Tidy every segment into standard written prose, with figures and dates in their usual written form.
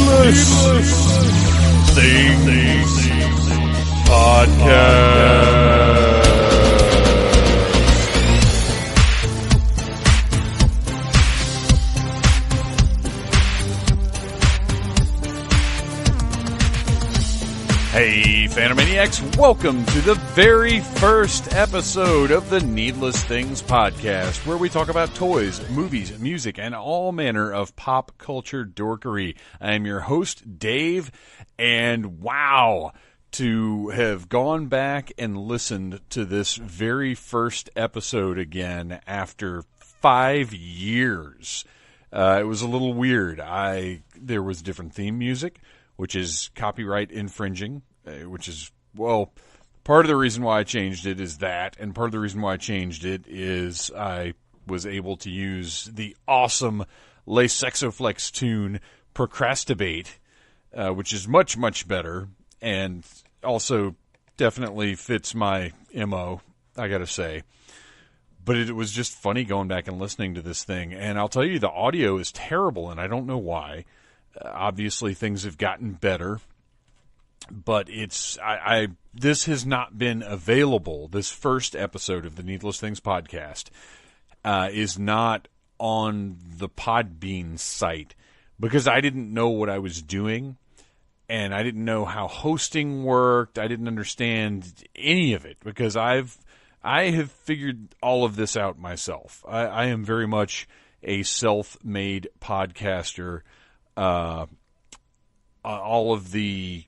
Needless Things Podcast. Hey, Phantomaniacs, welcome to the very first episode of the Needless Things Podcast, where we talk about toys, movies, music, and all manner of pop culture dorkery. I am your host, Dave, and wow, to have gone back and listened to this very first episode again after 5 years. It was a little weird. There was different theme music, which is copyright infringing, which is, well, part of the reason why I changed it is that, and part of the reason why I changed it is I was able to use the awesome Les Sexoflex tune Procrastinate, which is much, much better, and also definitely fits my MO, I gotta say. But it was just funny going back and listening to this thing, and I'll tell you, the audio is terrible, and I don't know why. Obviously, things have gotten better, but this has not been available. This first episode of the Needless Things Podcast is not on the Podbean site because I didn't know what I was doing, and I didn't know how hosting worked. I didn't understand any of it because I have figured all of this out myself. I am very much a self-made podcaster. All of the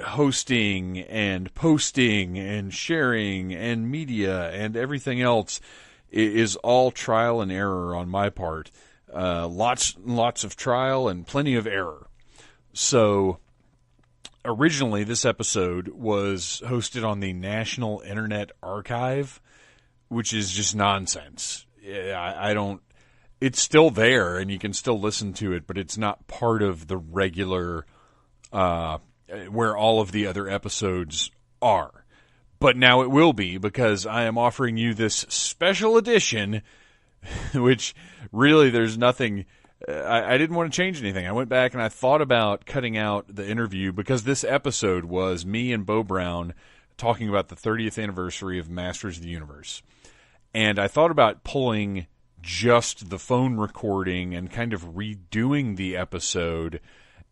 hosting and posting and sharing and media and everything else is all trial and error on my part. Lots of trial and plenty of error. So originally this episode was hosted on the National Internet Archive, which is just nonsense. It's still there, and you can still listen to it, but it's not part of the regular, where all of the other episodes are. But now it will be, because I am offering you this special edition, which really there's nothing, I didn't want to change anything. I went back and I thought about cutting out the interview, because this episode was me and Bo Brown talking about the 30th anniversary of Masters of the Universe. And I thought about pulling just the phone recording and kind of redoing the episode,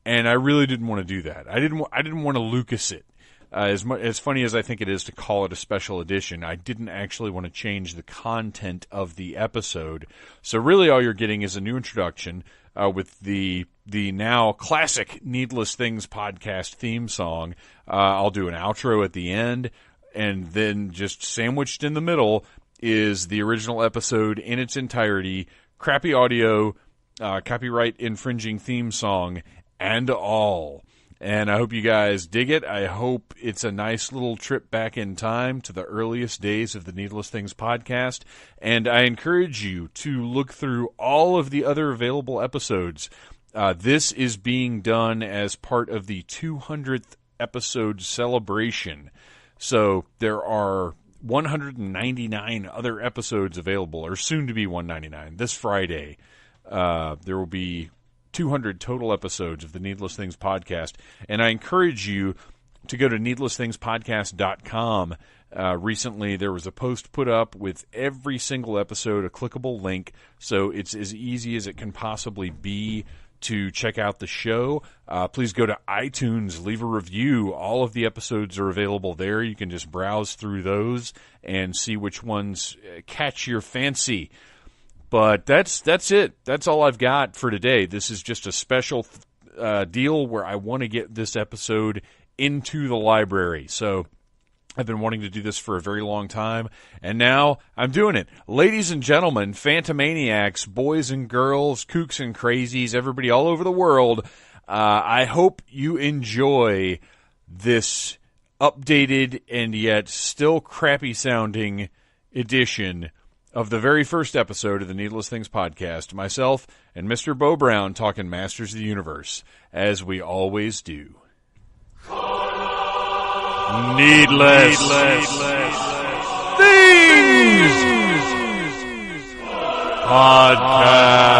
and I really didn't want to do that. I didn't want to Lucas it. As funny as I think it is to call it a special edition, I didn't actually want to change the content of the episode. So really all you're getting is a new introduction with the now classic Needless Things Podcast theme song. I'll do an outro at the end, and then just sandwiched in the middle is the original episode in its entirety, crappy audio, copyright infringing theme song, and all. And I hope you guys dig it. I hope it's a nice little trip back in time to the earliest days of the Needless Things Podcast. And I encourage you to look through all of the other available episodes. This is being done as part of the 200th episode celebration. So there are 199 other episodes available, or soon to be 199. This Friday, there will be 200 total episodes of the Needless Things Podcast, and I encourage you to go to needlessthingspodcast.com. Recently, there was a post put up with every single episode, a clickable link, so it's as easy as it can possibly be to check out the show. Please go to iTunes, leave a review. All of the episodes are available there. You can just browse through those and see which ones catch your fancy. But that's it. That's all I've got for today. This is just a special deal where I want to get this episode into the library. So I've been wanting to do this for a very long time, and now I'm doing it. Ladies and gentlemen, Phantomaniacs, boys and girls, kooks and crazies, everybody all over the world, I hope you enjoy this updated and yet still crappy-sounding edition of the very first episode of the Needless Things Podcast. Myself and Mr. Bo Brown talking Masters of the Universe, as we always do. Needless Things Podcast.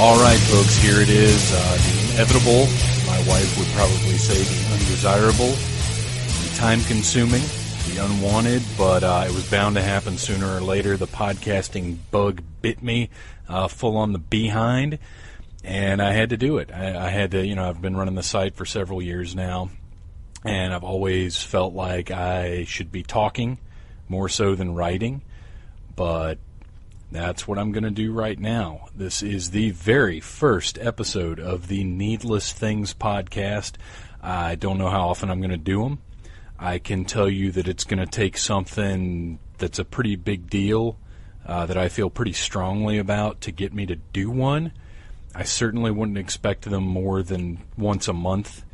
All right, folks, here it is. The inevitable, my wife would probably say the undesirable, the time-consuming, the unwanted, but it was bound to happen sooner or later. The podcasting bug bit me full on the behind, and I had to do it. I had to, I've been running the site for several years now, and I've always felt like I should be talking more so than writing, but that's what I'm going to do right now. This is the very first episode of the Needless Things podcast. I don't know how often I'm going to do them. I can tell you that it's going to take something that's a pretty big deal, that I feel pretty strongly about to get me to do one. I certainly wouldn't expect them more than once a month.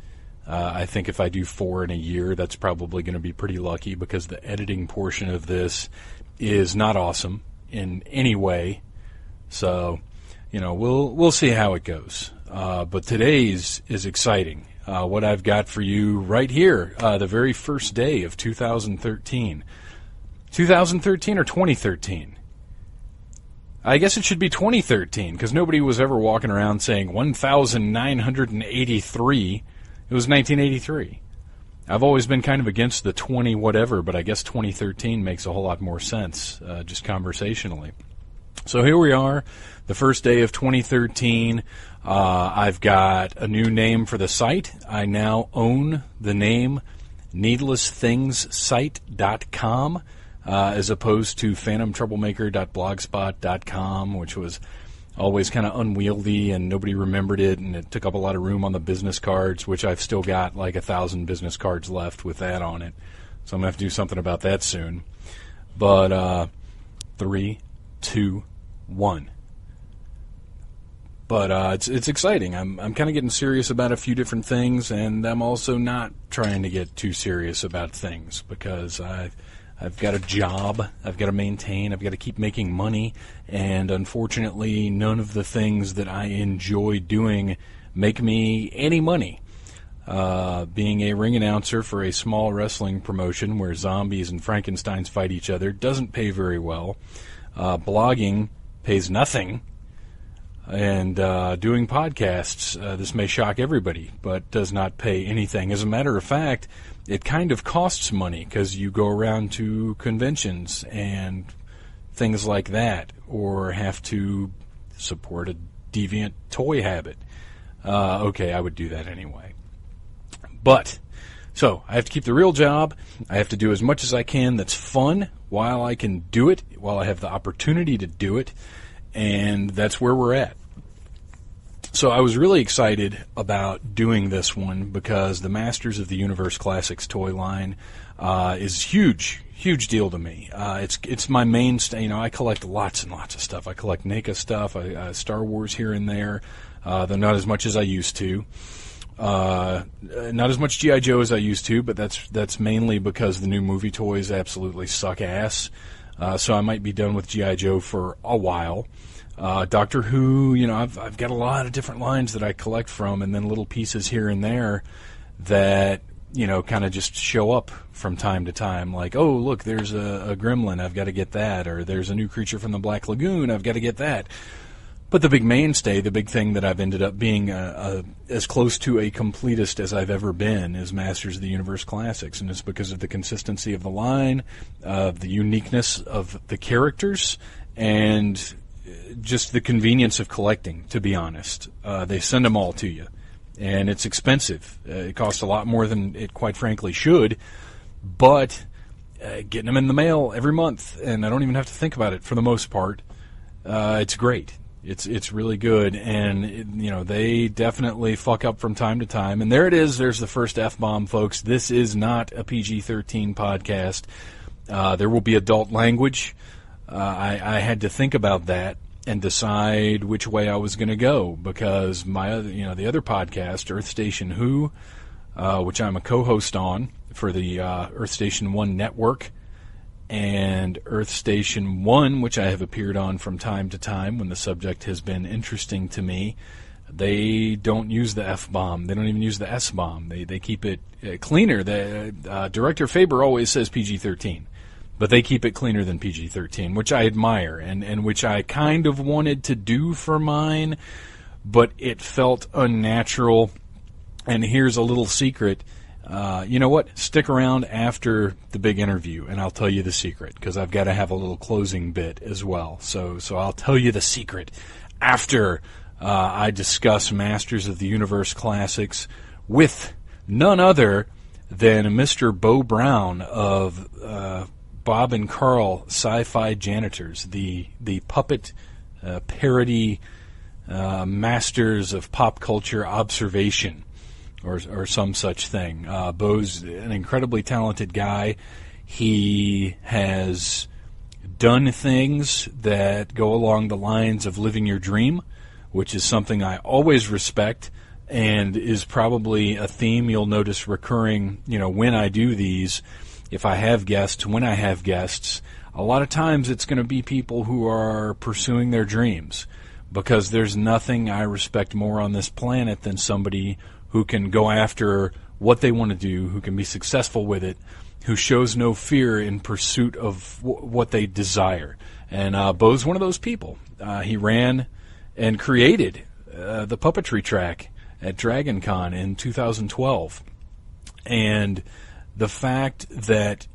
I think if I do 4 in a year, that's probably going to be pretty lucky because the editing portion of this is not awesome in any way, so we'll see how it goes. But today's is exciting. What I've got for you right here, the very first day of 2013. 2013 or 2013? I guess it should be 2013 because nobody was ever walking around saying 1,983. It was 1983. I've always been kind of against the 20 whatever, but I guess 2013 makes a whole lot more sense, just conversationally. So here we are, the first day of 2013. I've got a new name for the site. I now own the name needlessthingssite.com, as opposed to phantomtroublemaker.blogspot.com, which was always kind of unwieldy and nobody remembered it, and it took up a lot of room on the business cards, which I've still got like 1,000 business cards left with that on it. So I'm going to have to do something about that soon. But 3, 2, 1. But it's exciting. I'm kind of getting serious about a few different things, and I'm also not trying to get too serious about things because I've got a job, I've got to maintain, I've got to keep making money, and unfortunately none of the things that I enjoy doing make me any money. Being a ring announcer for a small wrestling promotion where zombies and Frankensteins fight each other doesn't pay very well. Blogging pays nothing. And doing podcasts, this may shock everybody, but does not pay anything. As a matter of fact, it kind of costs money because you go around to conventions and things like that, or have to support a deviant toy habit. Okay, I would do that anyway. But, so, I have to keep the real job. I have to do as much as I can that's fun while I can do it, while I have the opportunity to do it. And that's where we're at. So I was really excited about doing this one because the Masters of the Universe Classics toy line is huge deal to me. It's my mainstay. I collect lots and lots of stuff. I collect NECA stuff, Star Wars here and there, though not as much as I used to. Not as much G.I. Joe as I used to, but that's mainly because the new movie toys absolutely suck ass. So I might be done with G.I. Joe for a while. Doctor Who, I've got a lot of different lines that I collect from, and then little pieces here and there that, kind of just show up from time to time. Like, oh, look, there's a gremlin, I've got to get that. Or there's a new creature from the Black Lagoon, I've got to get that. But the big mainstay, the big thing that I've ended up being as close to a completist as I've ever been is Masters of the Universe Classics. And it's because of the consistency of the line, the uniqueness of the characters, and just the convenience of collecting, to be honest. They send them all to you, and it's expensive. It costs a lot more than it quite frankly should, but getting them in the mail every month, and I don't even have to think about it for the most part, it's great. It's really good, and they definitely fuck up from time to time. And there it is. There's the first F-bomb, folks. This is not a PG-13 podcast. There will be adult language. I had to think about that and decide which way I was going to go because the other podcast, Earth Station Who, which I'm a co-host on for the Earth Station 1 network, and Earth Station 1, which I have appeared on from time to time when the subject has been interesting to me, they don't use the F-bomb. They don't even use the S-bomb. They keep it cleaner. Director Faber always says PG-13, but they keep it cleaner than PG-13, which I admire, and which I kind of wanted to do for mine, but it felt unnatural. And here's a little secret. You know what? Stick around after the big interview, and I'll tell you the secret, because I've got to have a little closing bit as well. So I'll tell you the secret after I discuss Masters of the Universe classics with none other than Mr. Bo Brown of Bob and Carl Sci-Fi Janitors, the puppet parody masters of pop culture observation, or some such thing. Bo's an incredibly talented guy. He has done things that go along the lines of living your dream, which is something I always respect, and is probably a theme you'll notice recurring, when I do these. If I have guests, when I have guests, a lot of times it's going to be people who are pursuing their dreams, because there's nothing I respect more on this planet than somebody who can go after what they want to do, who can be successful with it, who shows no fear in pursuit of what they desire. And Bo's one of those people. He ran and created the puppetry track at Dragon Con in 2012. And the fact that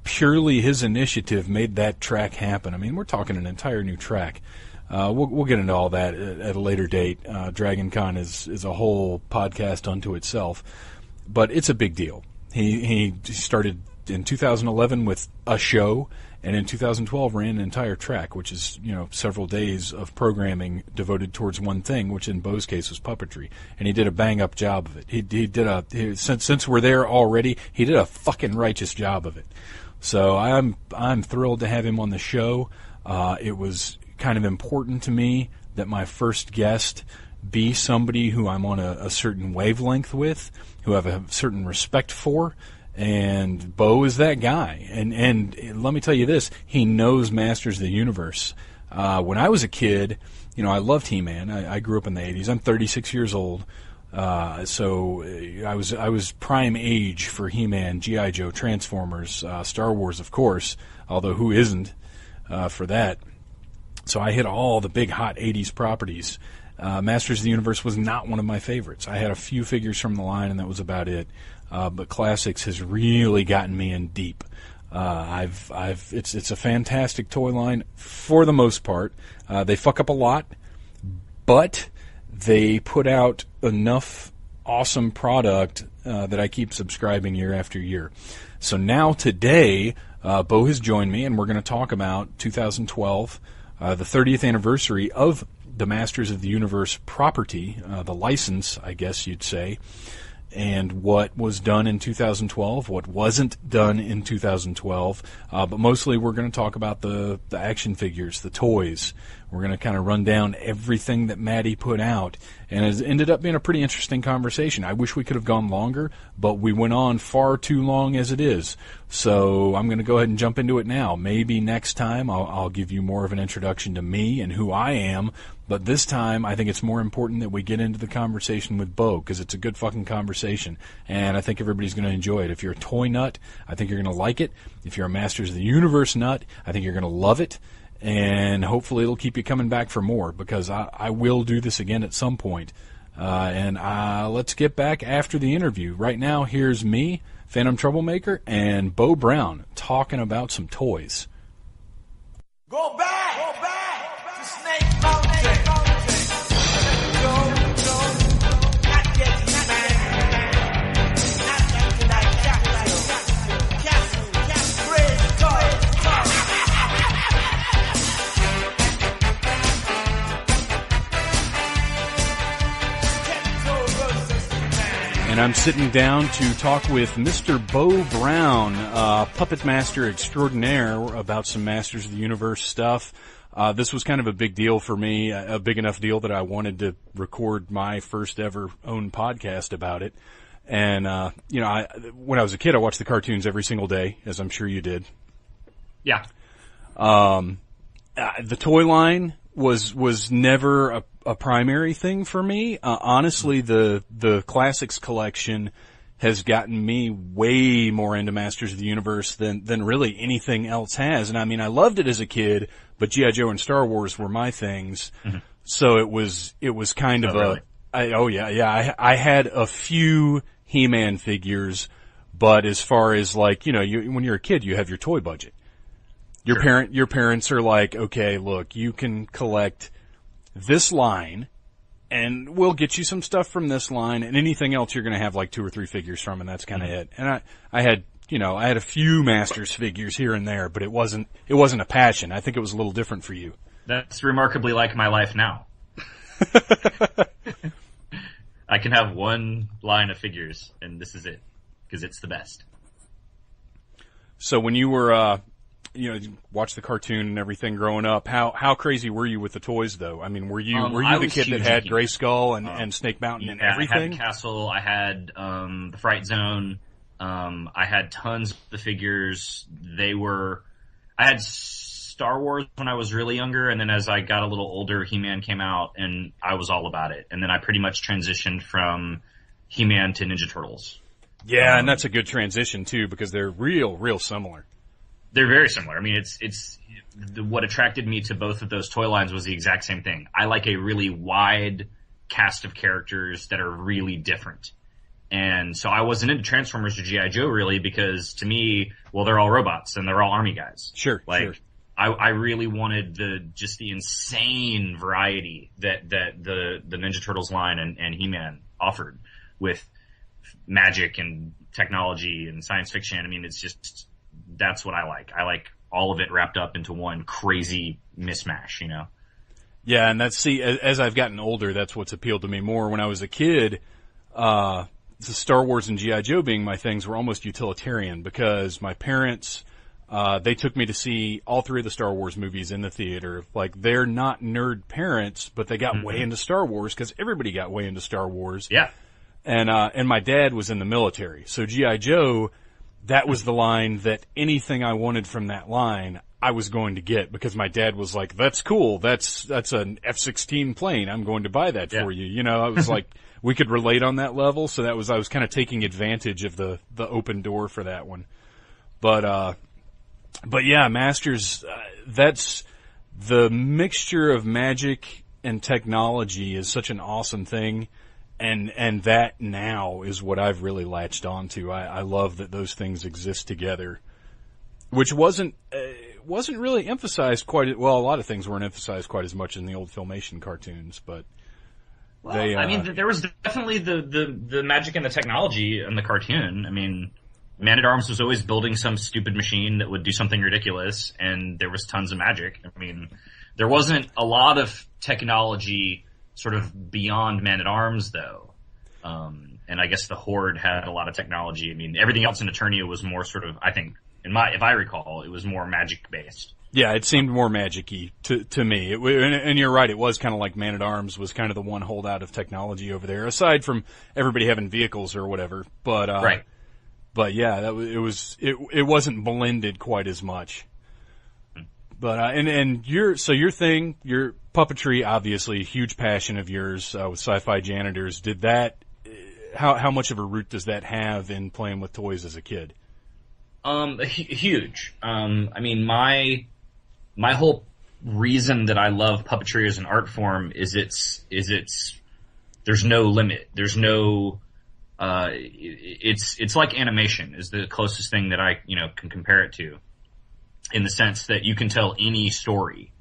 purely his initiative made that track happen, I mean, we're talking an entire new track. We'll get into all that at a later date. Dragon Con is a whole podcast unto itself, but it's a big deal. He started in 2011 with a show, and in 2012 ran an entire track, which is several days of programming devoted towards one thing, which in Bo's case was puppetry, and he did a bang up job of it. Since we're there already, he did a fucking righteous job of it. So I'm thrilled to have him on the show. It was kind of important to me that my first guest be somebody who I'm on a certain wavelength with, who I have a certain respect for, and Bo is that guy. And let me tell you this, he knows Masters of the Universe. When I was a kid, I loved He-Man. I grew up in the 80s. I'm 36 years old. So I was prime age for He-Man, G.I. Joe, Transformers, Star Wars, of course, although who isn't for that? So I hit all the big hot 80s properties. Masters of the Universe was not one of my favorites. I had a few figures from the line, and that was about it. But Classics has really gotten me in deep. It's a fantastic toy line for the most part. They fuck up a lot, but they put out enough awesome product that I keep subscribing year after year. So now today, Bo has joined me, and we're going to talk about 2012. The 30th anniversary of the Masters of the Universe property, the license, I guess you'd say, and what was done in 2012, what wasn't done in 2012, but mostly we're going to talk about the action figures, the toys. We're going to kind of run down everything that Maddie put out, and it ended up being a pretty interesting conversation. I wish we could have gone longer, but we went on far too long as it is. So I'm going to go ahead and jump into it now. Maybe next time I'll give you more of an introduction to me and who I am, but this time I think it's more important that we get into the conversation with Bo, because it's a good fucking conversation, and I think everybody's going to enjoy it. If you're a toy nut, I think you're going to like it. If you're a Masters of the Universe nut, I think you're going to love it. And hopefully it'll keep you coming back for more, because I will do this again at some point. And let's get back after the interview. Right now, here's me, Phantom Troublemaker, and Bo Brown talking about some toys. Go back to Snake Mountain. Not yet, man. Not until I Castle, praise God. And I'm sitting down to talk with Mr. Bo Brown, puppet master extraordinaire, about some Masters of the Universe stuff. This was kind of a big deal for me, a big enough deal that I wanted to record my first ever own podcast about it. And, when I was a kid, I watched the cartoons every single day, as I'm sure you did. Yeah. The toy line was never a primary thing for me. Honestly, the Classics collection has gotten me way more into Masters of the Universe than really anything else has. And I mean, I loved it as a kid, but G.I. Joe and Star Wars were my things. Mm-hmm. So it was kind of really? I had a few He-Man figures, but as far as like, when you're a kid, you have your toy budget. Your parents are like, okay, look, you can collect this line, and we'll get you some stuff from this line, and anything else you're going to have like 2 or 3 figures from, and that's kind of it. And I had a few Masters figures here and there, but it wasn't a passion. I think it was a little different for you. That's remarkably like my life now. I can have one line of figures, and this is it, because it's the best. So when you were, watch the cartoon and everything growing up, how crazy were you with the toys though? I mean, were you the kid that had Grayskull and Snake Mountain and everything? I had Castle, I had, the Fright Zone, I had tons of the figures. I had Star Wars when I was really younger, and then as I got a little older, He-Man came out, and I was all about it. And then I pretty much transitioned from He-Man to Ninja Turtles. Yeah, and that's a good transition too, because they're real similar. They're very similar. I mean, what attracted me to both of those toy lines was the exact same thing. I like a really wide cast of characters that are really different. And so I wasn't into Transformers or G.I. Joe really, because to me, well, they're all robots and they're all army guys. Sure. I really wanted the insane variety that the Ninja Turtles line and He-Man offered, with magic and technology and science fiction. I mean, that's what I like. I like all of it wrapped up into one crazy mishmash, Yeah, and as I've gotten older, that's what's appealed to me more. When I was a kid, the Star Wars and G.I. Joe being my things were almost utilitarian, because my parents, they took me to see all 3 of the Star Wars movies in the theater. Like, they're not nerd parents, but they got way into Star Wars, because everybody got way into Star Wars. Yeah. And my dad was in the military. So G.I. Joe, that was the line that anything I wanted from that line, I was going to get, because my dad was like, that's cool. That's an F-16 plane. I'm going to buy that for you. I was like, we could relate on that level. So I was kind of taking advantage of the open door for that one. But yeah, Masters, that's the mixture of magic and technology is such an awesome thing. And that now is what I've really latched onto. I love that those things exist together, which wasn't really emphasized quite. Well, a lot of things weren't emphasized quite as much in the old Filmation cartoons, but I mean, there was definitely the magic and the technology in the cartoon. I mean, Man-at-Arms was always building some stupid machine that would do something ridiculous, and there was tons of magic. I mean, there wasn't a lot of technology sort of beyond Man-at-Arms, though. And I guess the Horde had a lot of technology. I mean, everything else in Eternia was more sort of, I think, if I recall, it was more magic-based. Yeah, it seemed more magic-y to me. And you're right, it was kind of like Man-at-Arms was kind of the one holdout of technology over there, aside from everybody having vehicles or whatever. But, right. But yeah, it wasn't blended quite as much. But, and your thing, your puppetry, obviously a huge passion of yours, with Sci-Fi Janitors. Did that, how much of a root does that have in playing with toys as a kid? Huge. I mean, my whole reason that I love puppetry as an art form is there's no limit. There's no, it's like animation is the closest thing that I, can compare it to, in the sense that you can tell any story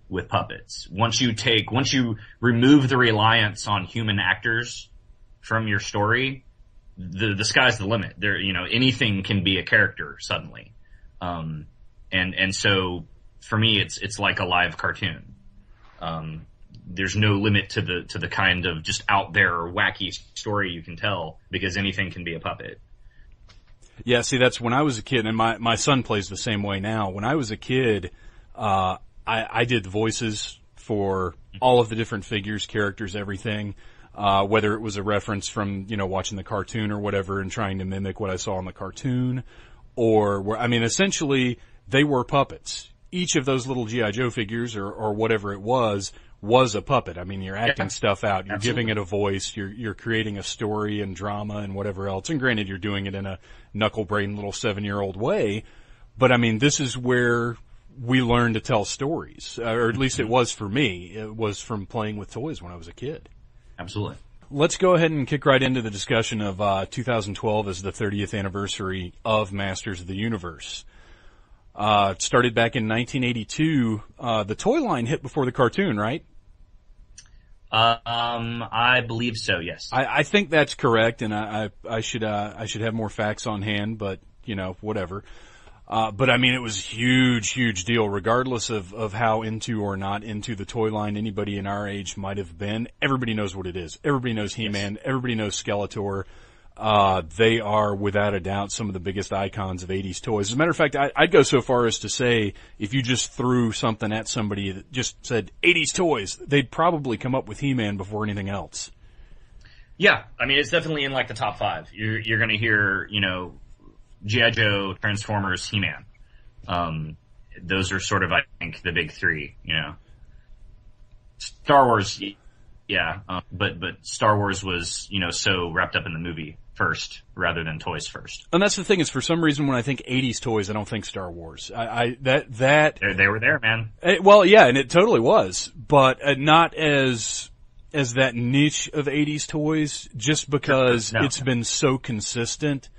with puppets. Once you remove the reliance on human actors from your story, the sky's the limit. There, anything can be a character suddenly. And so for me, it's like a live cartoon. There's no limit to the kind of just out there wacky story you can tell, because anything can be a puppet. Yeah, see, that's when I was a kid, and my son plays the same way now. When I was a kid, I did the voices for all of the different figures, characters, everything. Whether it was a reference from, watching the cartoon or whatever and trying to mimic what I saw in the cartoon, or essentially they were puppets. Each of those little G.I. Joe figures or whatever it was a puppet. I mean, you're acting stuff out. You're giving it a voice. You're creating a story and drama and whatever else. And granted, you're doing it in a knuckle-brain little 7-year-old way. But I mean, this is where we learned to tell stories, or at least it was for me. It was from playing with toys when I was a kid. Absolutely. Let's go ahead and kick right into the discussion of 2012 as the 30th anniversary of Masters of the Universe. It started back in 1982. The toy line hit before the cartoon, right? I believe so, yes. I think that's correct, and I should have more facts on hand, but, whatever. But I mean, it was huge deal, regardless of how into or not into the toy line anybody in our age might have been. Everybody knows what it is. Everybody knows He-Man. Yes. Everybody knows Skeletor. They are, without a doubt, some of the biggest icons of 80s toys. As a matter of fact, I'd go so far as to say, if you just threw something at somebody that just said 80s toys, they'd probably come up with He-Man before anything else. Yeah, I mean, it's definitely in like the top 5. You're gonna hear, G.I. Joe, Transformers, He-Man. Those are sort of, I think, the big 3, Star Wars, yeah, but Star Wars was, so wrapped up in the movie first rather than toys first. And that's the thing, is for some reason when I think 80s toys, I don't think Star Wars. They were there, man. Well, yeah, and it totally was, but not as that niche of 80s toys, just because it's been so consistent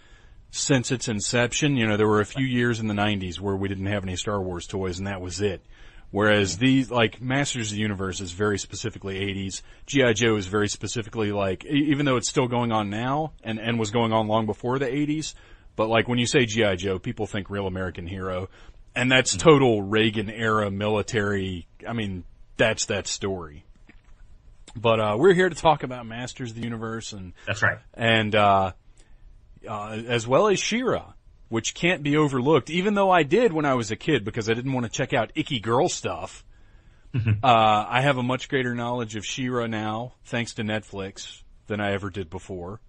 since its inception. There were a few years in the 90s where we didn't have any Star Wars toys, and that was it. Whereas these, like, Masters of the Universe is very specifically 80s. G.I. Joe is very specifically, like, even though it's still going on now, and was going on long before the 80s, but, like, when you say G.I. Joe, people think Real American Hero. And that's total Reagan-era military, I mean, that's that story. But we're here to talk about Masters of the Universe. And that's right. And as well as She-Ra, which can't be overlooked, even though I did when I was a kid because I didn't want to check out icky girl stuff. I have a much greater knowledge of She-Ra now, thanks to Netflix, than I ever did before.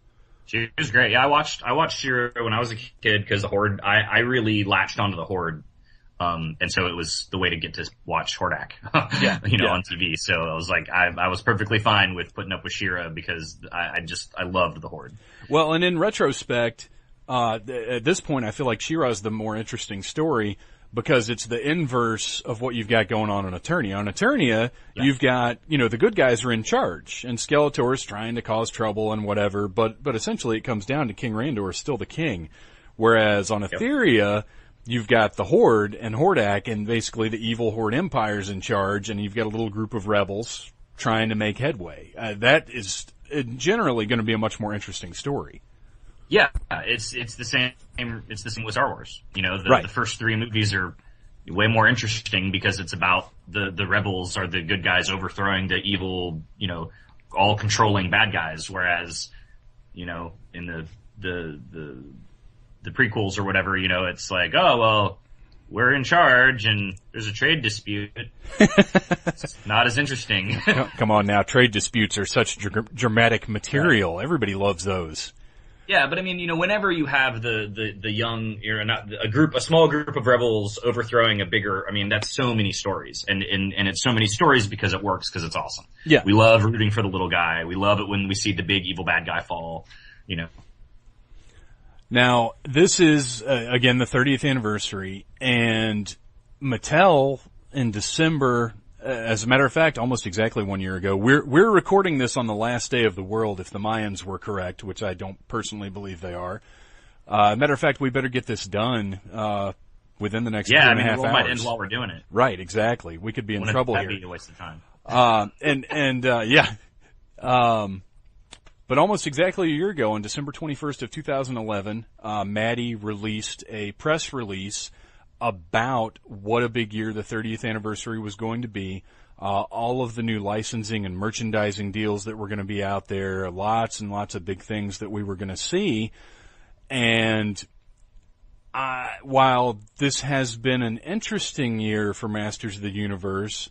She was great. Yeah, I watched She-Ra when I was a kid because the Horde, I really latched onto the Horde. And so it was the way to get to watch Hordak, on TV. So I was like, I was perfectly fine with putting up with She-Ra because I loved the Horde. Well, and in retrospect, at this point, I feel like She-Ra is the more interesting story because it's the inverse of what you've got going on Eternia. On Eternia, you've got, the good guys are in charge, and Skeletor is trying to cause trouble and whatever, but essentially it comes down to King Randor is still the king. Whereas on Etheria, you've got the Horde and Hordak, and basically the evil Horde Empire's in charge, and you've got a little group of rebels trying to make headway. That is generally going to be a much more interesting story. Yeah, it's the same. It's the same with Star Wars. The first 3 movies are way more interesting because it's about the rebels are the good guys overthrowing the evil, all controlling bad guys. Whereas, in the prequels or whatever, it's like, oh well, we're in charge and there's a trade dispute. It's not as interesting. Come on now, trade disputes are such dramatic material. Right. Everybody loves those. Yeah, but I mean, whenever you have the young, a small group of rebels overthrowing a bigger, I mean, that's so many stories, and it's so many stories because it works, because it's awesome. Yeah. We love rooting for the little guy. We love it when we see the big evil bad guy fall, Now, this is, again, the 30th anniversary, and Mattel in December, as a matter of fact, almost exactly 1 year ago, we're recording this on the last day of the world, if the Mayans were correct, which I don't personally believe they are. Matter of fact, we better get this done within the next 2.5 hours. Yeah, the world might end while we're doing it. Right, exactly. We could be in trouble here. That'd be a waste of time. But almost exactly a year ago, on December 21st of 2011, Matty released a press release about what a big year the 30th anniversary was going to be, all of the new licensing and merchandising deals that were going to be out there, lots and lots of big things that we were going to see. And while this has been an interesting year for Masters of the Universe,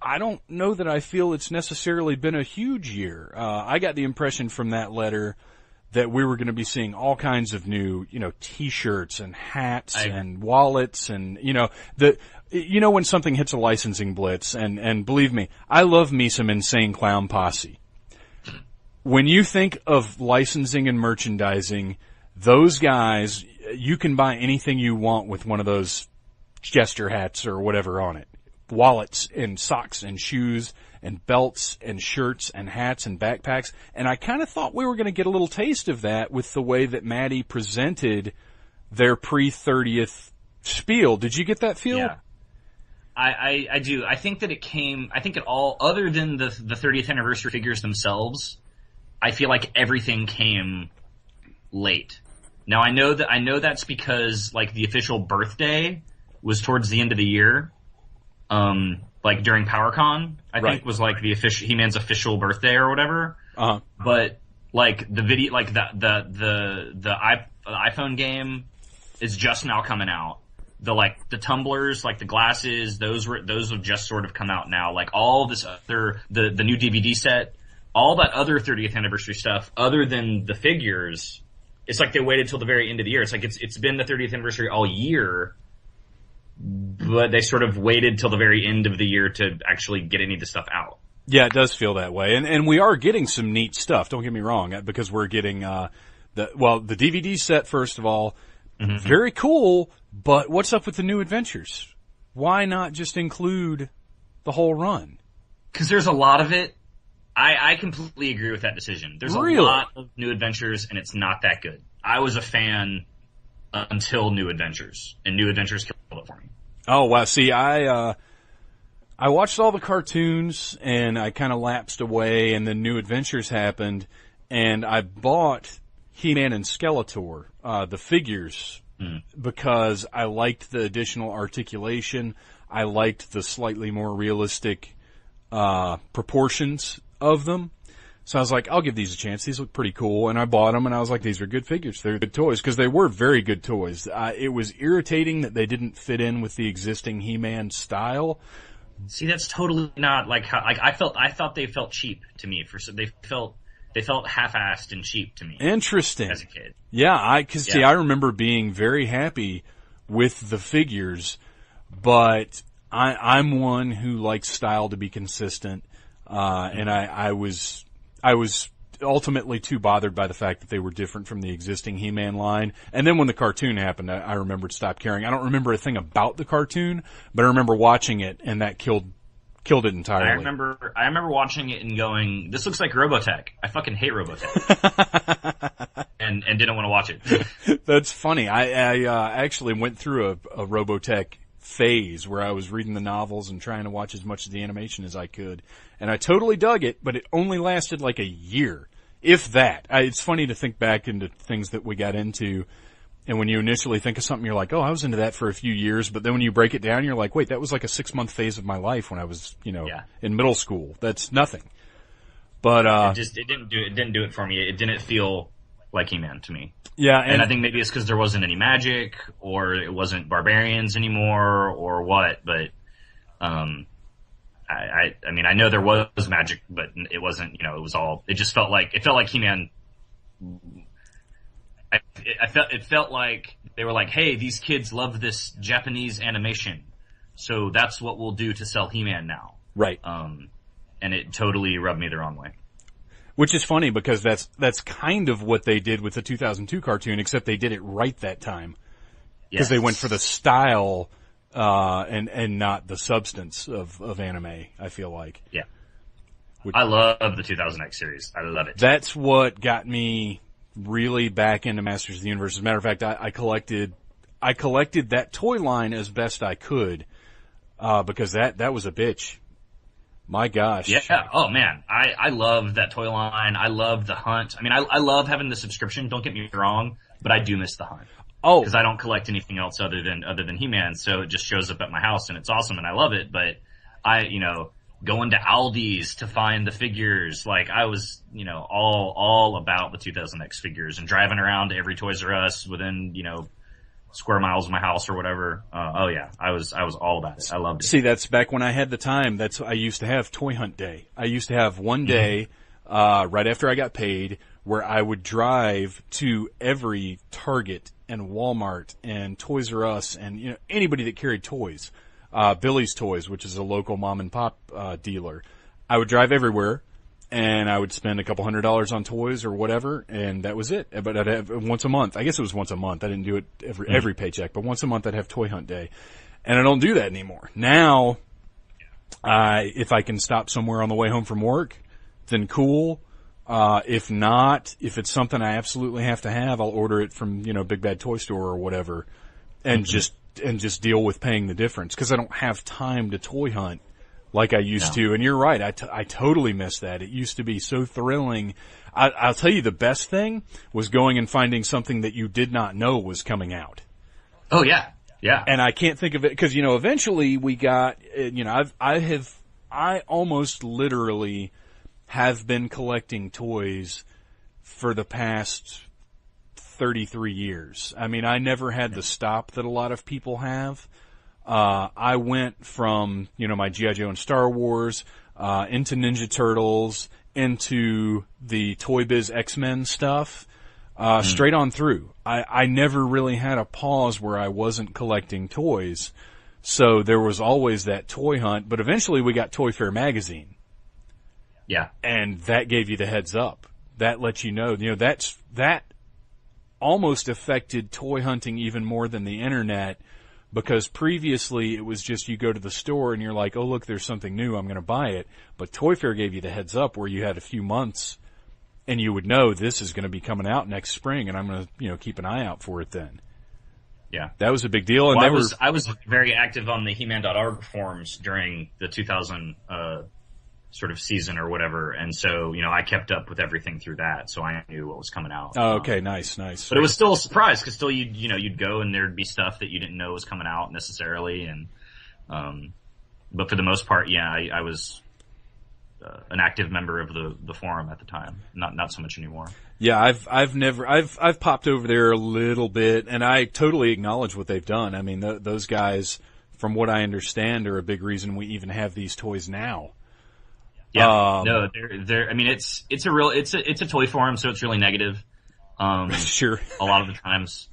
I don't know that I feel it's necessarily been a huge year. I got the impression from that letter that we were going to be seeing all kinds of new, t-shirts and hats and wallets and, when something hits a licensing blitz, and believe me, I love me some Insane Clown Posse. When you think of licensing and merchandising, those guys, you can buy anything you want with one of those jester hats or whatever on it. Wallets and socks and shoes and belts and shirts and hats and backpacks. And I kind of thought we were going to get a little taste of that with the way that Matty presented their pre-30th spiel. Did you get that feel? Yeah. I do. I think that it all, other than the 30th anniversary figures themselves, I feel like everything came late. Now I know that's because like the official birthday was towards the end of the year. Like during PowerCon, I think was like the official He-Man's official birthday or whatever. Uh-huh. But like the video, like the iPhone game is just now coming out. The tumblers, like the glasses, those have just sort of come out now. Like all this other, the new DVD set, all that other 30th anniversary stuff, other than the figures, it's like they waited till the very end of the year. It's like it's been the 30th anniversary all year, but they sort of waited till the very end of the year to actually get any of the stuff out. Yeah, it does feel that way. And we are getting some neat stuff, don't get me wrong, because we're getting, the DVD set, first of all, very cool, but what's up with the new adventures? Why not just include the whole run? Because there's a lot of it. I completely agree with that decision. There's a lot of new adventures, and it's not that good. I was a fan until New Adventures, and New Adventures killed it for me. Oh, wow. See, I watched all the cartoons, and I kind of lapsed away, and then New Adventures happened, and I bought He-Man and Skeletor, the figures, because I liked the additional articulation. I liked the slightly more realistic proportions of them. So I was like, I'll give these a chance. These look pretty cool. And I bought them, and I was like, these are good figures. They're good toys, because they were very good toys. It was irritating that they didn't fit in with the existing He-Man style. See, that's totally not like how, like I thought they felt cheap to me. They felt half-assed and cheap to me. Interesting. As a kid. Yeah, see, I remember being very happy with the figures, but I'm one who likes style to be consistent, and I was ultimately too bothered by the fact that they were different from the existing He-Man line. And then when the cartoon happened, I remembered stop caring. I don't remember a thing about the cartoon, but I remember watching it, and that killed it entirely. I remember watching it and going, this looks like Robotech. I fucking hate Robotech. and didn't want to watch it. That's funny. I actually went through a Robotech phase where I was reading the novels and trying to watch as much of the animation as I could. And I totally dug it, but it only lasted like a year, if that. It's funny to think back into things that we got into, and when you initially think of something, you're like, oh, I was into that for a few years, but then when you break it down, you're like, wait, that was like a 6-month phase of my life when I was, in middle school. That's nothing. But, it didn't do it for me. It didn't feel like He-Man to me. Yeah. And I think maybe it's because there wasn't any magic, or it wasn't barbarians anymore, or what, but, I mean, I know there was magic, but it wasn't, it felt like He-Man. It felt like they were like, hey, these kids love this Japanese animation, so that's what we'll do to sell He-Man now. Right. And it totally rubbed me the wrong way. Which is funny, because that's kind of what they did with the 2002 cartoon, except they did it right that time. Because they went for the style, and not the substance of anime, I feel like. Yeah. I love the 2000X series. I love it. That's what got me really back into Masters of the Universe. As a matter of fact, I collected that toy line as best I could, because that was a bitch. My gosh. Yeah. Oh man. I love that toy line. I love the hunt. I mean, I love having the subscription. Don't get me wrong, but I do miss the hunt. Oh. Because I don't collect anything else other than He-Man, so it just shows up at my house and it's awesome and I love it, but going to Aldi's to find the figures, like I was, all about the 2000X figures and driving around to every Toys R Us within, square miles of my house or whatever. I was all about it. I loved it. See, that's back when I had the time. I used to have Toy Hunt Day. I used to have one day, right after I got paid, where I would drive to every Target and Walmart and Toys R Us and, anybody that carried toys. Billy's Toys, which is a local mom and pop, dealer. I would drive everywhere, and I would spend a couple $100 on toys or whatever, and that was it. But I'd have once a month. I guess it was once a month. I didn't do it every paycheck, but once a month I'd have Toy Hunt Day. And I don't do that anymore. Now, if I can stop somewhere on the way home from work, then cool. If not, if it's something I absolutely have to have, I'll order it from, Big Bad Toy Store or whatever, and just deal with paying the difference, because I don't have time to toy hunt like I used to. And you're right, I totally miss that. It used to be so thrilling. I'll tell you, the best thing was going and finding something that you did not know was coming out. Oh yeah. Yeah. And I can't think of it, because, eventually we got, I almost literally have been collecting toys for the past 33 years. I mean, I never had the stop that a lot of people have. I went from, my G.I. Joe and Star Wars, into Ninja Turtles, into the Toy Biz X-Men stuff, straight on through. I never really had a pause where I wasn't collecting toys. So there was always that toy hunt, but eventually we got Toy Fair magazine. Yeah. And that gave you the heads up. That let you know, that almost affected toy hunting even more than the internet, because previously it was just you go to the store and you're like, oh look, there's something new, I'm going to buy it. But Toy Fair gave you the heads up where you had a few months and you would know this is going to be coming out next spring, and I'm going to, keep an eye out for it then. Yeah. That was a big deal. And well, I was very active on the He-Man.org forums during the 2000, sort of season or whatever. And so, I kept up with everything through that. So I knew what was coming out. Oh, okay. Nice. But it was still a surprise, because still you'd go and there'd be stuff that you didn't know was coming out necessarily. And, but for the most part, I was, an active member of the forum at the time. Not so much anymore. Yeah, I've popped over there a little bit, and I totally acknowledge what they've done. I mean, those guys, from what I understand, are a big reason we even have these toys now. Yeah, no, they're. I mean, it's a toy forum, so it's really negative. Sure. A lot of the times.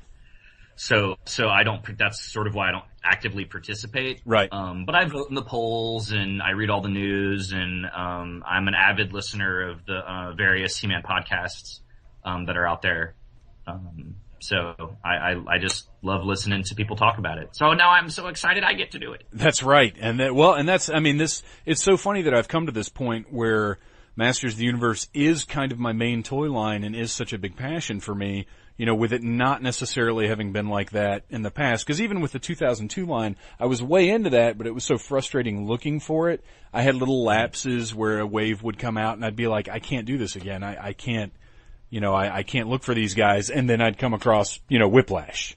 So I don't. That's sort of why I don't actively participate. Right. But I vote in the polls and I read all the news, and I'm an avid listener of the various He-Man podcasts that are out there. So I just love listening to people talk about it. So now I'm so excited I get to do it. That's right. And it's so funny that I've come to this point where Masters of the Universe is kind of my main toy line and is such a big passion for me, with it not necessarily having been like that in the past. Because even with the 2002 line, I was way into that, but it was so frustrating looking for it. I had little lapses where a wave would come out and I'd be like, I can't do this again. I can't. I can't look for these guys, and then I'd come across, Whiplash.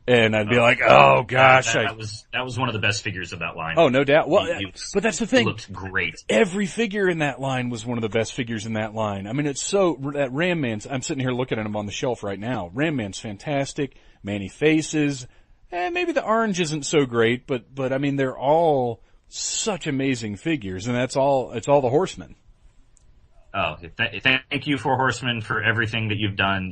And I'd be like, oh gosh. That was one of the best figures of that line. Oh, no doubt. Well, but that's the thing. It looked great. Every figure in that line was one of the best figures in that line. I mean, that Ram Man's, I'm sitting here looking at him on the shelf right now. Ram Man's fantastic. Manny Faces. Maybe the orange isn't so great, but I mean, they're all such amazing figures, and it's all the Horsemen. Oh, thank you, Four Horsemen, for everything that you've done.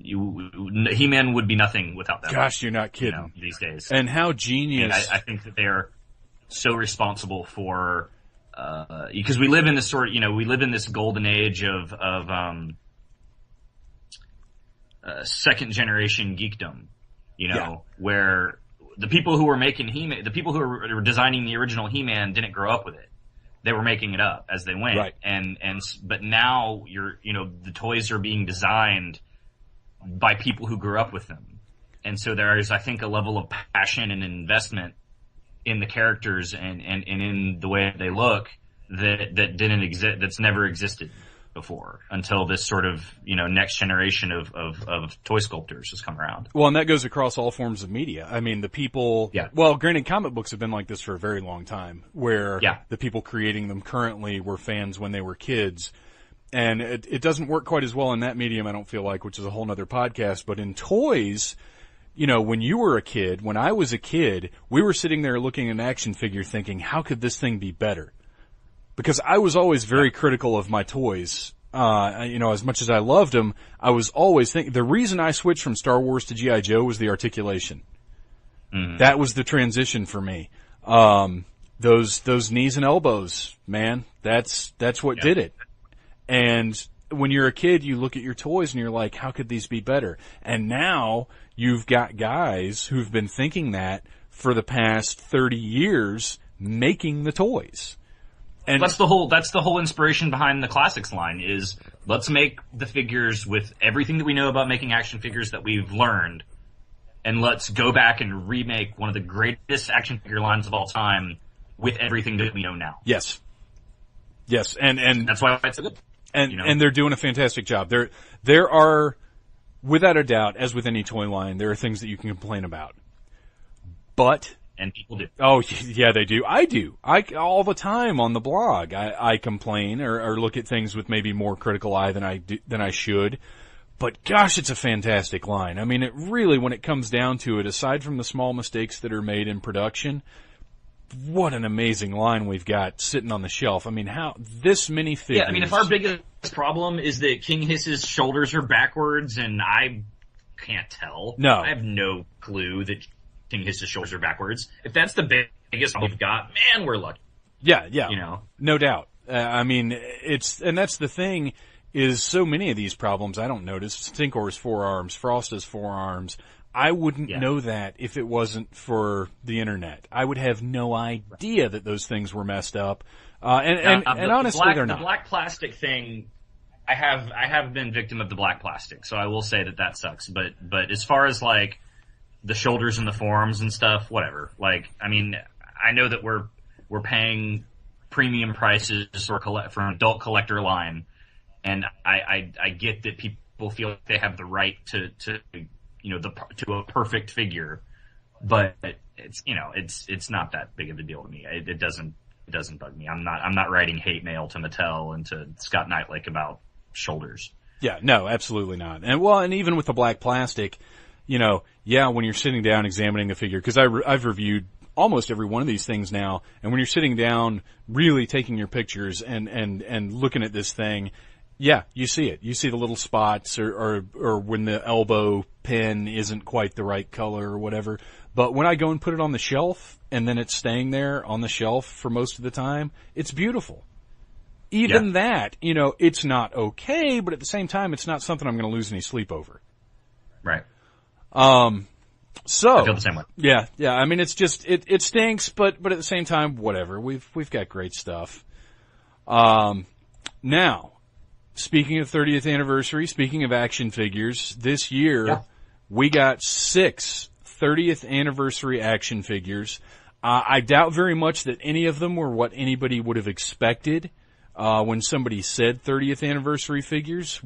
He-Man would be nothing without them. Gosh, you're not kidding. These days. And how genius. And I think that they are so responsible for, because we live in this we live in this golden age of second generation geekdom, where the people who were making He-Man, the people who were designing the original He-Man didn't grow up with it. They were making it up as they went. Right. But now the toys are being designed by people who grew up with them. And so there is, I think, a level of passion and investment in the characters and in the way they look that didn't exist, that's never existed before until this sort of, next generation of toy sculptors has come around. Well, and that goes across all forms of media. I mean, the people, well, granted, comic books have been like this for a very long time, where the people creating them currently were fans when they were kids. And it doesn't work quite as well in that medium, I don't feel like, which is a whole nother podcast. But in toys, when you were a kid, when I was a kid, we were sitting there looking at an action figure thinking, how could this thing be better? Because I was always very critical of my toys. As much as I loved them, I was always thinking, the reason I switched from Star Wars to G.I. Joe was the articulation. Mm. That was the transition for me. Those knees and elbows, man, that's what did it. And when you're a kid, you look at your toys and you're like, how could these be better? And now you've got guys who've been thinking that for the past 30 years making the toys. And that's the whole inspiration behind the classics line is let's make the figures with everything that we know about making action figures that we've learned, and let's go back and remake one of the greatest action figure lines of all time with everything that we know now. Yes. And that's why it's so good. And they're doing a fantastic job. There are, without a doubt, as with any toy line, there are things that you can complain about. But and people do. Oh, yeah, they do. I do. All the time on the blog. I complain or look at things with maybe more critical eye than I should. But gosh, it's a fantastic line. I mean, it really, when it comes down to it, aside from the small mistakes that are made in production, what an amazing line we've got sitting on the shelf. I mean, how this many figures. Yeah, I mean, if our biggest problem is that King Hiss's shoulders are backwards and I can't tell. No. I have no clue that King Hiss's shoulders are backwards. If that's the biggest we've got, man, we're lucky. Yeah. You know? No doubt. I mean, and that's the thing, is so many of these problems I don't notice. Stinkor's forearms, Frosta's forearms. I wouldn't know that if it wasn't for the internet. I would have no idea that those things were messed up. And honestly, they're not. The black plastic thing, I have been victim of the black plastic, so I will say that sucks. But as far as like the shoulders and the forearms and stuff, whatever. Like, I mean, I know that we're paying premium prices for an adult collector line, and I get that people feel like they have the right to to a perfect figure, but it's not that big of a deal to me. It doesn't bug me. I'm not writing hate mail to Mattel and to Scott Knightlick about shoulders. Yeah, no, absolutely not. And even with the black plastic, when you're sitting down examining the figure, because I've reviewed almost every one of these things now, and when you're sitting down really taking your pictures and looking at this thing, yeah, you see it. You see the little spots or when the elbow pin isn't quite the right color or whatever. But when I go and put it on the shelf and then it's staying there on the shelf for most of the time, it's beautiful. Even that, it's not okay, but at the same time, it's not something I'm going to lose any sleep over. Right. So I feel the same way. Yeah. I mean, it's just it stinks, but at the same time, whatever. We've got great stuff. Now, speaking of 30th anniversary, speaking of action figures, this year we got 6 30th anniversary action figures. I doubt very much that any of them were what anybody would have expected when somebody said 30th anniversary figures.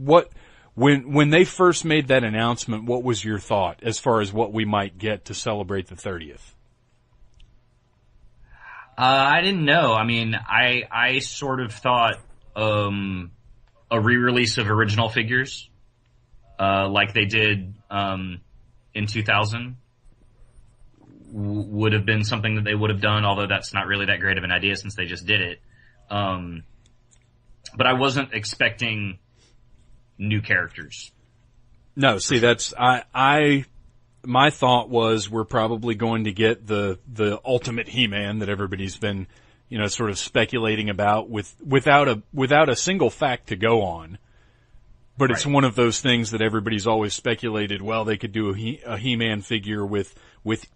When they first made that announcement, what was your thought as far as what we might get to celebrate the 30th? I didn't know. I mean, I sort of thought a re-release of original figures, like they did in 2000, would have been something that they would have done, although that's not really that great of an idea since they just did it. But I wasn't expecting new characters. No, see, that's my thought was we're probably going to get the ultimate He-Man that everybody's been sort of speculating about without a single fact to go on. But it's one of those things that everybody's always speculated, well, they could do a He-Man figure with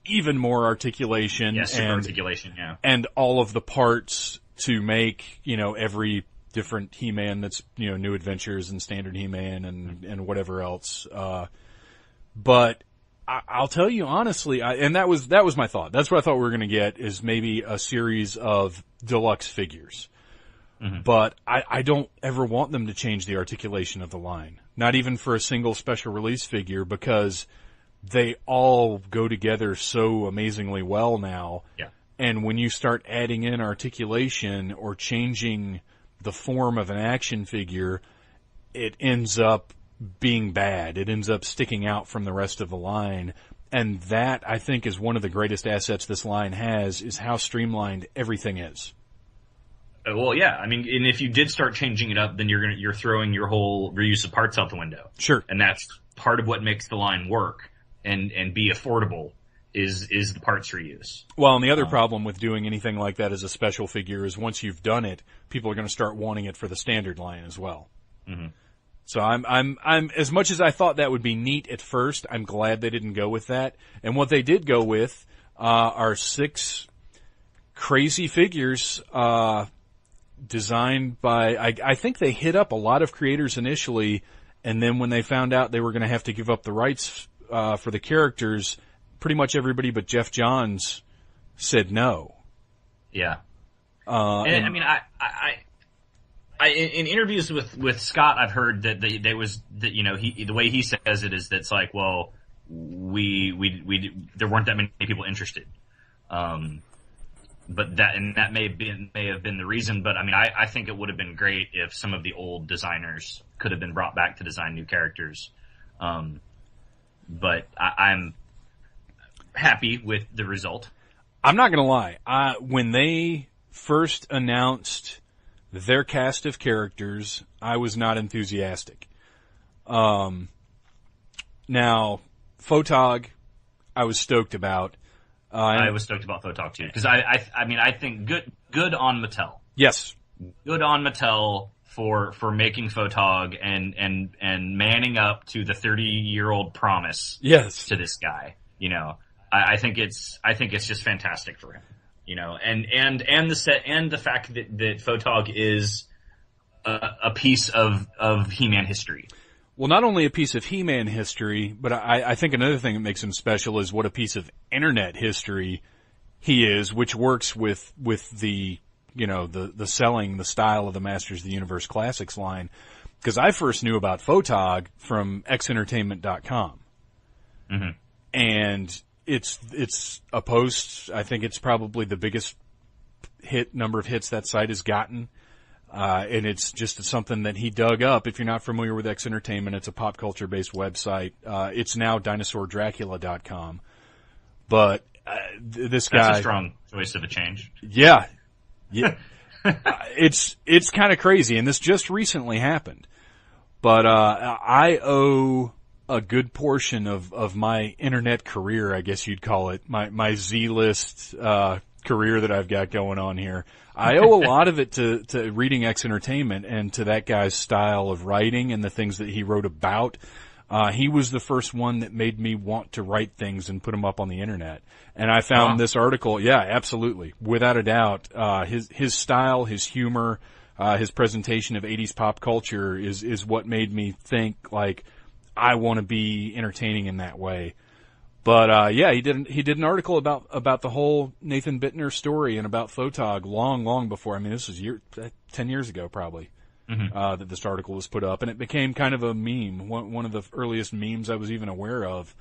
even more articulation. Yeah, super articulation, yeah. And all of the parts to make, every different He-Man that's, New Adventures and Standard He-Man and whatever else. But I'll tell you honestly, and that was my thought. That's what I thought we were going to get, is maybe a series of deluxe figures. Mm-hmm. But I don't ever want them to change the articulation of the line. Not even for a single special release figure, because they all go together so amazingly well now. Yeah. And when you start adding in articulation or changing the form of an action figure, it ends up being bad. It ends up sticking out from the rest of the line. And that, I think, is one of the greatest assets this line has, is how streamlined everything is. Well, yeah. I mean, and if you did start changing it up, then you're throwing your whole reuse of parts out the window. Sure. And that's part of what makes the line work and be affordable is the parts reuse. Well, and the other problem with doing anything like that as a special figure is once you've done it, people are going to start wanting it for the standard line as well. Mm-hmm. So I'm as much as I thought that would be neat at first, I'm glad they didn't go with that. And what they did go with, are 6 crazy figures designed by, I think they hit up a lot of creators initially, and then when they found out they were going to have to give up the rights for the characters, pretty much everybody but Jeff Johns said no. Yeah. And I mean, in interviews with Scott, I've heard that there way he says it is that it's like, well, there weren't that many people interested. But that may have been the reason. But I mean, I think it would have been great if some of the old designers could have been brought back to design new characters. But I'm happy with the result. I'm not going to lie. When they first announced their cast of characters, I was not enthusiastic. Now, Photog, I was stoked about. I was stoked about Photog too, because I think good on Mattel. Yes. Good on Mattel for making Photog and manning up to the 30-year-old promise. Yes. To this guy. You know, I think it's just fantastic for him. You know, and the set and the fact that Photog is a piece of He-Man history. Well, not only a piece of He-Man history, but I think another thing that makes him special is what a piece of internet history he is, which works with the, you know, the selling, the style of the Masters of the Universe Classics line. Because I first knew about Photog from xentertainment.com. Mm-hmm. And it's a post, I think it's probably the biggest number of hits that site has gotten. And it's just something that he dug up. If you're not familiar with X Entertainment, it's a pop culture based website. It's now dinosaurdracula.com. But this guy, that's a strong choice of a change. Yeah. It's kind of crazy, and this just recently happened. But I owe a good portion of my internet career, I guess you'd call it, my Z-list career that I've got going on here. I owe a lot of it to reading X Entertainment and to that guy's style of writing and the things that he wrote about. He was the first one that made me want to write things and put them up on the internet. And I found this article, yeah, absolutely, without a doubt. His style, his humor, his presentation of 80s pop culture is what made me think, like, I want to be entertaining in that way. But yeah, he did an article about the whole Nathan Bittner story and about Photog long before. I mean, this was 10 years ago probably. Mm-hmm. That this article was put up, and it became kind of a meme. One of the earliest memes I was even aware of,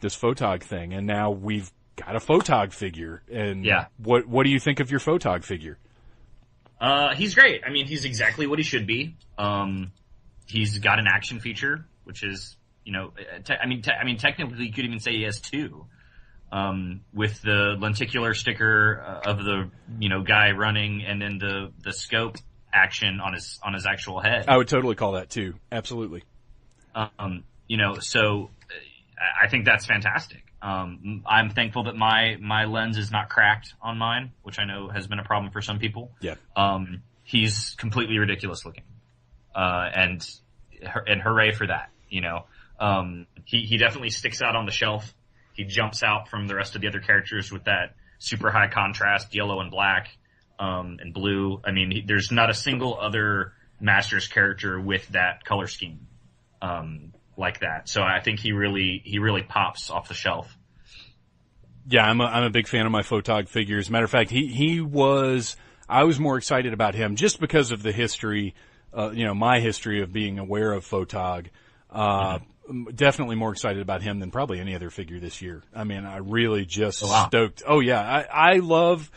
this Photog thing. And now we've got a Photog figure. And yeah. What do you think of your Photog figure? He's great. I mean, he's exactly what he should be. He's got an action feature, which is, you know, technically you could even say he has 2. With the lenticular sticker of the, you know, guy running, and then the scope action on his actual head. I would totally call that too. Absolutely. You know, so I think that's fantastic. I'm thankful that my lens is not cracked on mine, which I know has been a problem for some people. Yeah. He's completely ridiculous looking. And hooray for that, you know. He definitely sticks out on the shelf. He jumps out from the rest of the other characters with that super high contrast yellow and black, and blue. I mean, there's not a single other Masters character with that color scheme, like that. So I think he really pops off the shelf. Yeah, I'm a big fan of my Photog figures. Matter of fact, I was more excited about him just because of the history, you know, my history of being aware of Photog. Definitely more excited about him than probably any other figure this year. I mean, I really just stoked. Oh yeah, I love,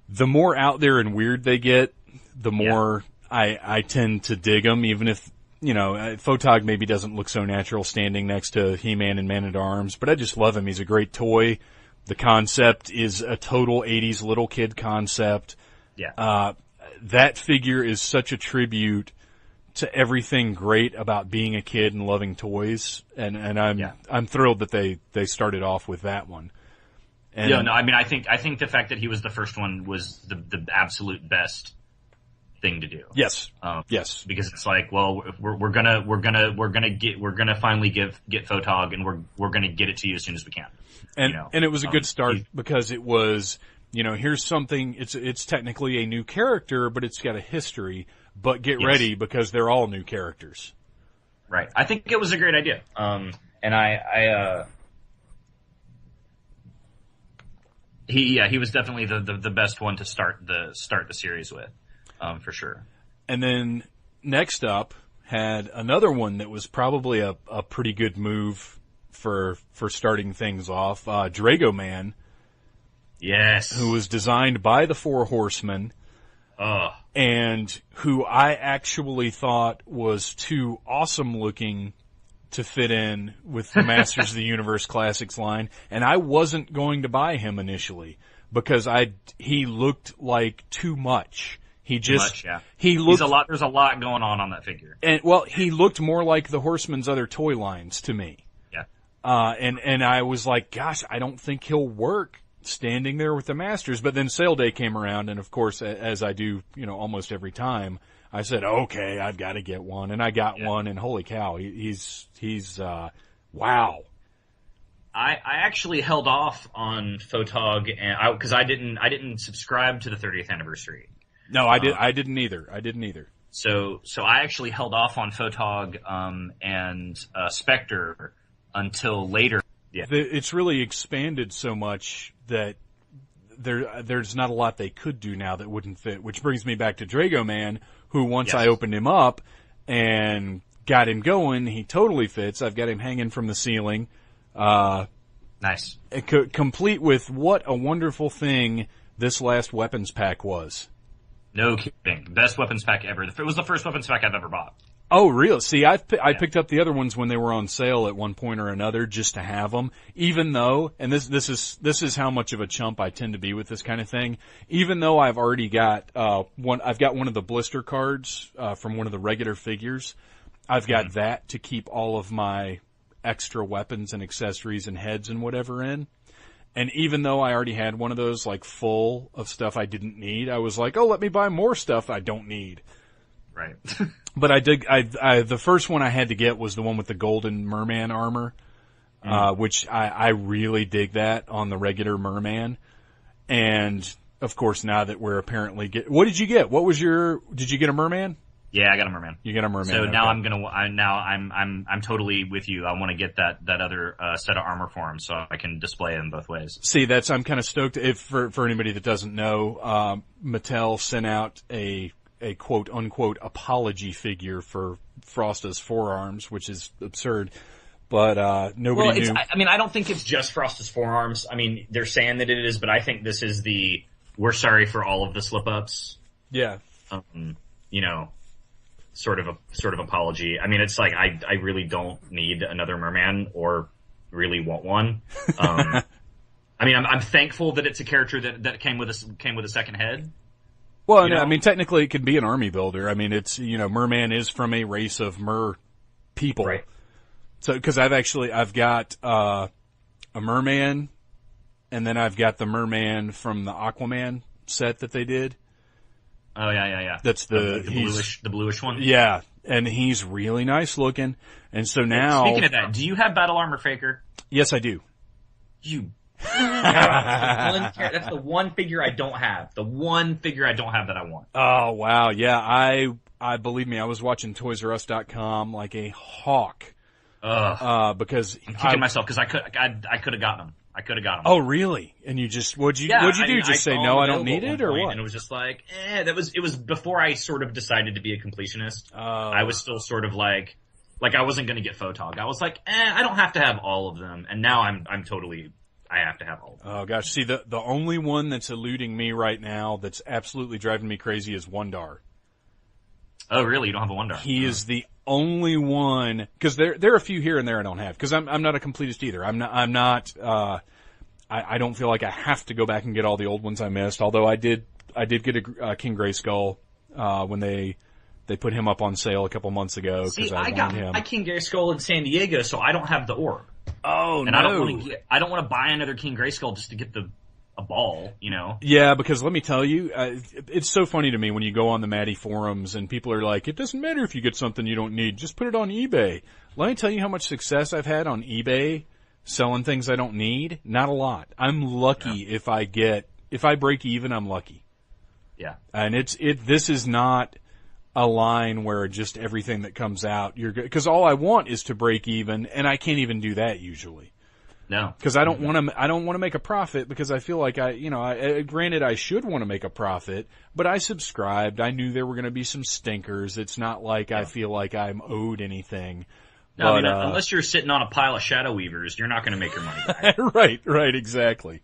the more out there and weird they get, the more I tend to dig them, even if, you know, Photog maybe doesn't look so natural standing next to He-Man and Man-at-Arms, but I just love him. He's a great toy. The concept is a total 80s little kid concept. Yeah. That figure is such a tribute to everything great about being a kid and loving toys, and I'm thrilled that they started off with that one. And yeah, no, I mean, I think the fact that he was the first one was the absolute best thing to do. Yes. Yes. Because it's like, well, if we're gonna finally get Photog, and we're gonna get it to you as soon as we can. And and it was a good start because it was, here's something. It's technically a new character, but it's got a history. But get ready because they're all new characters. Right. I think it was a great idea. And he was definitely the best one to start the series with, for sure. And then next up had another one that was probably a pretty good move for starting things off. Dragoman. Yes. Who was designed by the Four Horsemen. And who I actually thought was too awesome looking to fit in with the Masters of the Universe Classics line, and I wasn't going to buy him initially because he looked like too much. He just he looked there's a lot going on that figure. And he looked more like the Horsemen's other toy lines to me. Yeah. And I was like, gosh, I don't think he'll work standing there with the Masters. But then sale day came around, and of course, as I do, almost every time, I said, okay, I've got to get one, and I got one, and holy cow, he's wow. I actually held off on Photog because I didn't subscribe to the 30th anniversary. No, I didn't either. So I actually held off on Photog and Spectre until later. Yeah. It's really expanded so much that there's not a lot they could do now that wouldn't fit, which brings me back to Dragoman, who once I opened him up and got him going, he totally fits. I've got him hanging from the ceiling. Nice. Complete with what a wonderful thing this last weapons pack was. No kidding. Best weapons pack ever. It was the first weapons pack I've ever bought. Oh, really? See, I picked up the other ones when they were on sale at one point or another just to have them. Even though, and this is how much of a chump I tend to be with this kind of thing. Even though I've already got I've got one of the blister cards from one of the regular figures. I've got that to keep all of my extra weapons and accessories and heads and whatever in. And even though I already had one of those like full of stuff I didn't need, I was like, oh, let me buy more stuff I don't need. Right. But the first one I had to get was the one with the golden merman armor, which I really dig that on the regular merman. And of course, now that we're apparently what did you get? Did you get a merman? Yeah, I got a merman. You got a merman. So now I'm totally with you. I want to get that other set of armor for him so I can display them both ways. See, I'm kind of stoked. For anybody that doesn't know, Mattel sent out a quote unquote apology figure for Frosta's forearms, which is absurd. But nobody knew. I don't think it's just Frosta's forearms. I mean, they're saying that it is, but I think this is we're sorry for all of the slip ups. Yeah. Sort of apology. I mean, it's like I really don't need another merman or really want one. I mean, I'm thankful that it's a character that came with a second head. Well, I mean, technically it could be an army builder. I mean, it's, merman is from a race of mer people. Right. So, cause I've got, a merman, and then I've got the merman from the Aquaman set that they did. Oh, yeah. That's the bluish one? Yeah. And he's really nice looking. And so now. Speaking of that, do you have Battle Armor Faker? Yes, I do. That's the one figure I don't have. The one figure I don't have that I want. Oh, wow. Yeah. I believe me, I was watching ToysRUs.com like a hawk. Because I'm kicking myself because I could have gotten him. I could have got him. Oh, really? And you just, what'd you do? Just say, no, I don't need it, or what? And it was just like, it was before I sort of decided to be a completionist. I was still sort of like I wasn't going to get Photog. I was like, I don't have to have all of them. And now I'm totally, I have to have all of them. Oh gosh. See, the only one that's eluding me right now that's absolutely driving me crazy is Wondar. Oh, really? You don't have a Wondar? He is the only one, cause there are a few here and there I don't have, cause I'm not a completist either. I don't feel like I have to go back and get all the old ones I missed, although I did get a King Grayskull, when they put him up on sale a couple months ago. See, I got my King Grayskull in San Diego, so I don't have the orb. Oh, and no. I don't want to buy another King Grayskull just to get a ball, you know? Yeah, because let me tell you, it's so funny to me when you go on the Maddie forums and people are like, it doesn't matter if you get something you don't need, just put it on eBay. Let me tell you how much success I've had on eBay selling things I don't need. Not a lot. I'm lucky if I break even, I'm lucky. Yeah. And this is not a line where just everything that comes out, you're good. Cause all I want is to break even, and I can't even do that usually. No. Cause I don't want to make a profit because I feel like granted I should want to make a profit, but I subscribed. I knew there were going to be some stinkers. It's not like I feel like I'm owed anything. No, But, I mean, unless you're sitting on a pile of Shadow Weavers, you're not going to make your money back. right, exactly.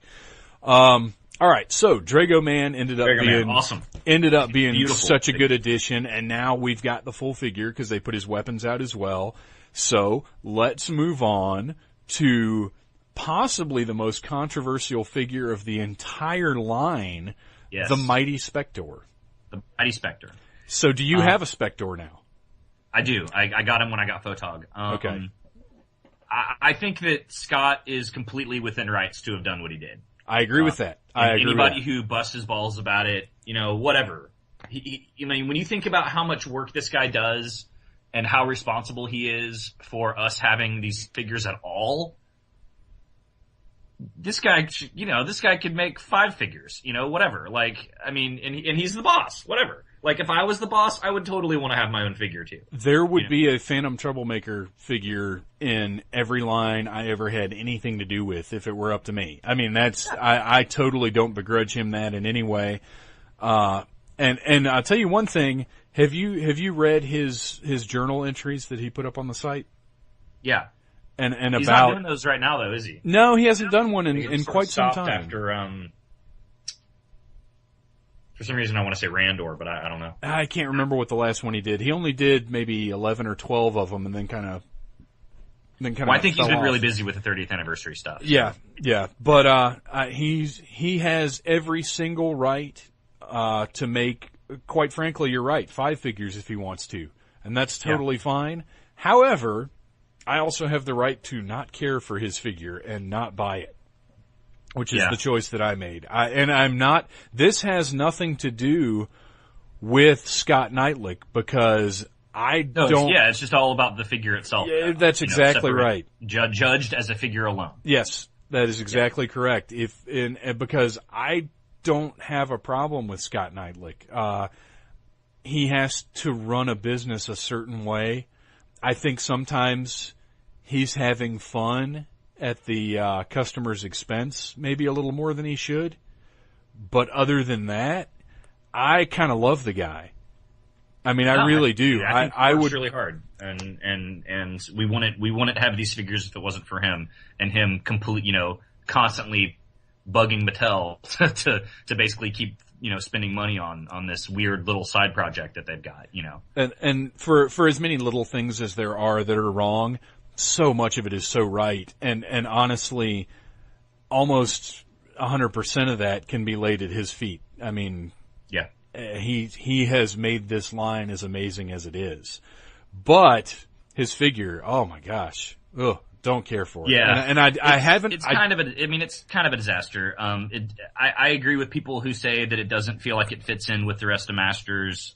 All right, so Drago Man ended up being awesome. Ended up being Beautiful such a good addition, and now we've got the full figure because they put his weapons out as well. So let's move on to possibly the most controversial figure of the entire line, Yes. the Mighty Spector. The Mighty Spector. So do you have a Spector now? I do. I got him when I got Photog. Okay. I think that Scott is completely within rights to have done what he did. I agree with that. I agree with Anybody who busts his balls about it, whatever. I mean, when you think about how much work this guy does and how responsible he is for us having these figures at all, this guy could make 5 figures, whatever. Like, I mean, and he's the boss, whatever. Like, if I was the boss, I would totally want to have my own figure too. There would be a Phantom Troublemaker figure in every line I ever had anything to do with if it were up to me. I mean, I totally don't begrudge him that in any way. And I'll tell you one thing. Have you read his journal entries that he put up on the site? Yeah. And He's about not doing those right now though, is he? No, he hasn't done one in Sort of quite some stopped time. After, for some reason I want to say Randor, but I don't know. I can't remember what the last one he did. He only did maybe 11 or 12 of them and then kind of Well, I think he's been off. really busy with the 30th anniversary stuff. So. Yeah. But he has every single right to make, quite frankly, you're right, 5 figures if he wants to. And that's totally fine. However, I also have the right to not care for his figure and not buy it, which is the choice that I made. This has nothing to do with Scott Knightlick because it's just all about the figure itself. Yeah, that's exactly right. Judged as a figure alone. Yes, that is exactly correct. Because I don't have a problem with Scott Knightlick. He has to run a business a certain way. I think sometimes he's having fun at the customer's expense, maybe a little more than he should. But other than that, I kind of love the guy. I mean, I really do. I think I he works would really hard, and we wouldn't have these figures if it wasn't for him and him constantly bugging Mattel to basically keep spending money on this weird little side project that they've got. And for as many little things as there are that are wrong, so much of it is so right. And honestly, almost 100% of that can be laid at his feet. I mean, he has made this line as amazing as it is. But his figure, oh my gosh, don't care for it. Yeah, and I haven't. It's kind of a disaster. I agree with people who say that it doesn't feel like it fits in with the rest of Masters.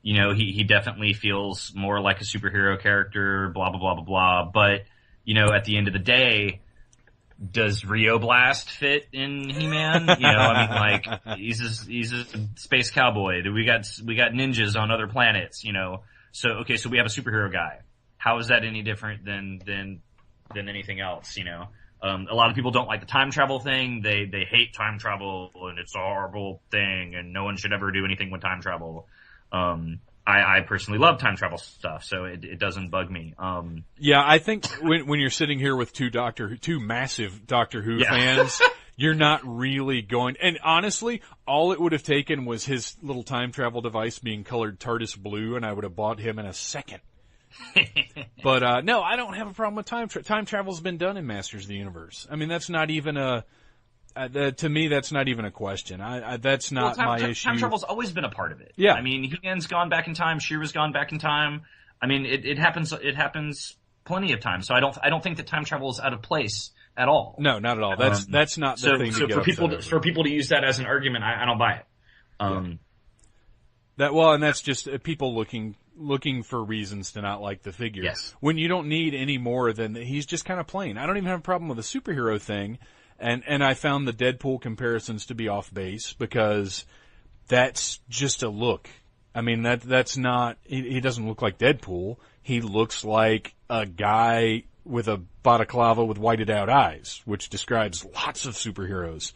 He definitely feels more like a superhero character, blah, blah, blah, blah, blah. But, at the end of the day, does Rio Blast fit in He-Man? He's a space cowboy. We got ninjas on other planets, So we have a superhero guy. How is that any different than anything else, A lot of people don't like the time travel thing. They hate time travel and it's a horrible thing and no one should ever do anything with time travel. I personally love time travel stuff, so it doesn't bug me. I think when you're sitting here with two massive Doctor Who fans, you're not really going, and honestly, all it would have taken was his little time travel device being colored TARDIS blue and I would have bought him in a second. But, no, I don't have a problem with time travel's been done in Masters of the Universe. I mean, that's not even to me, that's not even a question. That's not my issue. Time travel's always been a part of it. Yeah. I mean, He-Man's gone back in time. She-Ra's gone back in time. I mean, it happens plenty of times. So I don't think that time travel is out of place at all. No, not at all. That's not the thing to get for people upset over. for people to use that as an argument, I don't buy it. And that's just people looking for reasons to not like the figure. Yes. When you don't need any more than he's just kind of plain. I don't even have a problem with the superhero thing, and I found the Deadpool comparisons to be off base because that's just a look. I mean that's not. He doesn't look like Deadpool. He looks like a guy with a balaclava with whited out eyes, which describes lots of superheroes.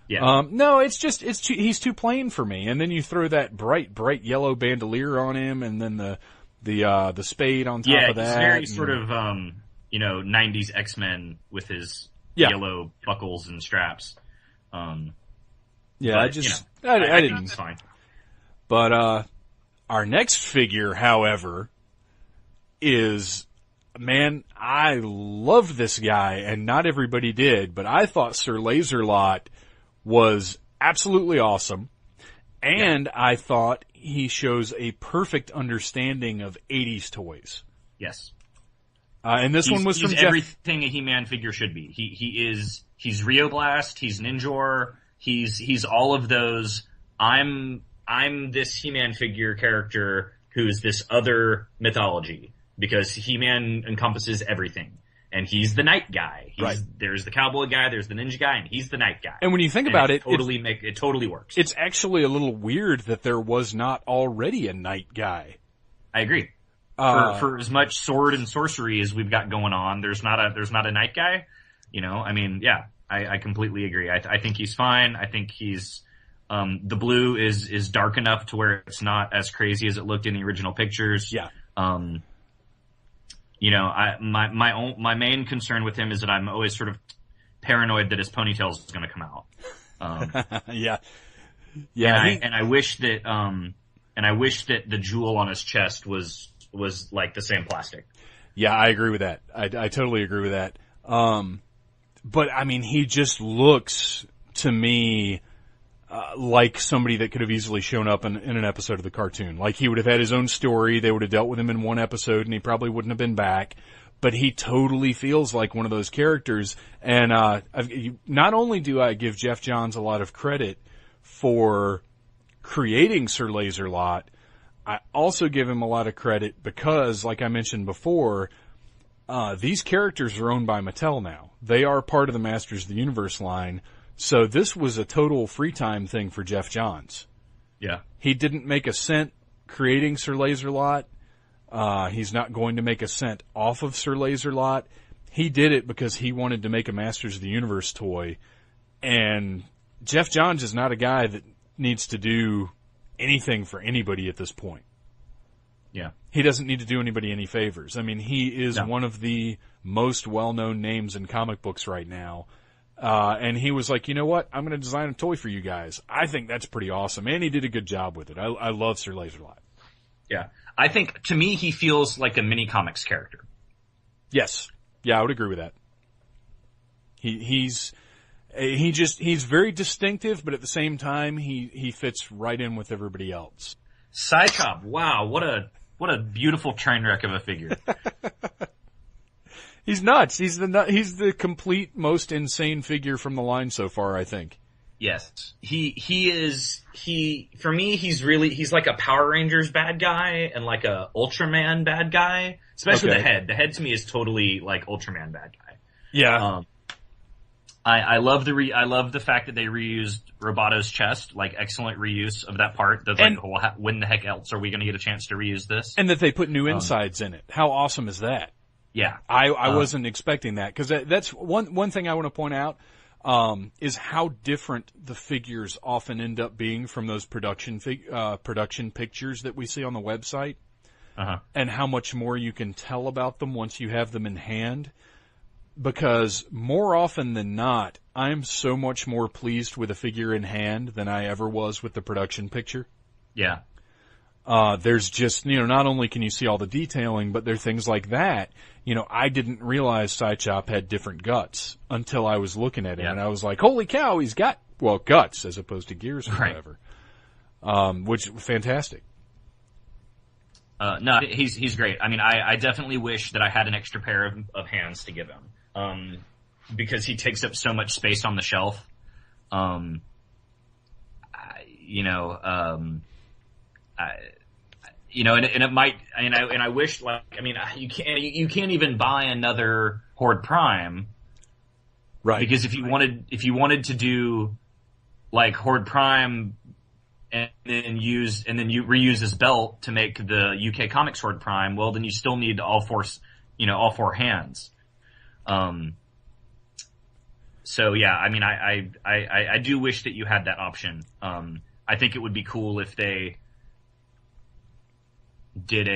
Yeah. No, he's too plain for me. And then you throw that bright yellow bandolier on him, and then the spade on top of that. Yeah, he's very sort of 90s X-Men with his yellow buckles and straps. I think didn't. it's fine. But our next figure, however, is, man, I love this guy, and not everybody did, but I thought Sir Laserlot was absolutely awesome, and I thought he shows a perfect understanding of 80s toys. Yes. And this one was from Jeff. Everything a He-Man figure should be. He's Rio Blast, he's Ninjor, he's all of those. I'm this He-Man figure character who's this other mythology, because He-Man encompasses everything. And he's the night guy. Right. There's the cowboy guy, there's the ninja guy, and he's the night guy. And when you think about it, it totally works. It's actually a little weird that there was not already a night guy. I agree. For as much sword and sorcery as we've got going on, there's not a night guy. I mean, yeah, I completely agree. I think he's fine. I think he's the blue is dark enough to where it's not as crazy as it looked in the original pictures. Yeah. My main concern with him is that I'm always sort of paranoid that his ponytail is going to come out. Yeah. And I wish that the jewel on his chest was like the same plastic. Yeah, I agree with that. I totally agree with that. But I mean, he just looks to me like somebody that could have easily shown up in an episode of the cartoon. Like, he would have had his own story, they would have dealt with him in one episode, and he probably wouldn't have been back. But he totally feels like one of those characters. And not only do I give Jeff Johns a lot of credit for creating Sir Laserlot, I also give him a lot of credit because, like I mentioned before, these characters are owned by Mattel now. They are part of the Masters of the Universe line. So this was a total free time thing for Jeff Johns. Yeah. He didn't make a cent creating Sir Laserlot. He's not going to make a cent off of Sir Laserlot. He did it because he wanted to make a Masters of the Universe toy. And Jeff Johns is not a guy that needs to do anything for anybody at this point. Yeah. He doesn't need to do anybody any favors. I mean, he is one of the most well-known names in comic books right now. And he was like, you know what? I'm going to design a toy for you guys. I think that's pretty awesome. And he did a good job with it. I love Sir Laserlot. Yeah. I think, to me, he feels like a mini comics character. Yes. Yeah, I would agree with that. He's very distinctive, but at the same time, he fits right in with everybody else. Psychop. Wow. What a beautiful train wreck of a figure. He's nuts. He's the complete most insane figure from the line so far, I think. Yes. For me, he's like a Power Rangers bad guy and like a Ultraman bad guy. Especially the head. The head to me is totally like Ultraman bad guy. Yeah. I love the fact that they reused Robato's chest, like excellent reuse of that part. That's like, well, when the heck else are we going to get a chance to reuse this? And that they put new insides in it. How awesome is that? Yeah. I wasn't expecting that, because that's one thing I want to point out, is how different the figures often end up being from those production pictures that we see on the website. And how much more you can tell about them once you have them in hand. Because more often than not, I'm so much more pleased with a figure in hand than I ever was with the production picture. Yeah. There's just, not only can you see all the detailing, but there are things like that. I didn't realize Psychop had different guts until I was looking at it. Yeah. And I was like, holy cow, he's got, guts as opposed to gears or whatever. Which, fantastic. No, he's great. I mean, I definitely wish that I had an extra pair of hands to give him. because he takes up so much space on the shelf. And it might, and I wish, like, I mean, you can't even buy another Horde Prime, Right. because if you wanted to do like Horde Prime and then you reuse this belt to make the UK Comics Horde Prime, well, then you still need all four hands. So yeah, I mean, I do wish that you had that option. I think it would be cool if they did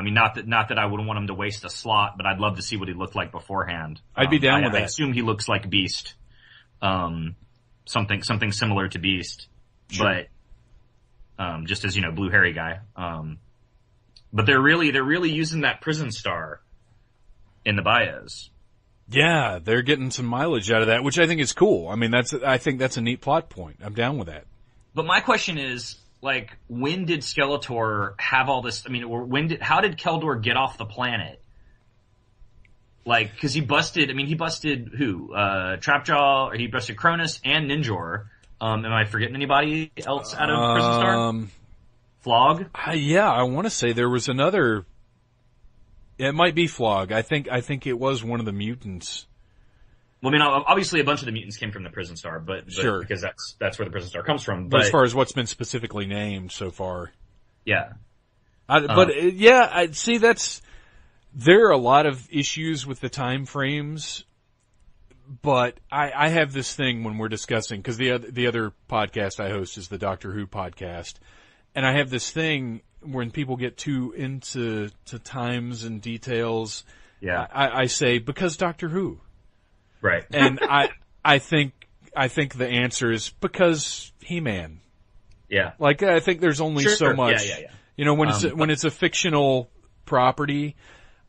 not that I wouldn't want him to waste a slot, but I'd love to see what he looked like beforehand. I'd be down with that. I assume he looks like Beast. Something similar to Beast. Sure. But, just as, blue hairy guy. But they're really using that prison star in the bios. Yeah, they're getting some mileage out of that, which I think is cool. I mean, I think that's a neat plot point. I'm down with that. But my question is, like, when did Skeletor have all this? I mean, how did Keldor get off the planet? Like, cause he busted who? Trapjaw, or he busted Cronus and Ninjor. Am I forgetting anybody else out of Prison Star? Flog? Yeah, I want to say there was another. It might be Flog. I think it was one of the mutants. Well, I mean, obviously a bunch of the mutants came from the Prison Star, but sure, because that's where the Prison Star comes from. But as far as what's been specifically named so far, yeah. I see there are a lot of issues with the time frames, but I have this thing when we're discussing, because the other podcast I host is the Doctor Who podcast, and I have this thing when people get too into times and details. Yeah, I say, because Doctor Who. Right. And I think the answer is because He-Man. Yeah. Like, I think there's only so much. Yeah. When it's a fictional property,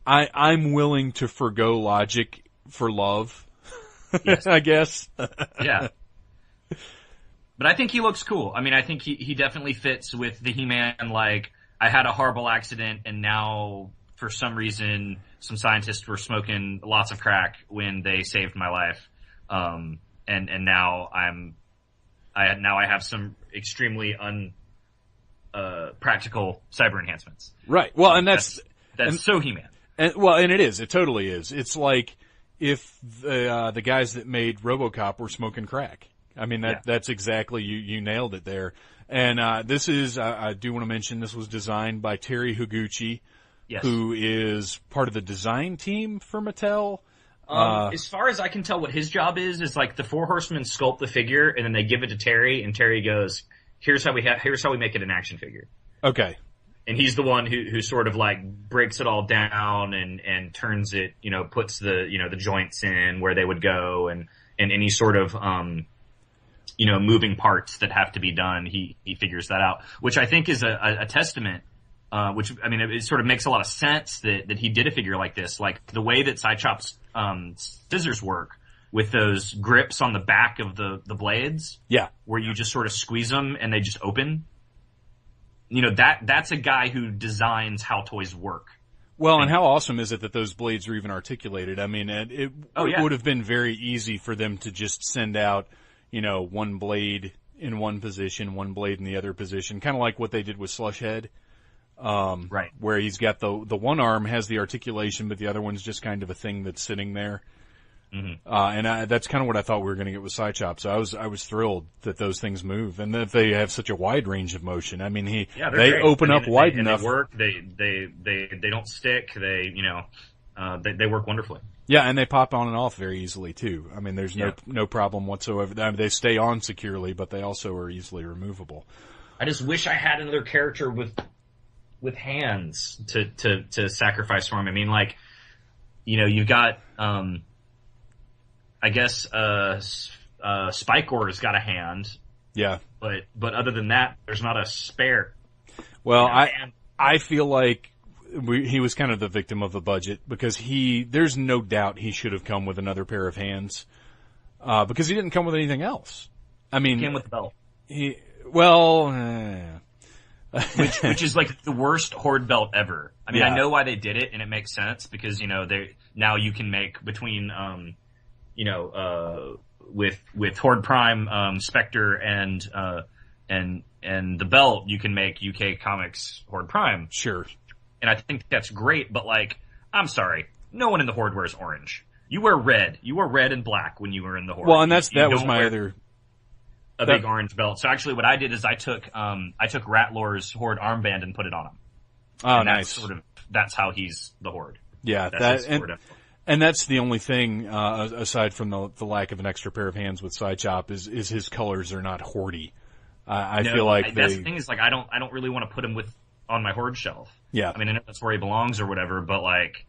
I'm willing to forgo logic for love. Yes. I guess. Yeah. But I think he looks cool. I mean, I think he definitely fits with the He-Man, like, I had a horrible accident and now, for some reason, some scientists were smoking lots of crack when they saved my life. And now I have some extremely practical cyber enhancements. Right. Well, and that's so He-Man. And it is. It totally is. It's like if the guys that made RoboCop were smoking crack. I mean, that's exactly, you nailed it there. And this is, I do want to mention, this was designed by Terry Higuchi. Yes. Who is part of the design team for Mattel. As far as I can tell, what his job is like the Four Horsemen sculpt the figure and then they give it to Terry, and Terry goes, here's how we make it an action figure. Okay. And he's the one who sort of like breaks it all down and turns it, puts the joints in where they would go and any sort of, moving parts that have to be done. He figures that out, which I think is a testament. Which, I mean, it sort of makes a lot of sense that he did a figure like this. Like, the way that Cychop's scissors work with those grips on the back of the blades. Yeah. Where you just sort of squeeze them and they just open. That's a guy who designs how toys work. Well, and how awesome is it that those blades are even articulated? I mean, it would have been very easy for them to just send out, one blade in one position, one blade in the other position. Kind of like what they did with Slushhead. Right. Where he's got the one arm has the articulation, but the other one's just kind of a thing that's sitting there. Mm-hmm. And that's kind of what I thought we were going to get with Cychop. So I was thrilled that those things move and that they have such a wide range of motion. I mean, they open up wide enough. They work. They don't stick. They work wonderfully. Yeah, and they pop on and off very easily too. I mean, there's no problem whatsoever. I mean, they stay on securely, but they also are easily removable. I just wish I had another character with hands to sacrifice for him. I mean, like, you've got, I guess, Spike-Ore's got a hand. Yeah. But other than that, there's not a spare. Well, I feel like he was kind of the victim of the budget because there's no doubt he should have come with another pair of hands, because he didn't come with anything else. I mean, he came with the belt. Which is like the worst Horde belt ever. I mean, I know why they did it, and it makes sense because now you can make between with Horde Prime, Spectre, and the belt, you can make UK Comics Horde Prime. Sure. And I think that's great, but like, I'm sorry, no one in the Horde wears orange. You wear red. You wore red and black when you were in the Horde. Well, and that was don't my wear other... a big orange belt. So actually what I did is I took Ratlor's Horde armband and put it on him. Oh, and nice. That's how he's the Horde. Yeah, That's his Horde. and that's the only thing, aside from the lack of an extra pair of hands with Sidechop, is his colors are not Horde-y. I feel like that's the thing is, like, I don't really want to put him on my Horde shelf. Yeah. I mean, I know that's where he belongs or whatever, but like,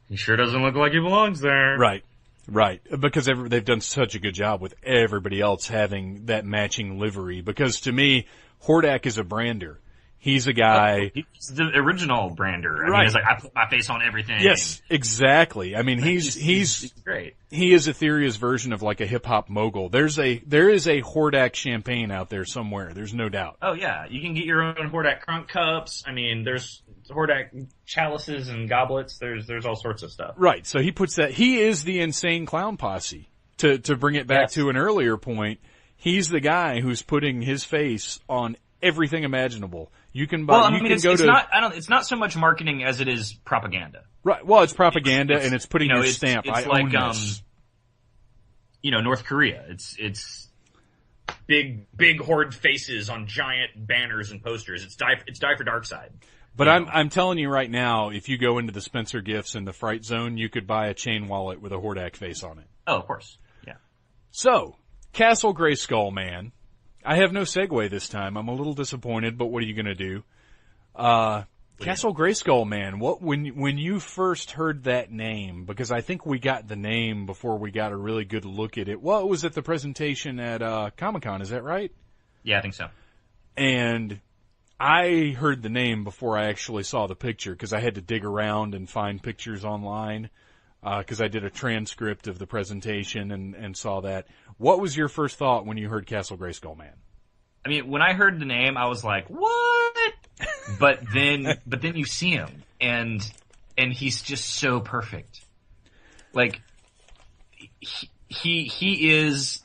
he sure doesn't look like he belongs there. Right. Because they've done such a good job with everybody else having that matching livery. Because to me, Hordak is a brander. He's a guy. He's the original brander. I Right. mean, it's like, I put my face on everything. Yes, exactly. I mean, he's great. He is Etherea's version of like a hip hop mogul. There is a Hordak champagne out there somewhere. There's no doubt. Oh yeah, you can get your own Hordak crunk cups. I mean, there's Hordak chalices and goblets. There's all sorts of stuff. Right. So he is the insane clown posse. To bring it back Yes. to an earlier point, he's the guy who's putting his face on everything imaginable. You can buy. Well, I you mean, can it's go to. not. It's not so much marketing as it is propaganda. Right. Well, it's propaganda and it's putting your it's, stamp. It's I like own this. North Korea. It's big Horde faces on giant banners and posters. It's die for Darkseid. But I'm telling you right now, if you go into the Spencer Gifts in the Fright Zone, you could buy a chain wallet with a Hordak face on it. Oh, of course. Yeah. So, Castle Grayskull Man. I have no segue this time. I'm a little disappointed, but what are you going to do? Castle Grayskull Man. When you first heard that name, because I think we got the name before we got a really good look at it. Well, it was at the presentation at Comic-Con, is that right? Yeah, I think so. And I heard the name before I actually saw the picture because I had to dig around and find pictures online because I did a transcript of the presentation and saw that. What was your first thought when you heard Castle Grayskull Man? I mean, when I heard the name, I was like, "What?" But then you see him, and he's just so perfect. Like he is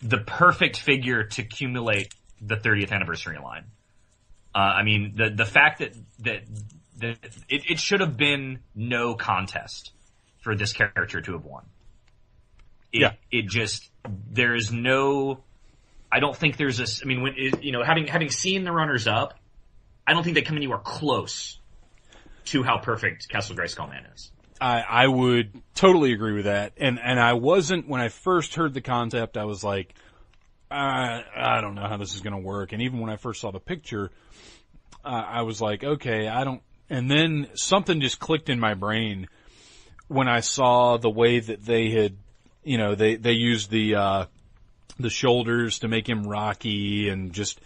the perfect figure to accumulate the 30th anniversary line. I mean, the fact that it should have been no contest for this character to have won. It just, there is no, I don't think there's a, I mean, when, having seen the runners up, I don't think they come anywhere close to how perfect Castle Grayskull Man is. I would totally agree with that. And I wasn't, when I first heard the concept, I was like, I don't know how this is going to work. And even when I first saw the picture, I was like, okay, and then something just clicked in my brain when I saw the way that they had, they used the shoulders to make him rocky and just,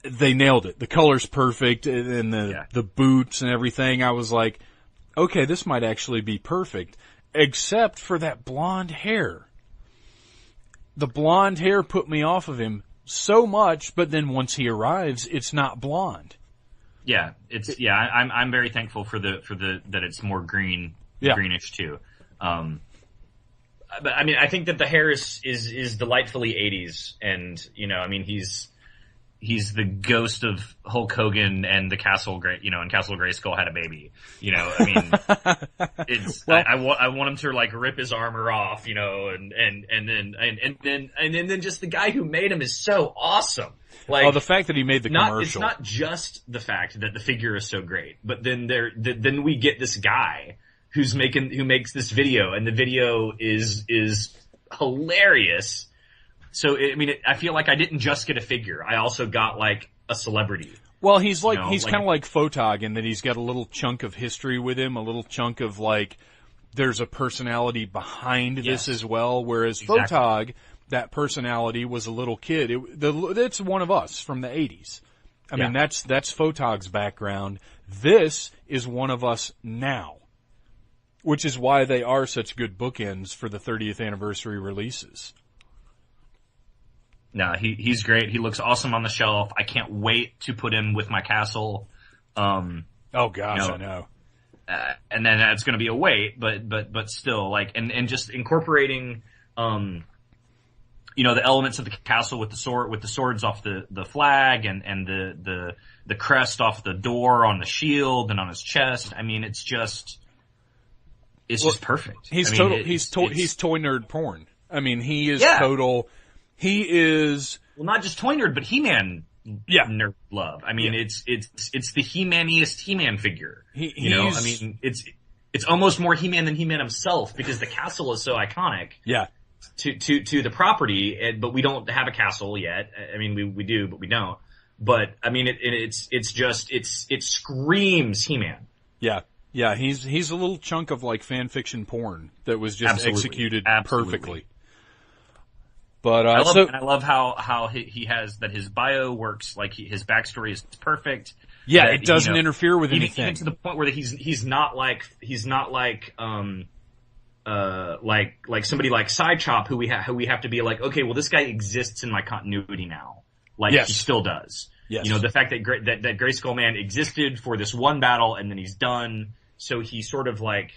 they nailed it. The color's perfect and the boots and everything. I was like, okay, this might actually be perfect, except for that blonde hair. The blonde hair put me off of him so much, but then once he arrives, it's not blonde. Yeah, I'm very thankful for the that it's more greenish too. But I mean, I think that the hair is delightfully 80s, and I mean, he's the ghost of Hulk Hogan and and Castle Grayskull had a baby. I mean, it's I want him to like rip his armor off, and then just the guy who made him is so awesome. Like, the fact that he made the commercial. It's not just the fact that the figure is so great, but then then we get this guy who makes this video, and the video is hilarious. So, I mean, I feel like I didn't just get a figure. I also got, like, a celebrity. Well, he's kind of like Photog in that he's got a little chunk of history with him, a little chunk of, like, there's a personality behind this as well, whereas exactly. Photog, that personality was a little kid. It's one of us from the 80s. I mean, that's Photog's background. This is one of us now, which is why they are such good bookends for the 30th anniversary releases. No, he's great. He looks awesome on the shelf. I can't wait to put him with my castle. Oh gosh, I know. and then that's going to be a wait, but still, like, and just incorporating, the elements of the castle with the swords off the flag and the crest off the door on the shield and on his chest. I mean, it's just perfect. He's I mean, total. He's toy nerd porn. I mean, he is Yeah. total. He is. Well, not just toy nerd, but He-Man. Yeah. Nerd love. I mean, it's the He-Maniest He-Man figure. I mean, it's almost more He-Man than He-Man himself because the castle is so iconic. Yeah. To the property, but we don't have a castle yet. I mean, we do, but we don't. But I mean, it screams He-Man. Yeah. Yeah. He's a little chunk of like fan fiction porn that was just Absolutely. executed Absolutely. perfectly. But I love how he has that his bio works, like his backstory is perfect. yeah, That, it doesn't interfere with anything. Even to the point where he's not like somebody like Sidechop who we have to be like, okay, well, this guy exists in my continuity now. Like, Yes. he still does. Yes. The fact that that Grayskull Man existed for this one battle and then he's done, so he sort of like,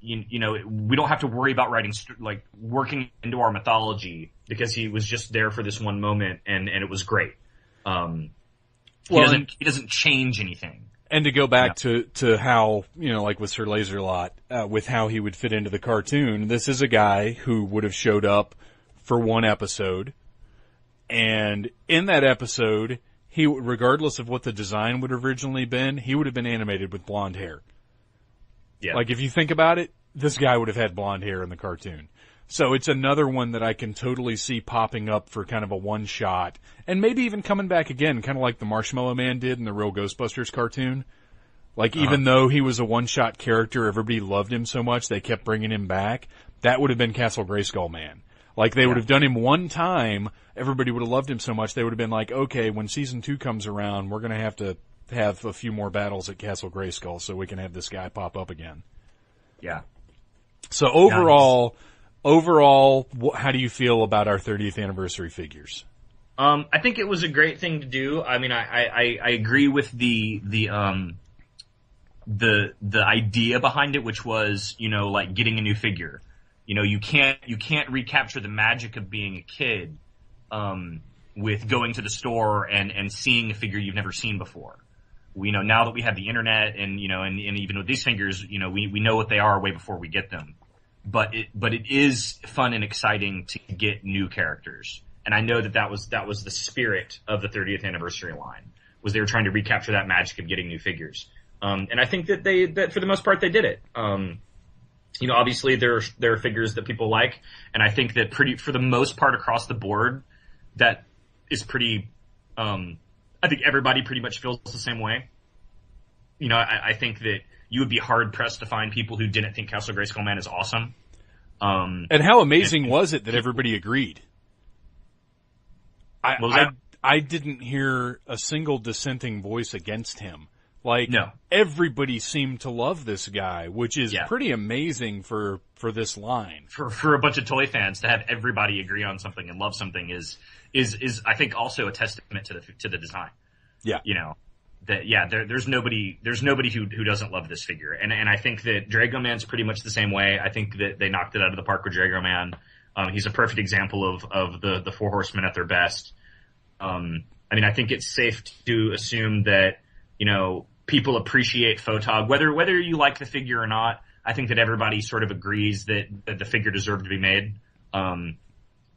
we don't have to worry about working into our mythology because he was just there for this one moment and it was great. He doesn't change anything. And to go back to how, like with Sir Laser-Lot, with how he would fit into the cartoon, this is a guy who would have showed up for one episode. And in that episode, regardless of what the design would have originally been, he would have been animated with blonde hair. Yeah. Like, if you think about it, this guy would have had blonde hair in the cartoon. So it's another one that I can totally see popping up for kind of a one shot, and maybe even coming back again, kind of like the Marshmallow Man did in the Real Ghostbusters cartoon. Like, even though he was a one shot character, everybody loved him so much, they kept bringing him back. That would have been Castle Grayskull Man. Like, they would have done him one time, everybody would have loved him so much, they would have been like, okay, when season 2 comes around, we're gonna have to have a few more battles at Castle Grayskull so we can have this guy pop up again. Yeah. So overall, how do you feel about our 30th anniversary figures? I think it was a great thing to do. I mean, I agree with the idea behind it, which was, like getting a new figure. You can't recapture the magic of being a kid, with going to the store and seeing a figure you've never seen before. Now that we have the internet and even with these figures, we know what they are way before we get them. But it is fun and exciting to get new characters. And I know that was the spirit of the 30th anniversary line, was they were trying to recapture that magic of getting new figures. And I think that for the most part they did it. Obviously there are figures that people like, and I think that for the most part across the board, that is pretty, I think everybody pretty much feels the same way. I think that you would be hard pressed to find people who didn't think Castle Grayskull Man is awesome. And how amazing was it that everybody agreed? I didn't hear a single dissenting voice against him. Like, no. Everybody everybody seemed to love this guy, which is pretty amazing for this line. For a bunch of toy fans to have everybody agree on something and love something is I think also a testament to the design. Yeah. There's nobody who doesn't love this figure. And I think that Drago Man's pretty much the same way. I think that they knocked it out of the park with Drago Man. He's a perfect example of the Four Horsemen at their best. I think it's safe to assume that, people appreciate Photog, whether you like the figure or not. I think that everybody sort of agrees that the figure deserved to be made. And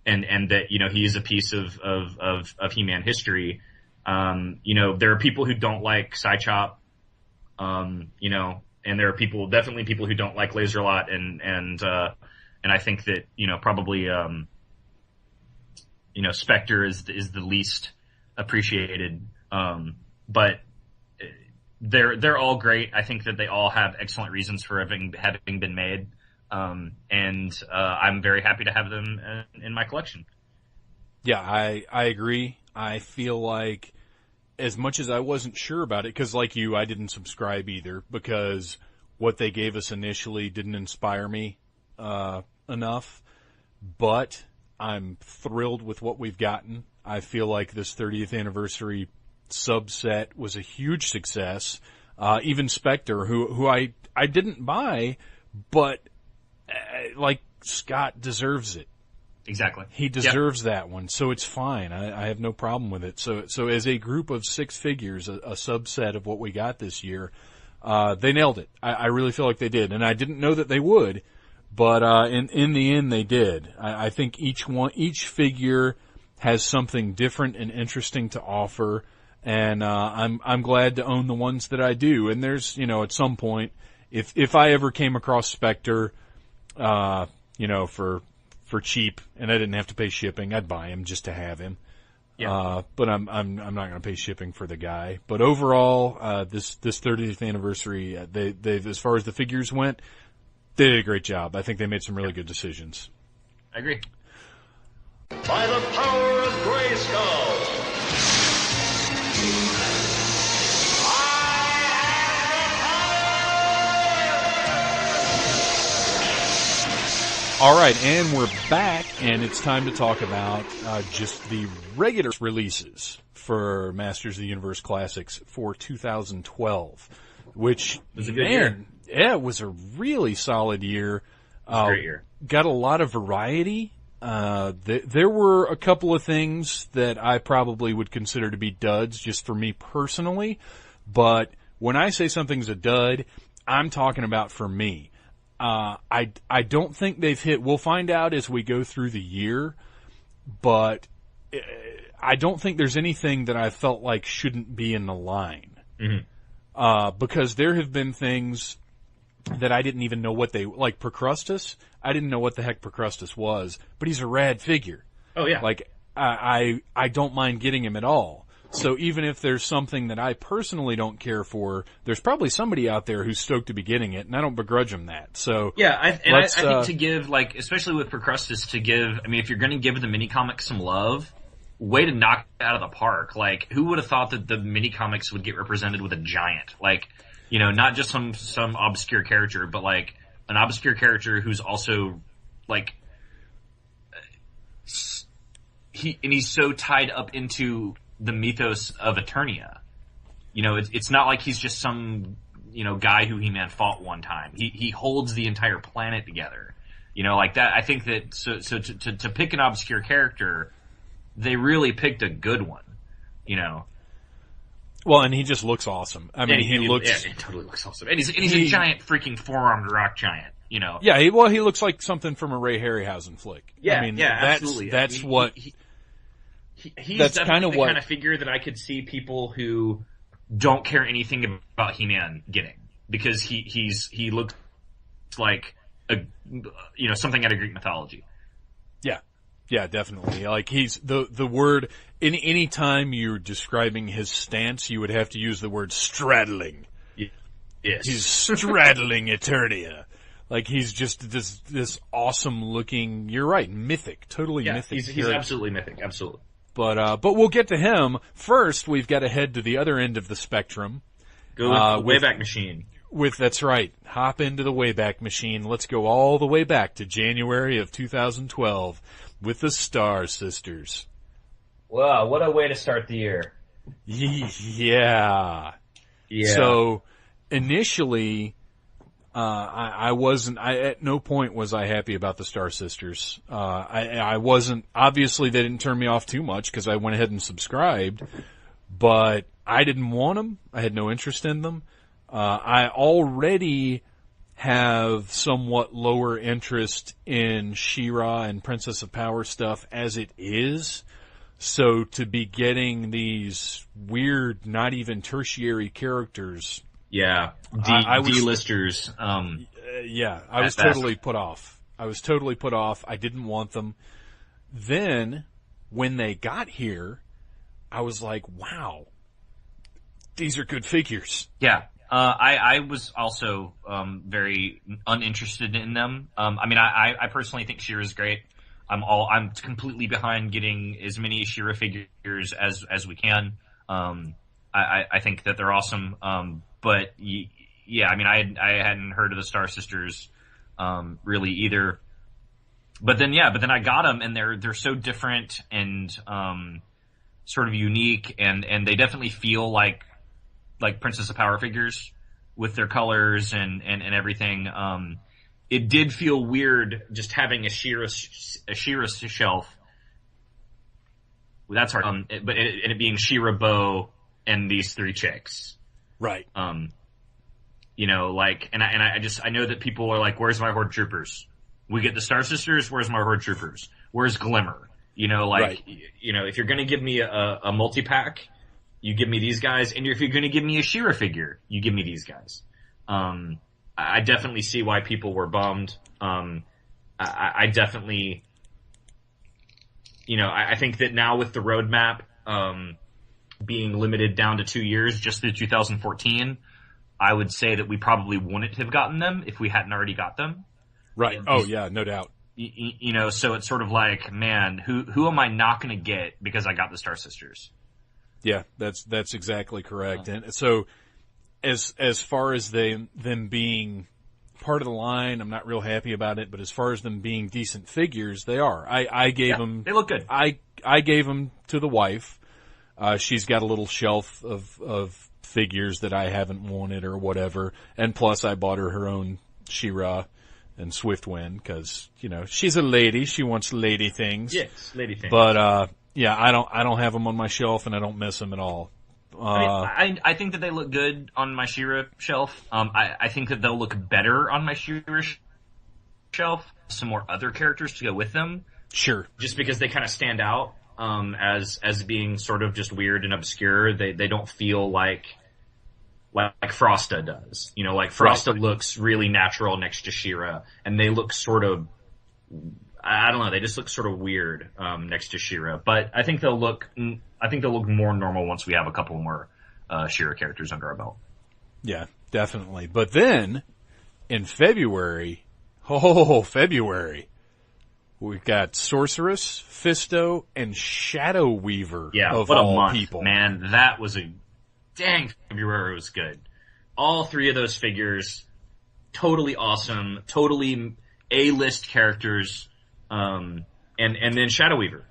that, he is a piece of He-Man history. There are people who don't like Sidechop, and there are definitely people who don't like Laser-Lot, and I think that, probably, Spectre is the least appreciated. But they're all great. I think that they all have excellent reasons for having been made. And I'm very happy to have them in my collection. Yeah, I agree. I feel like, as much as I wasn't sure about it, because like you, I didn't subscribe either, because what they gave us initially didn't inspire me enough. But I'm thrilled with what we've gotten. I feel like this 30th anniversary subset was a huge success. even Spectre, who I didn't buy, but like Scott deserves it. Exactly. He deserves that one, so it's fine. I have no problem with it. So as a group of six figures, a subset of what we got this year, they nailed it. I really feel like they did, and I didn't know that they would, but in the end they did. I think each figure has something different and interesting to offer, and I'm glad to own the ones that I do. And there's, at some point, if I ever came across Spectre, for cheap, and I didn't have to pay shipping, I'd buy him just to have him. Yeah. But I'm not going to pay shipping for the guy. But overall, this 30th anniversary, they've, as far as the figures went, they did a great job. I think they made some really good decisions. I agree. By the power of Grayskull. All right, and we're back, and it's time to talk about just the regular releases for Masters of the Universe Classics for 2012, which was a good year. Yeah, it was a really solid year. It was a great year. Got a lot of variety. There were a couple of things that I probably would consider to be duds, just for me personally. But when I say something's a dud, I'm talking about for me. I don't think they've hit. We'll find out as we go through the year, but I don't think there's anything that I felt like shouldn't be in the line. Mm-hmm. Because there have been things that I didn't even know what like Procrustes. I didn't know what the heck Procrustes was, but he's a rad figure. Oh yeah. Like, I don't mind getting him at all. So even if there's something that I personally don't care for, there's probably somebody out there who's stoked to be getting it, and I don't begrudge them that. So yeah, I think to give, like, especially with Procrustes, if you're going to give the mini comics some love, way to knock it out of the park. Like, who would have thought that the mini comics would get represented with a giant? Like, not just some obscure character, but like an obscure character who's also like he's so tied up into the mythos of Eternia. It's not like he's just some, guy who He-Man fought one time. He holds the entire planet together. Like that. I think that, so to pick an obscure character, they really picked a good one, Well, and he just looks awesome. I mean, he totally looks awesome. And he's a giant freaking four-armed rock giant, Yeah, he looks like something from a Ray Harryhausen flick. Yeah, I mean, absolutely. That's what... He's that's definitely the what, kind of figure that I could see people who don't care anything about He-Man getting, because he looks like something out of Greek mythology. Yeah, definitely. Like, he's the word any time you're describing his stance, you would have to use the word straddling. Yes, he's straddling Eternia. Like, he's just this awesome looking. You're right, mythic, totally mythic. He's absolutely mythic, absolutely. But we'll get to him. First, we've got to head to the other end of the spectrum. Go with the Wayback Machine. That's right. Hop into the Wayback Machine. Let's go all the way back to January of 2012 with the Star Sisters. Wow, what a way to start the year. Yeah. So, initially, at no point was I happy about the Star Sisters. I wasn't, obviously they didn't turn me off too much because I went ahead and subscribed, but I didn't want them. I had no interest in them. I already have somewhat lower interest in She-Ra and Princess of Power stuff as it is. So to be getting these weird, not even tertiary characters. Yeah, D-listers. Yeah, I was totally put off. I didn't want them. Then, when they got here, I was like, wow, these are good figures. Yeah. I was also very uninterested in them. I personally think She-Ra's great. I'm completely behind getting as many She-Ra figures as we can. I think that they're awesome. But yeah, I hadn't heard of the Star Sisters really either. But then I got them, and they're so different and sort of unique, and they definitely feel like like Princess of Power figures with their colors and everything. It did feel weird just having a She-Ra shelf. That's hard. But it being She-Ra, Bo, and these three chicks. Right. You know, like, and I know that people are like, where's my Horde Troopers? We get the Star Sisters, where's my Horde Troopers? Where's Glimmer? You know, like, Right. you know, if you're gonna give me a multi-pack, you give me these guys, and if you're gonna give me a She-Ra figure, you give me these guys. I definitely see why people were bummed. I definitely, you know, I think that now with the roadmap, being limited down to 2 years, just through 2014, I would say that we probably wouldn't have gotten them if we hadn't already got them. Right. Oh yeah, no doubt. You know, so it's sort of like, man, who am I not going to get because I got the Star Sisters? Yeah, that's exactly correct. And so, as far as them being part of the line, I'm not real happy about it. But as far as them being decent figures, they are. I gave them. They look good. I gave them to the wife. She's got a little shelf of figures that I haven't wanted or whatever, and plus I bought her own She-Ra and Swiftwind because, you know, she's a lady. She wants lady things. Yes, lady things. But yeah, I don't have them on my shelf, and I don't miss them at all. I think that they look good on my She-Ra shelf. I think that they'll look better on my She-Ra shelf. Some more other characters to go with them. Sure. Just because they kind of stand out as being sort of just weird and obscure. They don't feel like Frosta does. You know, like Frosta looks really natural next to She-Ra, and they look sort of, I don't know, they just look sort of weird next to She-Ra. But I think they'll look more normal once we have a couple more She-Ra characters under our belt. Yeah, definitely. But then in February, we've got Sorceress, Fisto, and Shadow Weaver. Yeah, of what a all month, people. man! That was February was good. All three of those figures, totally awesome, totally A-list characters, and then Shadow Weaver.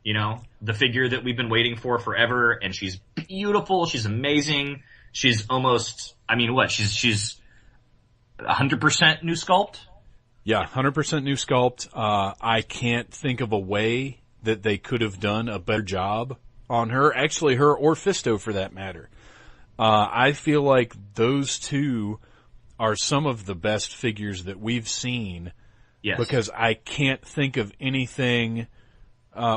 You know, the figure that we've been waiting for forever, and she's beautiful, she's amazing, she's almost, I mean, what? She's 100% new sculpt. Yeah, 100% new sculpt. I can't think of a way that they could have done a better job on her. Actually, her or Fisto for that matter. I feel like those two are some of the best figures that we've seen. Yes. Because I can't think of anything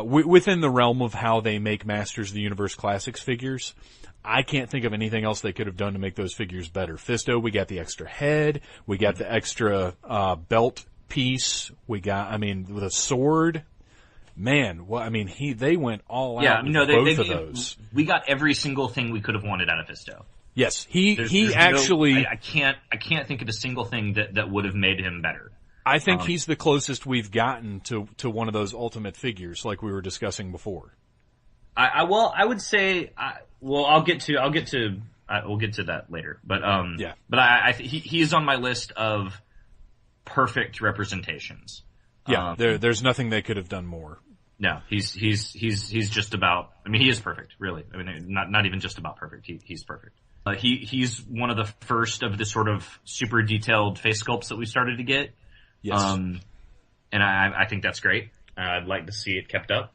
within the realm of how they make Masters of the Universe Classics figures. I can't think of anything else they could have done to make those figures better. Fisto, we got the extra head, we got the extra belt piece, we got, I mean, the sword. Man, well, I mean, they went all out with both of those. We got every single thing we could have wanted out of Fisto. Yes, he actually. I can't think of a single thing that would have made him better. I think he's the closest we've gotten to one of those ultimate figures, like we were discussing before. I would say, we'll get to that later. But yeah. But he is on my list of perfect representations. Yeah, there's nothing they could have done more. No, he's just about. I mean, he is perfect, really. I mean, not even just about perfect. He's perfect. He's one of the first of the sort of super detailed face sculpts that we started to get. Yes. And I think that's great. I'd like to see it kept up.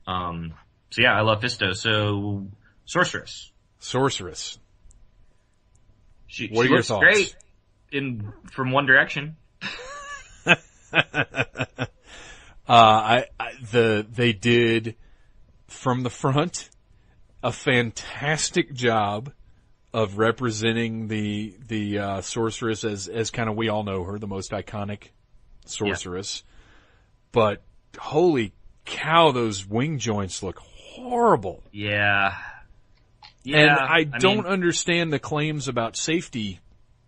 So yeah, I love Fisto. So Sorceress. What are your thoughts? Great from One Direction. They did from the front a fantastic job of representing the sorceress as kind of we all know her, the most iconic sorceress. Yeah. But holy cow, those wing joints look horrible. Yeah. And I don't understand the claims about safety,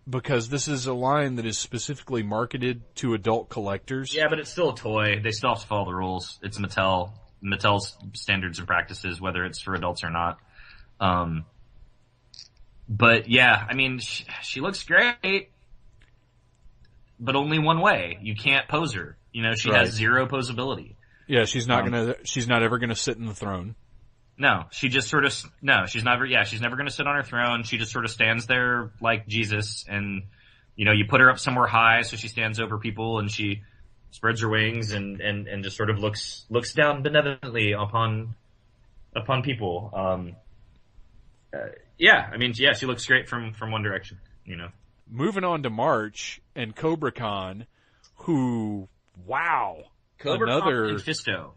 because this is a line that is specifically marketed to adult collectors. Yeah, but it's still a toy. They still have to follow the rules. It's Mattel. Mattel's standards and practices, whether it's for adults or not. But yeah, I mean, she looks great, but only one way. You can't pose her. You know, she has zero posability. Yeah, she's not ever gonna sit in the throne. No, she just sort of, she's never going to sit on her throne. She just sort of stands there like Jesus, and, you put her up somewhere high so she stands over people, and she spreads her wings and just sort of looks down benevolently upon people. She looks great from One Direction, Moving on to March and Cobra Khan, who, wow. Cobra Khan and Fisto.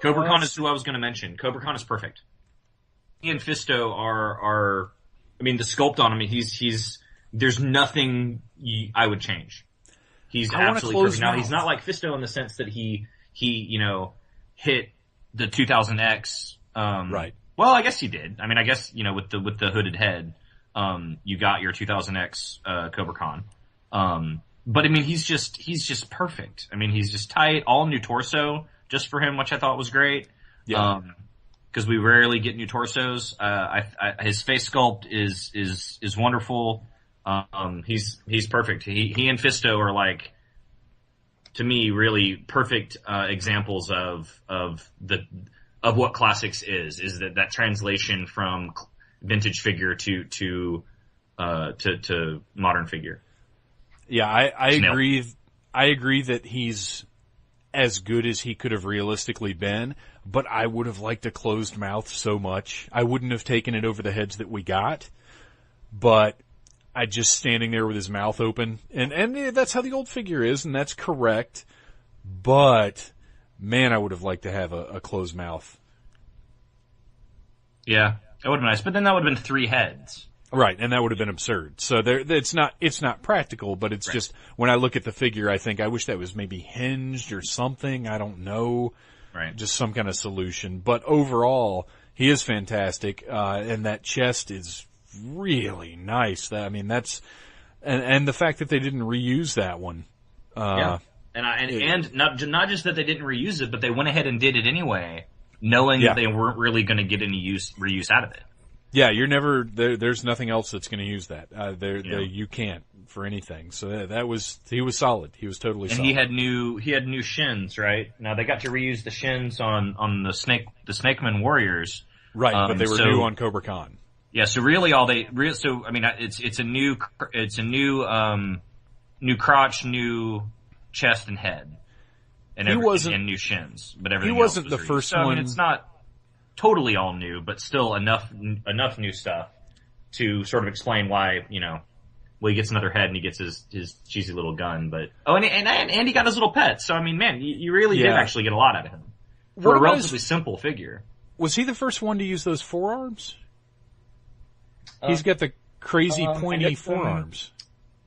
Cobra Khan is who I was going to mention. Cobra Khan is perfect. He and Fisto are the sculpt on him, there's nothing I would change. He's absolutely perfect. Now, he's not like Fisto in the sense that he hit the 2000X. Right. Well, I guess he did. I guess, with the hooded head, you got your 2000X, Cobra Khan. But he's just perfect. He's just tight, all new torso just for him, which I thought was great. Yeah. Cause we rarely get new torsos. His face sculpt is wonderful. He's perfect. He and Fisto are like, to me, really perfect, examples of what classics is that translation from vintage figure to modern figure. Yeah, I agree. I agree that he's as good as he could have realistically been, but I would have liked a closed mouth so much. I wouldn't have taken it over the heads that we got, but I just standing there with his mouth open, and that's how the old figure is, and that's correct. But man, I would have liked to have a closed mouth. Yeah, that would have been nice, but then that would have been 3 heads. Right, and that would have been absurd. So it's not practical, but it's just, when I look at the figure, I think I wish that was maybe hinged or something. I don't know. Right. Just some kind of solution. But overall, he is fantastic, and that chest is really nice. That's, and the fact that they didn't reuse that one. Yeah. And not just that they didn't reuse it, but they went ahead and did it anyway, knowing that they weren't really going to get any reuse out of it. Yeah, you're never there's nothing else that's going to use that. You can't for anything. So he was solid. He was totally solid. And he had new shins, right? Now they got to reuse the shins on the Snakeman Warriors. Right, but they were new on Cobra Khan. Yeah, so really it's a new crotch, new chest and head. And new shins, but everything he wasn't else was the reused. first so, one. It's not totally all new, but still enough new stuff to sort of explain why, he gets another head and he gets his cheesy little gun. But and he got his little pet. So man, you really did actually get a lot out of him for a relatively simple figure. Was he the first one to use those forearms? He's got the crazy pointy forearms.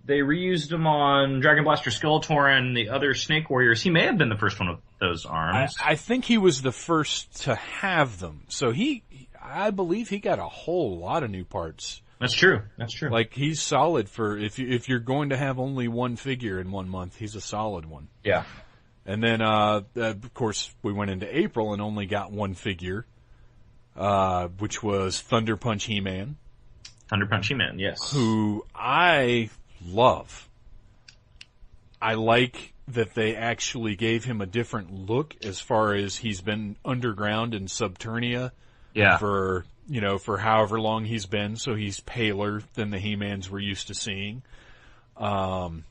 They reused him on Dragon Blaster Skeletor and the other Snake Warriors. He may have been the first one with those arms. I think he was the first to have them. So I believe he got a whole lot of new parts. That's true. Like, he's solid for, if you're going to have only one figure in 1 month, he's a solid one. Yeah. And then, of course, we went into April and only got one figure, which was Thunder Punch He-Man. Thunder Punch He-Man, yes. Who I love. I like that they actually gave him a different look as far as he's been underground in Subternia for however long he's been, so he's paler than the He-Mans we're used to seeing. And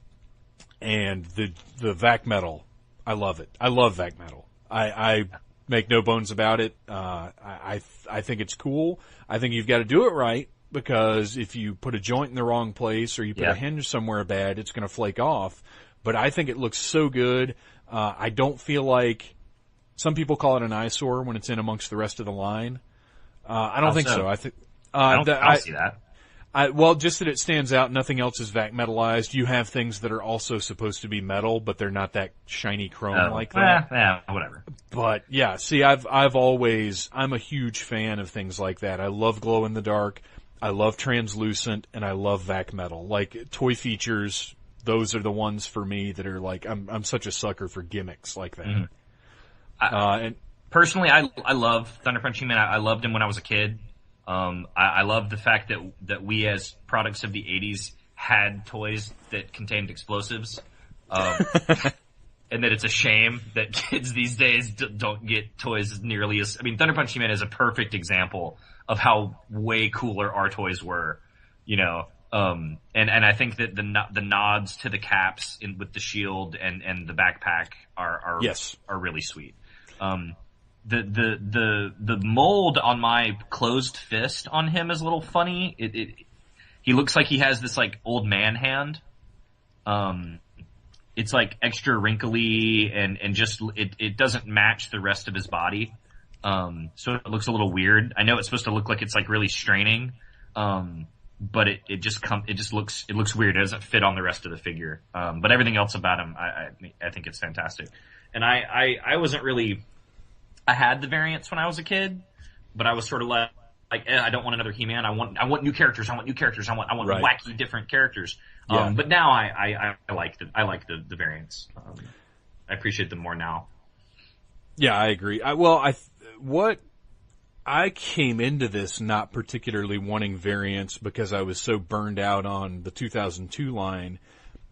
the Vac Metal, I love it. I love Vac Metal. I make no bones about it. I think it's cool. I think you've got to do it right, because if you put a joint in the wrong place or you put a hinge somewhere bad, it's going to flake off. But I think it looks so good. I don't feel like, some people call it an eyesore when it's in amongst the rest of the line. I don't think so. I think I don't see that. Just that it stands out. Nothing else is vac metalized. You have things that are also supposed to be metal, but they're not that shiny chrome like that. Yeah, whatever. But yeah, see, I'm a huge fan of things like that. I love glow in the dark. I love translucent, and I love vac metal. Like, toy features, those are the ones for me that are like, I'm such a sucker for gimmicks like that. Mm-hmm. Personally, I love Thunder Punch He-Man. I loved him when I was a kid. I love the fact that we as products of the 80s had toys that contained explosives. and that it's a shame that kids these days don't get toys nearly as. I mean, Thunder Punch He-Man is a perfect example of how way cooler our toys were, you know. And I think that the nods to the caps with the shield and the backpack are really sweet. The mold on my closed fist on him is a little funny. He looks like he has this like old man hand. It's like extra wrinkly and just it doesn't match the rest of his body. So it looks a little weird. I know it's supposed to look like it's like really straining. But it looks weird. It doesn't fit on the rest of the figure. But everything else about him, I think it's fantastic. And I wasn't really, I had the variants when I was a kid, but I was sort of like, I don't want another He-Man. I want new characters. I want right. wacky different characters. Yeah. But now I like the variants. I appreciate them more now. Yeah, I agree. I came into this not particularly wanting variants because I was so burned out on the 2002 line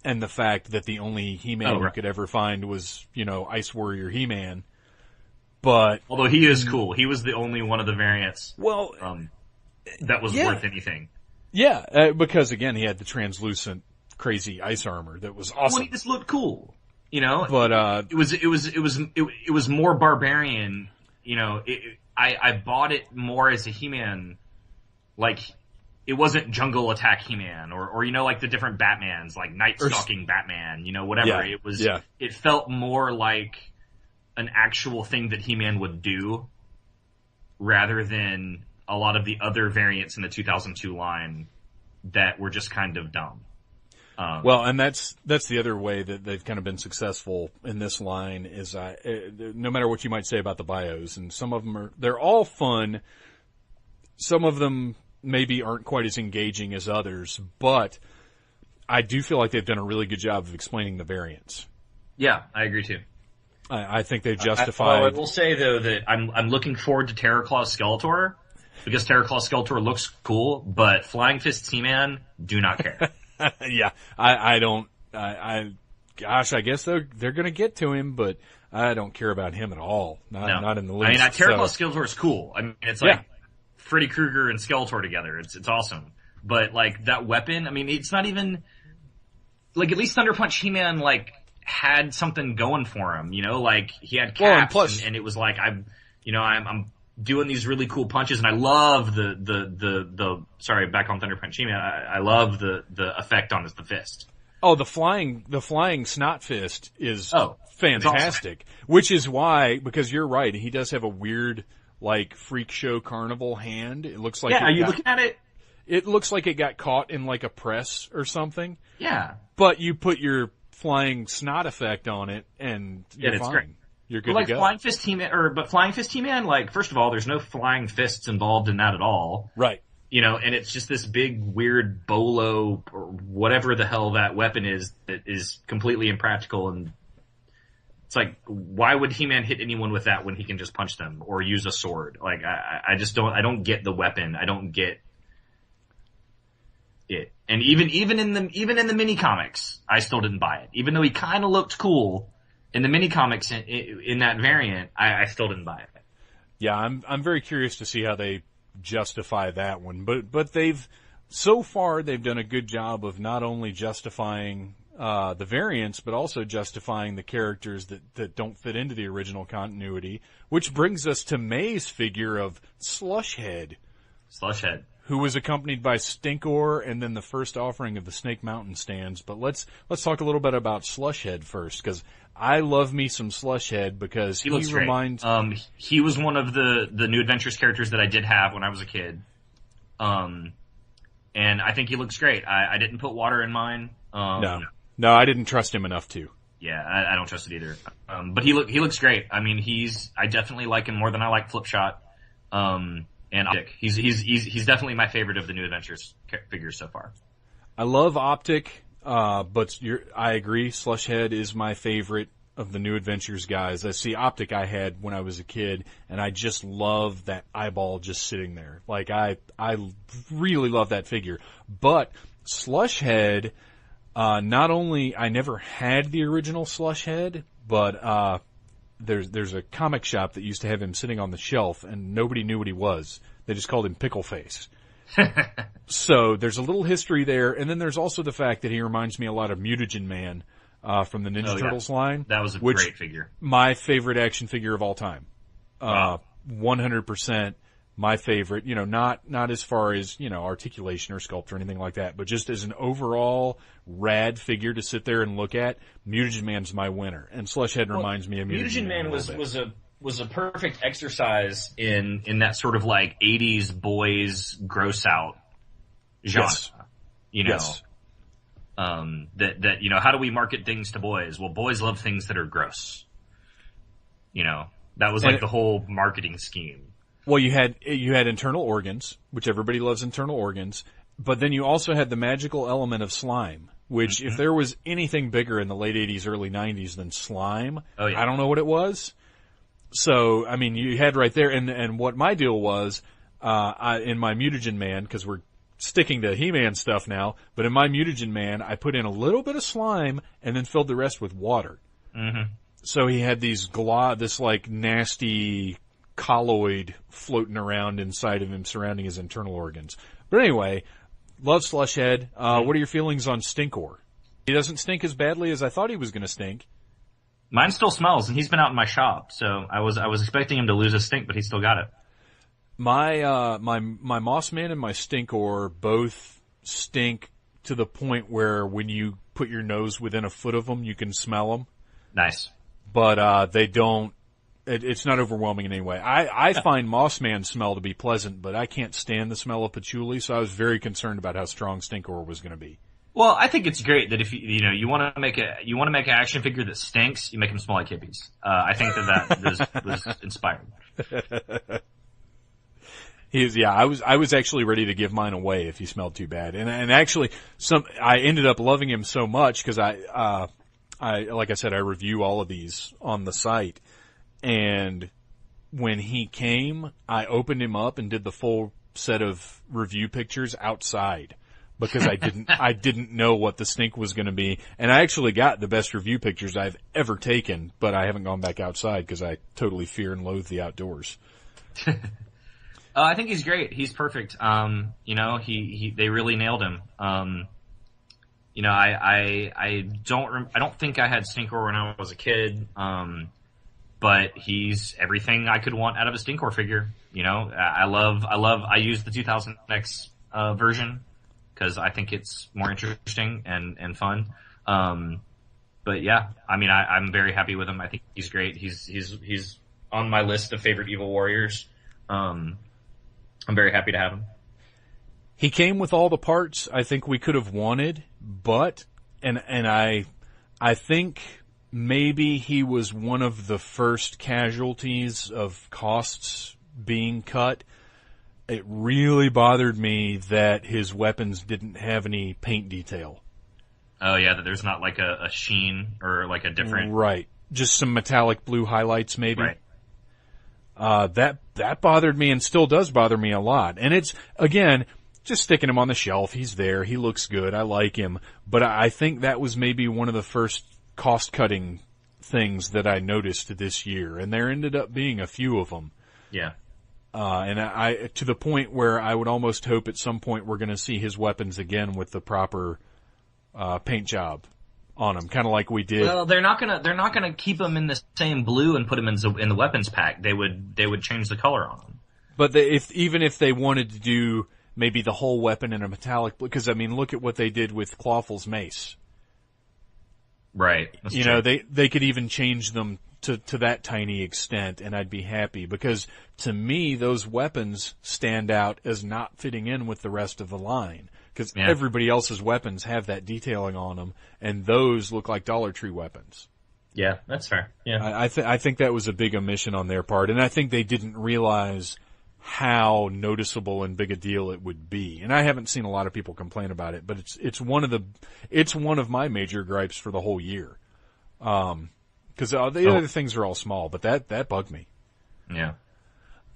and the fact that the only He-Man you could ever find was, Ice Warrior He-Man. But although he is cool, he was the only one of the variants. Well, that was worth anything. Yeah, because again, he had the translucent, crazy ice armor that was awesome. Well, he just looked cool, But it was more barbarian. I bought it more as a He-Man, like it wasn't Jungle Attack He-Man or like the different Batmans, like Night Stalking Batman, whatever. Yeah, it was. Yeah. It felt more like an actual thing that He-Man would do, rather than a lot of the other variants in the 2002 line that were just kind of dumb. Well, and that's the other way that they've kind of been successful in this line is no matter what you might say about the bios, and some of them they're all fun. Some of them maybe aren't quite as engaging as others, but I do feel like they've done a really good job of explaining the variants. Yeah, I agree too. I think they've justified. I will say though that I'm looking forward to Terraclaw Skeletor because Terraclaw Skeletor looks cool, but Flying Fist He-Man, do not care. Yeah, I don't. Gosh, I guess they're going to get to him, but I don't care about him at all. Not in the least. I mean, Terraclaw Skeletor is cool. I mean, it's like Freddy Krueger and Skeletor together. It's awesome. But like that weapon, I mean, it's not even like at least Thunder Punch He-Man like had something going for him. Like he had caps, and it was like I'm doing these really cool punches, and I love the sorry, back on Thunder Punch He-Man, I love the effect on the fist. Oh, the flying snot fist is fantastic. Awesome. Which is why, because you're right, he does have a weird, like, freak show carnival hand. It looks like are you looking at it? It looks like it got caught in like a press or something. Yeah. But you put your flying snot effect on it, and you're fine. Great. You're good to go. Flying Fist He-Man, like, first of all, there's no flying fists involved in that at all. Right. And it's just this big, weird bolo, or whatever the hell that weapon is, that is completely impractical, and it's like, why would He-Man hit anyone with that when he can just punch them, or use a sword? Like, I don't get the weapon, I don't get it. And even in the mini comics, I still didn't buy it. Even though he kinda looked cool, in the mini comics in that variant, I still didn't buy it. Yeah, I'm very curious to see how they justify that one. But so far they've done a good job of not only justifying the variants, but also justifying the characters that don't fit into the original continuity, which brings us to May's figure of Slushhead. Slushhead. Who was accompanied by Stinkor and then the first offering of the Snake Mountain stands. But let's talk a little bit about Slushhead first, because I love me some Slushhead because he reminds. He was one of the New Adventures characters that I did have when I was a kid. And I think he looks great. I didn't put water in mine. No, I didn't trust him enough to. Yeah, I don't trust it either. But he looks great. I mean, I definitely like him more than I like Flipshot. And Optic. He's definitely my favorite of the New Adventures figures so far. I love Optic, but I agree. Slushhead is my favorite of the New Adventures guys. I see Optic I had when I was a kid, and I just love that eyeball just sitting there. Like I really love that figure. But Slushhead, Not only I never had the original Slush Head, but there's a comic shop that used to have him sitting on the shelf, and nobody knew what he was. They just called him Pickle Face. So there's a little history there, and then there's also the fact that he reminds me a lot of Mutagen Man from the Ninja Turtles line. That was a great figure. My favorite action figure of all time. Wow. 100% my favorite. Not as far as, articulation or sculpt or anything like that, but just as an overall rad figure to sit there and look at, Mutagen Man's my winner. And Slush Head reminds me of Mutagen Man. Was a perfect exercise in that sort of like 80s boys gross out genre. Yes. Yes. That how do we market things to boys? Well, boys love things that are gross. That was like the whole marketing scheme. Well, you had internal organs, which everybody loves internal organs, but then you also had the magical element of slime, which if there was anything bigger in the late 80s, early 90s than slime, I don't know what it was. So, I mean, you had right there, and what my deal was, in my Mutagen Man, because we're sticking to He-Man stuff now, but in my Mutagen Man, I put in a little bit of slime and then filled the rest with water. Mm-hmm. So he had this like nasty colloid floating around inside of him, surrounding his internal organs. But anyway, love Slush Head. What are your feelings on Stinkor? He doesn't stink as badly as I thought he was going to stink. Mine still smells, and he's been out in my shop, so I was expecting him to lose his stink, but he still got it. My Moss Man and my Stinkor both stink to the point where when you put your nose within a foot of them, you can smell them. Nice. But they don't. It's not overwhelming in any way. I find Moss Man smell to be pleasant, but I can't stand the smell of patchouli, so I was very concerned about how strong Stinkor was going to be. Well, I think it's great that if you want to make an action figure that stinks, you make him smell like hippies. I think that was inspired. I was actually ready to give mine away if he smelled too bad. And actually I ended up loving him so much because I like I said, I review all of these on the site. And when he came, I opened him up and did the full set of review pictures outside because I didn't know what the stink was going to be. And I actually got the best review pictures I've ever taken, but I haven't gone back outside because I totally fear and loathe the outdoors. I think he's great. He's perfect. They really nailed him. I don't think I had Stinkor when I was a kid. But he's everything I could want out of a Stinkor figure. I use the 2000X version because I think it's more interesting and fun. But yeah, I mean, I'm very happy with him. I think he's great. He's on my list of favorite Evil Warriors. I'm very happy to have him. He came with all the parts I think we could have wanted, but and I think maybe he was one of the first casualties of costs being cut. It really bothered me that his weapons didn't have any paint detail. Oh yeah, that there's not like a sheen or like a different... Right. Just some metallic blue highlights maybe. Right. That bothered me and still does bother me a lot. And it's, again, just sticking him on the shelf. He's there. He looks good. I like him. But I think that was maybe one of the first cost-cutting things that I noticed this year, and there ended up being a few of them. Yeah. And I to the point where I would almost hope at some point we're going to see his weapons again with the proper paint job on them, kind of like we did. Well, they're not gonna keep them in the same blue and put them in the weapons pack. They would change the color on them. But even if they wanted to do maybe the whole weapon in a metallic blue, because I mean, look at what they did with Clawful's mace. Right. That's true. They could even change them to that tiny extent, and I'd be happy, because to me those weapons stand out as not fitting in with the rest of the line, because everybody else's weapons have that detailing on them, and those look like Dollar Tree weapons. Yeah, that's fair. Yeah, I think that was a big omission on their part, and I think they didn't realize how noticeable and big a deal it would be. And I haven't seen a lot of people complain about it, but it's one of my major gripes for the whole year. Because the other things are all small, but that bugged me. Yeah.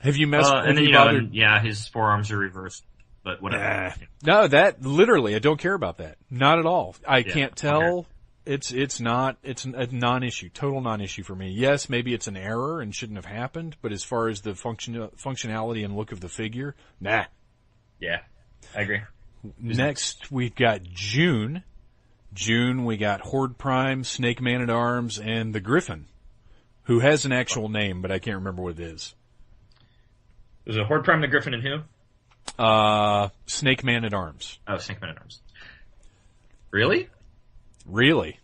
Have you messed? And then bothered? His forearms are reversed, but whatever. No, that literally, I don't care about that. Not at all. I Yeah, can't tell. It's a non-issue, total non-issue for me. Yes, maybe it's an error and shouldn't have happened, but as far as the functionality and look of the figure, nah. Yeah, I agree. Next, we've got June. June, we got Horde Prime, Snake Man-at-Arms, and the Griffin, who has an actual name, but I can't remember what it is. Was it Horde Prime, the Griffin, and who? Snake Man-at-Arms. Oh, Snake Man-at-Arms. Really? Really?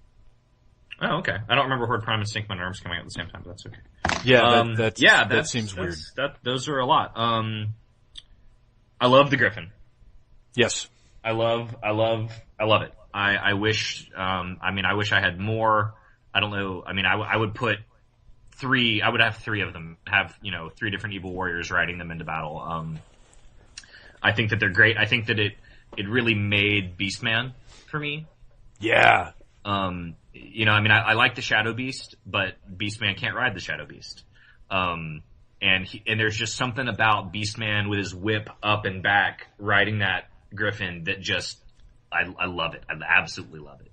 Oh, okay. I don't remember Horde Prime and Snake Man-at-Arms coming out at the same time, but that's okay. Yeah, that seems weird. Those are a lot. I love the Griffin. Yes. I love it. I wish I had more. I don't know. I mean, I would put three. I would have three of them. Have, three different evil warriors riding them into battle. I think that they're great. I think that it really made Beastman for me. Yeah. I like the Shadow Beast, but Beastman can't ride the Shadow Beast. And there's just something about Beastman with his whip up and back riding that Griffin that just, I love it. I absolutely love it.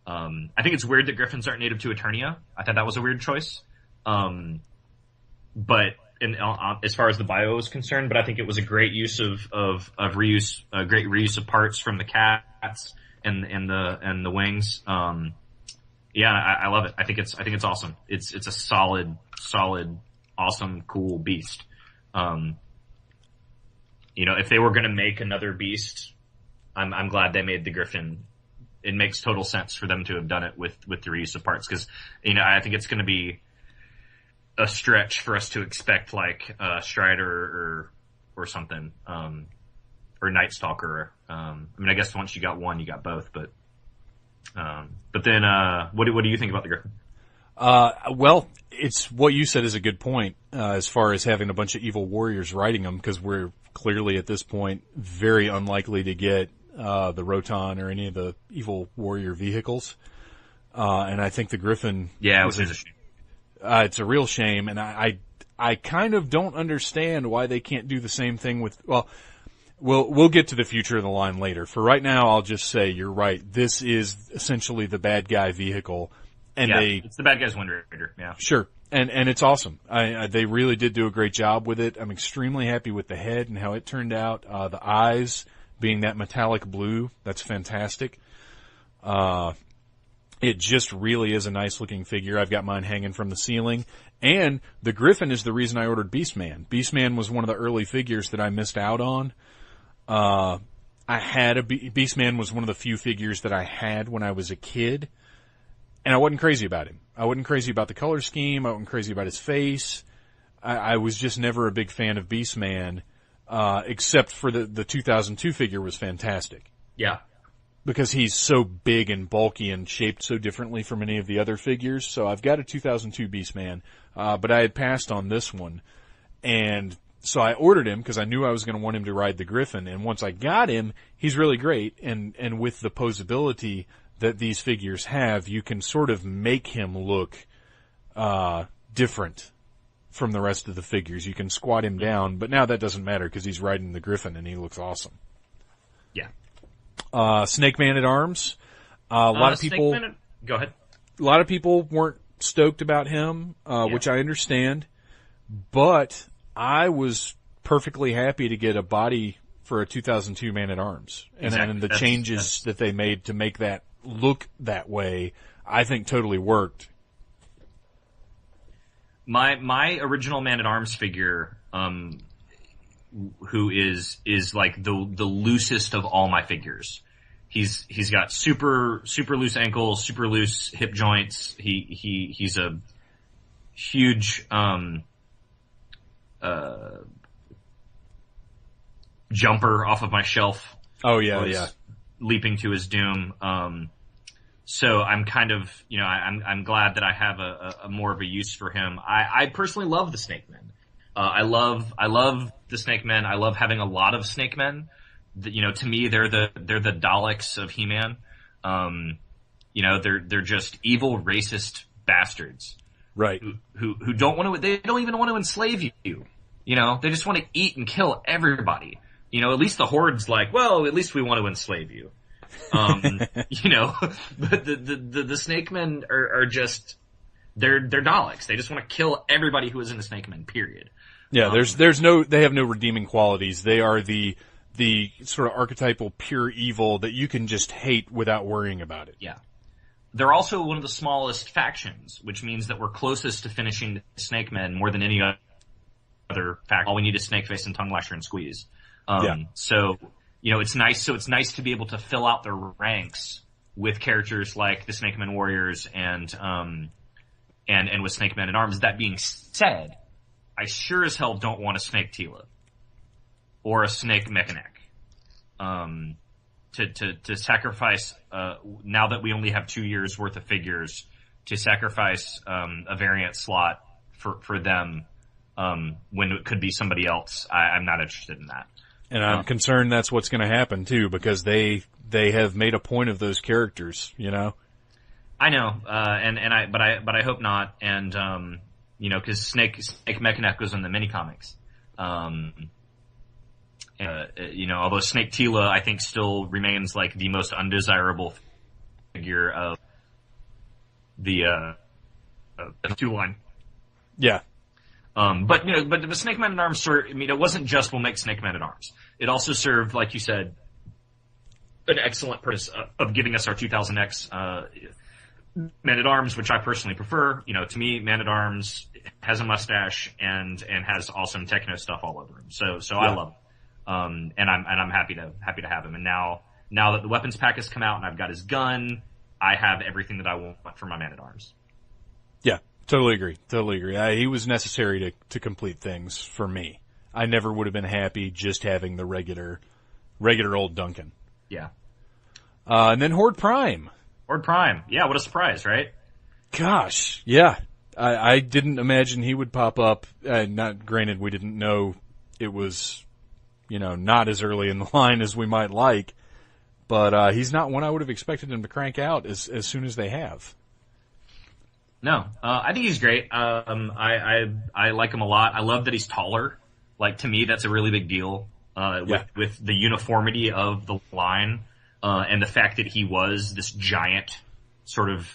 I think it's weird that Griffins aren't native to Eternia. I thought that was a weird choice. But as far as the bio is concerned, but I think it was a great use of reuse, a great reuse of parts from the cats and the wings. I love it. I think it's awesome. It's a solid, awesome, cool beast. If they were going to make another beast, I'm glad they made the Griffin. It makes total sense for them to have done it with the reuse of parts, because I think it's going to be a stretch for us to expect like Strider or something, or Night Stalker. I guess once you got one, you got both. But then what do you think about the Griffin? Well, it's what you said is a good point, as far as having a bunch of evil warriors riding them, because we're clearly at this point very unlikely to get the Roton or any of the evil warrior vehicles. And I think the Griffin, which is a shame. It's a real shame, and I kind of don't understand why they can't do the same thing with, we'll get to the future of the line later. For right now, I'll just say you're right. This is essentially the bad guy vehicle. And it's the bad guy's Wind Raider. Yeah, sure, and it's awesome. They really did do a great job with it. I'm extremely happy with the head and how it turned out. The eyes being that metallic blue, that's fantastic. It just really is a nice looking figure. I've got mine hanging from the ceiling, and the Griffin is the reason I ordered Beastman. Beastman was one of the early figures that I missed out on. Beastman was one of the few figures that I had when I was a kid. And I wasn't crazy about him. I wasn't crazy about the color scheme. I wasn't crazy about his face. I was just never a big fan of Beastman, except for the 2002 figure was fantastic. Yeah. Because he's so big and bulky and shaped so differently from any of the other figures. So I've got a 2002 Beastman, but I had passed on this one. And so I ordered him because I knew I was going to want him to ride the Griffin. And once I got him, he's really great. And with the posability that these figures have, you can sort of make him look different from the rest of the figures. You can squat him down, but now that doesn't matter because he's riding the Griffin and he looks awesome. Yeah. Snake Man-at-Arms. A lot of people. Go ahead. A lot of people weren't stoked about him, which I understand, but I was perfectly happy to get a body for a 2002 Man-at-Arms, and the changes that they made to make that look that way, I think totally worked. My original Man-at-Arms figure, who is like the loosest of all my figures. He's got super loose ankles, super loose hip joints. He's a huge jumper off of my shelf. Oh yeah. Leaping to his doom. So I'm kind of, I'm glad that I have a more of a use for him. I personally love the Snake Men. I love the Snake Men. I love having a lot of Snake Men. To me, they're the Daleks of He-Man. They're just evil, racist bastards. Right. Who don't want to, they don't even want to enslave you. They just want to eat and kill everybody. at least the Horde's like, well, at least we want to enslave you. But the Snake Men are just, they're Daleks. They just want to kill everybody who isn't a Snake Man, period. Yeah, they have no redeeming qualities. They are the sort of archetypal pure evil that you can just hate without worrying about it. Yeah. They're also one of the smallest factions, which means that we're closest to finishing the Snake Men more than any other faction. All we need is Snakeface and Tongue Lasher and Squeeze. So, it's nice. So it's nice to be able to fill out their ranks with characters like the Snake Men Warriors and with Snake Men at Arms. That being said, I sure as hell don't want a Snake Tila or a Snake Mechaneck. To sacrifice, now that we only have 2 years worth of figures, to sacrifice, a variant slot for them, when it could be somebody else. I'm not interested in that. And I'm concerned that's what's going to happen too, because they have made a point of those characters, I know, but I hope not, and, cause Snake Mechaneck was in the mini comics. Although Snake Tila, I think, still remains like the most undesirable figure of the 2-line. Yeah. But the Snake Man at Arms it wasn't just we'll make Snake Man at Arms. It also served, like you said, an excellent purpose of giving us our 2000X, Man at Arms, which I personally prefer. To me, Man at Arms has a mustache and has awesome techno stuff all over him. So yeah. I love him. And I'm happy to have him. And now that the weapons pack has come out and I've got his gun, I have everything that I want for my Man at Arms. Yeah, totally agree. He was necessary to complete things for me. I never would have been happy just having the regular old Duncan. Yeah. And then Horde Prime. Yeah, what a surprise, right? Gosh, yeah. I didn't imagine he would pop up. Granted, we didn't know it was, not as early in the line as we might like, but he's not one I would have expected him to crank out as soon as they have. No, I think he's great. I like him a lot. I love that he's taller. Like, to me, that's a really big deal. With the uniformity of the line, and the fact that he was this giant, sort of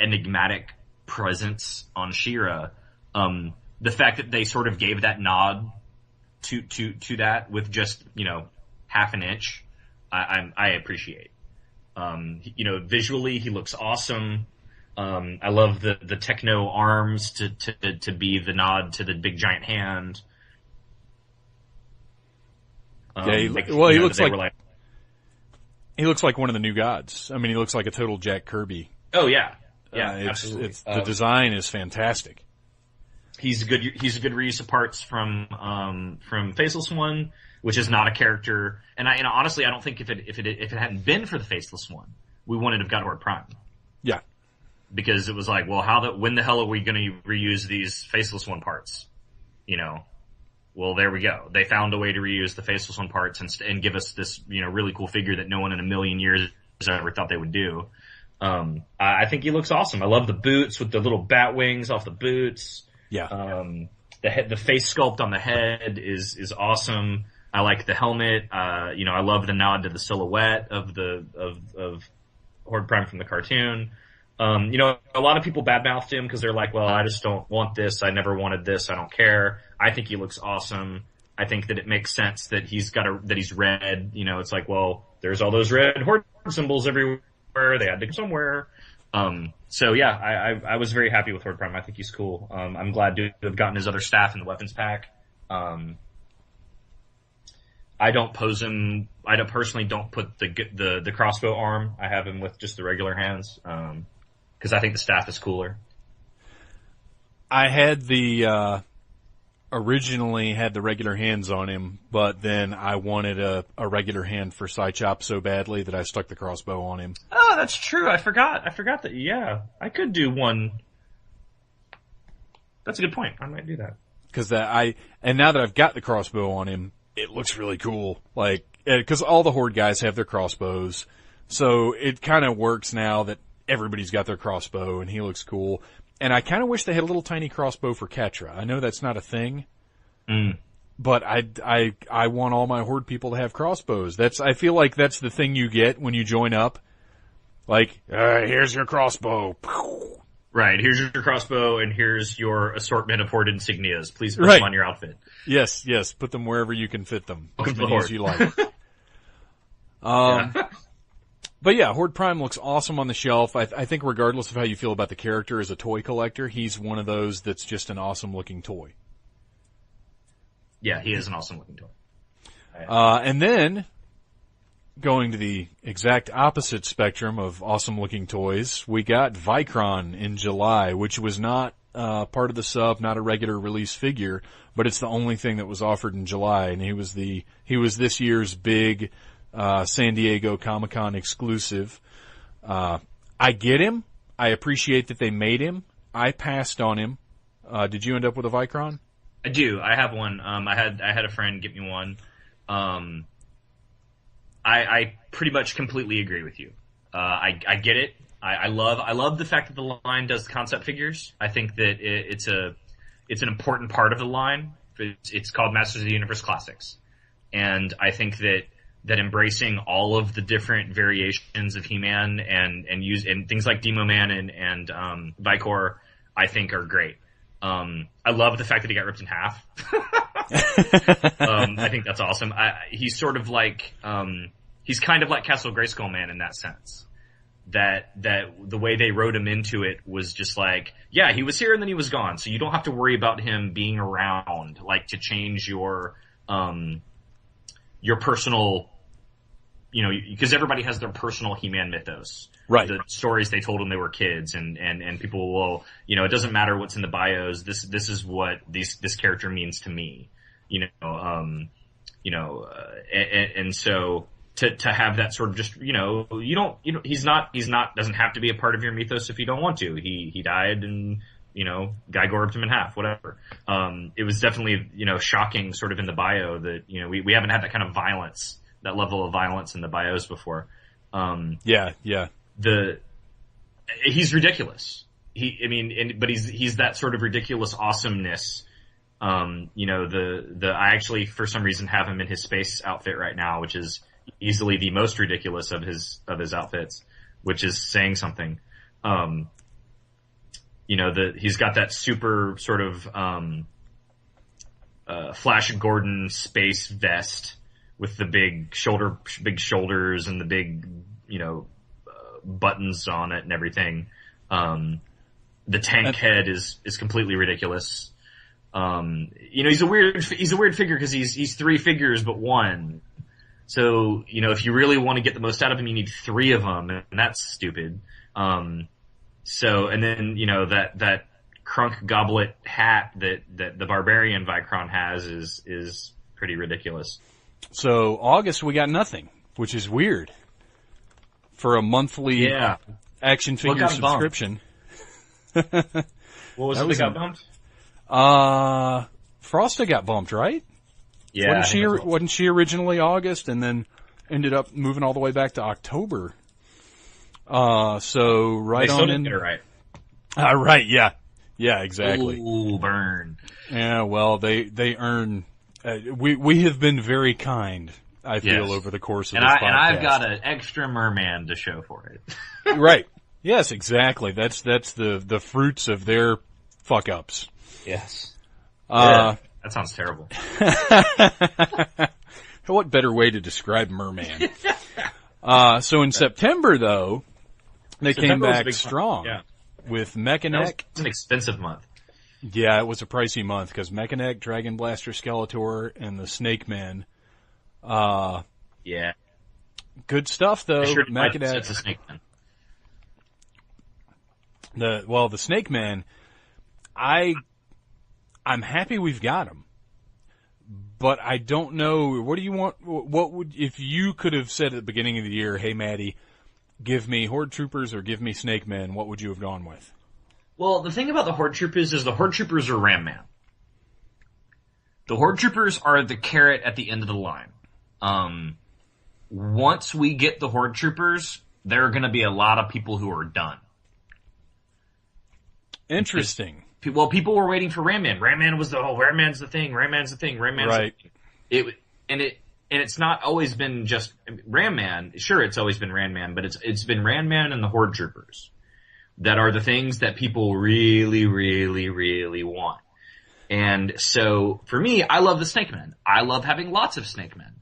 enigmatic presence on She-Ra. The fact that they sort of gave that nod to that with just, half an inch, I appreciate. Visually he looks awesome. I love the techno arms to be the nod to the big giant hand. He looks like one of the new gods. I mean, he looks like a total Jack Kirby. Oh yeah. Yeah, absolutely. The design is fantastic. He's a good reuse of parts from Faceless One, which is not a character. And honestly, I don't think if it hadn't been for the Faceless One, we wouldn't have got Horde Prime. Yeah. Because it was like, well, when the hell are we going to reuse these Faceless One parts? Well, there we go. They found a way to reuse the Faceless One parts and give us this, really cool figure that no one in a million years ever thought they would do. I think he looks awesome. I love the boots with the little bat wings off the boots. Yeah. The face sculpt on the head is awesome. I like the helmet. I love the nod to the silhouette of Horde Prime from the cartoon. A lot of people badmouthed him because they're like, well, I just don't want this. I never wanted this. I don't care. I think he looks awesome. I think that it makes sense that he's red. It's like, well, there's all those red Horde symbols everywhere. They had to go somewhere. So yeah, I was very happy with Horde Prime. I think he's cool. I'm glad to have gotten his other staff in the weapons pack. I don't pose him. I personally don't put the crossbow arm. I have him with just the regular hands. Cause I think the staff is cooler. I had originally had the regular hands on him, but then I wanted a regular hand for Psychop so badly that I stuck the crossbow on him. Oh, that's true. I forgot that. Yeah, I could do one. That's a good point. I might do that. And now that I've got the crossbow on him, it looks really cool. Like, cause all the Horde guys have their crossbows. So it kind of works now that everybody's got their crossbow and he looks cool. And I kind of wish they had a little tiny crossbow for Ketra. I know that's not a thing, but I want all my Horde people to have crossbows. I feel like that's the thing you get when you join up. Like, here's your crossbow. Right, here's your crossbow, and here's your assortment of Horde insignias. Please put Right. them on your outfit. Yes, put them wherever you can fit them. Welcome As to the many as Horde. you like. But yeah, Horde Prime looks awesome on the shelf. I think regardless of how you feel about the character as a toy collector, he's one of those that's just an awesome looking toy. Yeah, he is an awesome looking toy. And then, going to the exact opposite spectrum of awesome looking toys, we got Vicron in July, which was not part of the sub, not a regular release figure, but it's the only thing that was offered in July, and he was this year's big San Diego Comic-Con exclusive. I get him. I appreciate that they made him. I passed on him. Did you end up with a Vicron? I do. I have one. I had a friend get me one. I pretty much completely agree with you. I get it. I love the fact that the line does the concept figures. I think that it's an important part of the line. It's called Masters of the Universe Classics. And I think that embracing all of the different variations of He-Man and things like Demo Man and Vicor, I think are great. I love the fact that he got ripped in half. I think that's awesome. He's sort of like, he's kind of like Castle Grayskull Man in that sense. That the way they wrote him into it was just like, yeah, he was here and then he was gone. So you don't have to worry about him being around, like to change your personal, because everybody has their personal He-Man mythos. Right. The stories they told when they were kids and people will, it doesn't matter what's in the bios. This is what this character means to me, and so to have that sort of just, he's not doesn't have to be a part of your mythos if you don't want to. He died and, Guy ripped him in half, whatever. It was definitely, shocking sort of in the bio that, we haven't had that kind of violence, that level of violence in the bios before. Yeah. He's ridiculous. But he's that sort of ridiculous awesomeness. I actually for some reason have him in his space outfit right now, which is easily the most ridiculous of his outfits, which is saying something. He's got that super sort of, Flash Gordon space vest with the big shoulders and the big, buttons on it and everything. The tank head is completely ridiculous. He's a weird figure because he's three figures but one. So, if you really want to get the most out of him, you need three of them, and that's stupid. And then, that Crunk Goblet hat that the Barbarian Vicron has is pretty ridiculous. So August we got nothing, which is weird for a monthly action figure subscription. What was it that got bumped? Frosta got bumped, right? Yeah. Wasn't she originally August and then ended up moving all the way back to October? So right they on still in. Didn't get it right. Right, yeah. Yeah, exactly. Ooh, burn. Yeah, well, they earn, we have been very kind, I feel, over the course of this podcast. And I've got an extra merman to show for it. Right. Yes, exactly. That's the fruits of their fuck ups. Yes. That sounds terrible. What better way to describe merman? So in September though, they came back strong. Yeah. With Mechanic. It's an expensive month. Yeah, it was a pricey month because Mechanic, Dragon Blaster Skeletor, and the Snake Man. Yeah. Good stuff though. Sure Mechanic. It's a Snake Man. The Snake Man, I'm happy we've got him. But I don't know, what do you want, if you could have said at the beginning of the year, hey Maddie, give me Horde Troopers or give me Snake Man, what would you have gone with? Well, the thing about the Horde Troopers is the Horde Troopers are Ram Man. The Horde Troopers are the carrot at the end of the line. Once we get the Horde Troopers, there are going to be a lot of people who are done. Interesting. People were waiting for Ram Man. Ram Man was Ram Man's the thing. Ram Man's the thing. Ram Man's Right. the thing. And it's not always been just Ram Man. Sure, it's always been Ram Man, but it's been Ram Man and the Horde Troopers that are the things that people really, really, really want. And so for me, I love the Snake Men. I love having lots of Snake Men.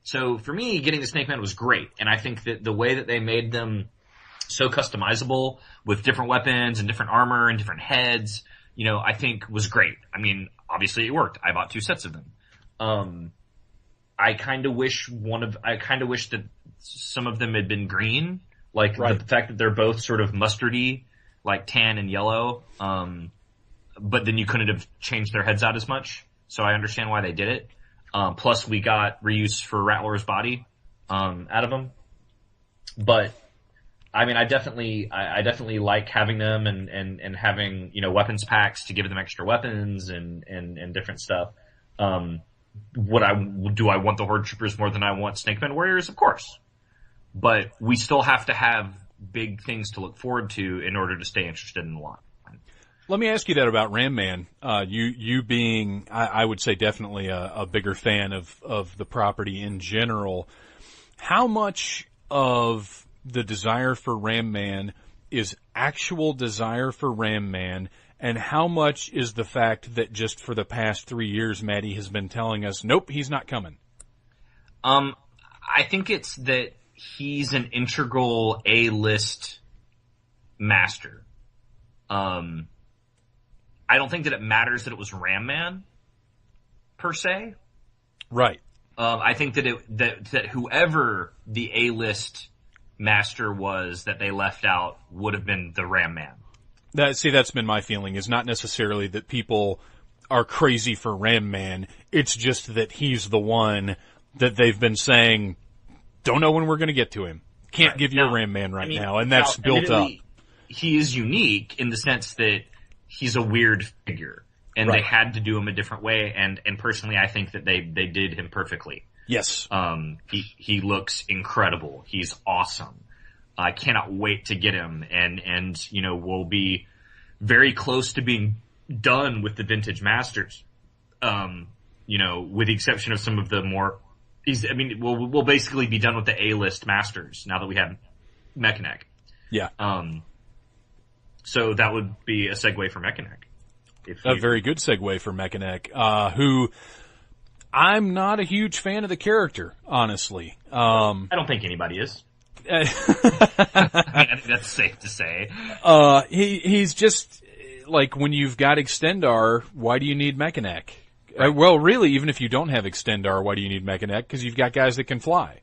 So for me, getting the Snake Men was great. And I think that the way that they made them so customizable with different weapons and different armor and different heads, I think was great. I mean, obviously it worked. I bought 2 sets of them. I kind of wish that some of them had been green, like Right. the fact that they're both sort of mustardy, like tan and yellow. But then you couldn't have changed their heads out as much. So I understand why they did it. Plus we got reuse for Rattler's body, out of them. But, I mean, I definitely like having them and having, weapons packs to give them extra weapons and different stuff. Do I want the Horde Troopers more than I want Snake Men Warriors? Of course. But we still have to have big things to look forward to in order to stay interested in the line. Let me ask you that about Ram Man. You being, I would say definitely a bigger fan of the property in general. How much of the desire for Ram Man is actual desire for Ram Man, and how much is the fact that just for the past 3 years, Maddie has been telling us, nope, he's not coming? I think it's that he's an integral A-list master. I don't think that it matters that it was Ram Man, per se. Right. I think that whoever the A-list master was that they left out would have been the Ram Man. That's been my feeling, is not necessarily that people are crazy for Ram Man. It's just that he's the one that they've been saying, don't know when we're going to get to him. Can't Right. give you Now, a Ram Man right I mean, now. And that's built up. admittedly, He is unique in the sense that he's a weird figure. And Right. they had to do him a different way. And personally, I think that they did him perfectly. Yes. He looks incredible. He's awesome. I cannot wait to get him, and we'll be very close to being done with the vintage masters. With the exception of some of the more, we'll basically be done with the A-list masters now that we have Mekaneck. Yeah. So that would be a segue for Mekaneck. A very good segue for Mekaneck, who I'm not a huge fan of the character, honestly. I don't think anybody is. I think that's safe to say. He's just, like, when you've got Extendar, why do you need Mekaneck? Right. Well, really, even if you don't have Extendar, why do you need Mekaneck? Because you've got guys that can fly.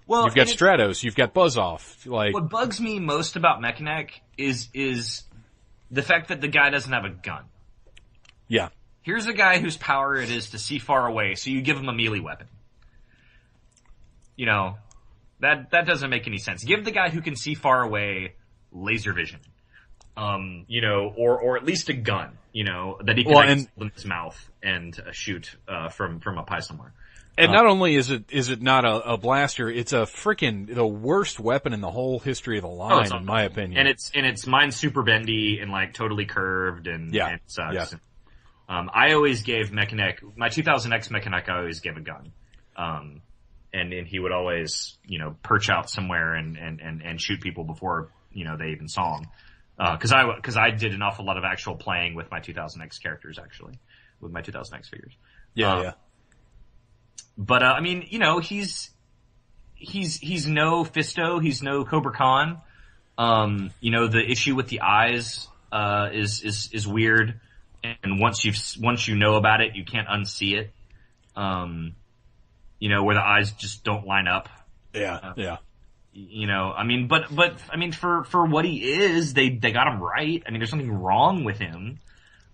Well, You've got Stratos, you've got Buzz-Off. Like, what bugs me most about Mekaneck is the fact that the guy doesn't have a gun. yeah. Here's a guy whose power it is to see far away, so you give him a melee weapon. That doesn't make any sense. Give the guy who can see far away laser vision. Or at least a gun, that he can hold in his mouth and shoot from up high somewhere. And not only is it not a blaster, it's the worst weapon in the whole history of the line, in my opinion. And it's mine's super bendy and like totally curved and sucks. Yeah. I always gave Mekaneck, my 2000X Mekaneck, I always gave a gun. And he would always, perch out somewhere and shoot people before, they even saw him. Cause I did an awful lot of actual playing with my 2000X characters, actually, with my 2000X figures. Yeah. But, he's no Fisto, he's no Cobra Khan. The issue with the eyes, is weird. And once you know about it, you can't unsee it. Where the eyes just don't line up. Yeah. For what he is, they got him right. There's something wrong with him.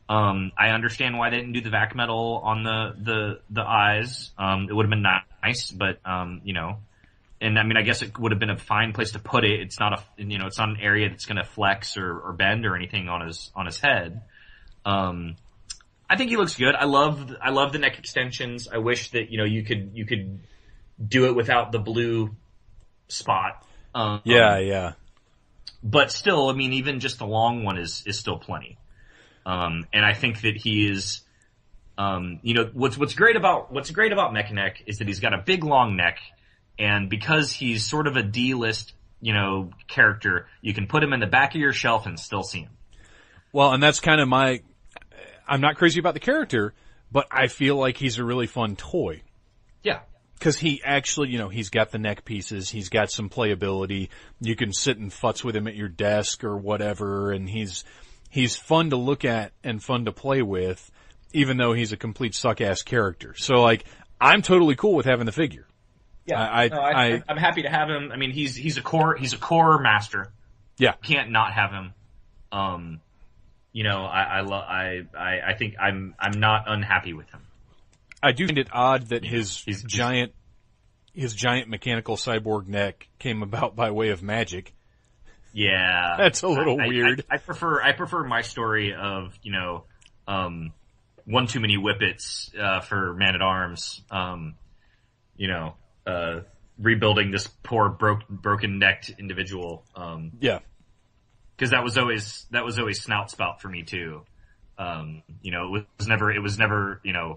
I understand why they didn't do the vac metal on the eyes. It would have been nice, but, I guess it would have been a fine place to put it. It's not it's not an area that's gonna flex or bend or anything on his head. I think he looks good. I love the neck extensions. I wish that, you could do it without the blue spot. Yeah. But still, even just the long one is still plenty. And I think that he is, what's great about Mechaneck is that he's got a big long neck, and because he's sort of a D-list, character, you can put him in the back of your shelf and still see him. Well, and that's kind of I'm not crazy about the character, but I feel like he's a really fun toy. Yeah. Cause he actually, he's got the neck pieces, he's got some playability, you can sit and futz with him at your desk or whatever, and he's fun to look at and fun to play with, even though he's a complete suck-ass character. So I'm totally cool with having the figure. Yeah. I'm happy to have him. I mean, he's a core master. Yeah. Can't not have him. I think I'm not unhappy with him. I do find it odd that his giant mechanical cyborg neck came about by way of magic. Yeah. That's a little weird. I prefer my story of, one too many whippets, for Man-at-Arms, rebuilding this poor broken necked individual. Yeah. Cause that was always Snout Spout for me too. It was never,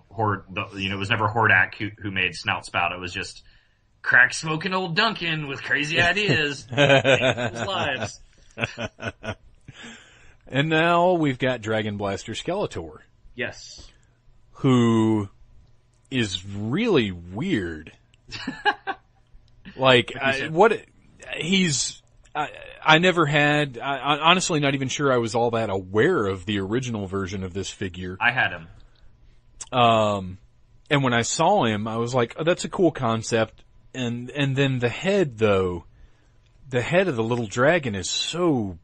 Horde, it was never Hordak who made Snout Spout. It was just crack smoking old Duncan with crazy ideas. His lives. And now we've got Dragon Blaster Skeletor. Yes. Who is really weird. I never had, honestly not even sure I was all that aware of the original version of this figure. I had him. And when I saw him, I was like, oh, that's a cool concept. And then the head though, the head of the little dragon is so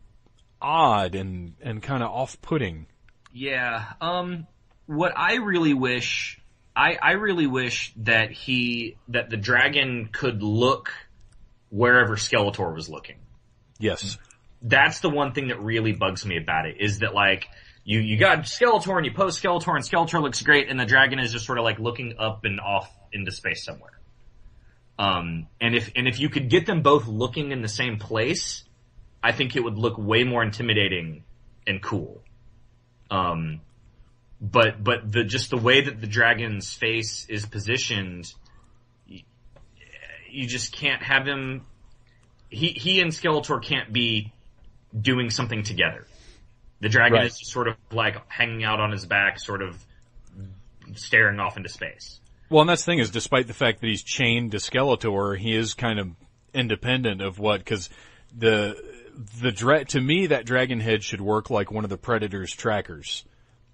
odd and kind of off-putting. Yeah. What I really wish, I really wish that the dragon could look wherever Skeletor was looking. Yes. That's the one thing that really bugs me about it, is that you got Skeletor and you pose Skeletor and Skeletor looks great and the dragon is just sort of looking up and off into space somewhere. And if you could get them both looking in the same place, I think it would look way more intimidating and cool. But the way that the dragon's face is positioned, you just can't have him. He and Skeletor can't be doing something together. The dragon is just sort of hanging out on his back, sort of staring off into space. Well, and that's the thing is, despite the fact that he's chained to Skeletor, he is kind of independent of because to me, that dragon head should work like one of the Predator's trackers.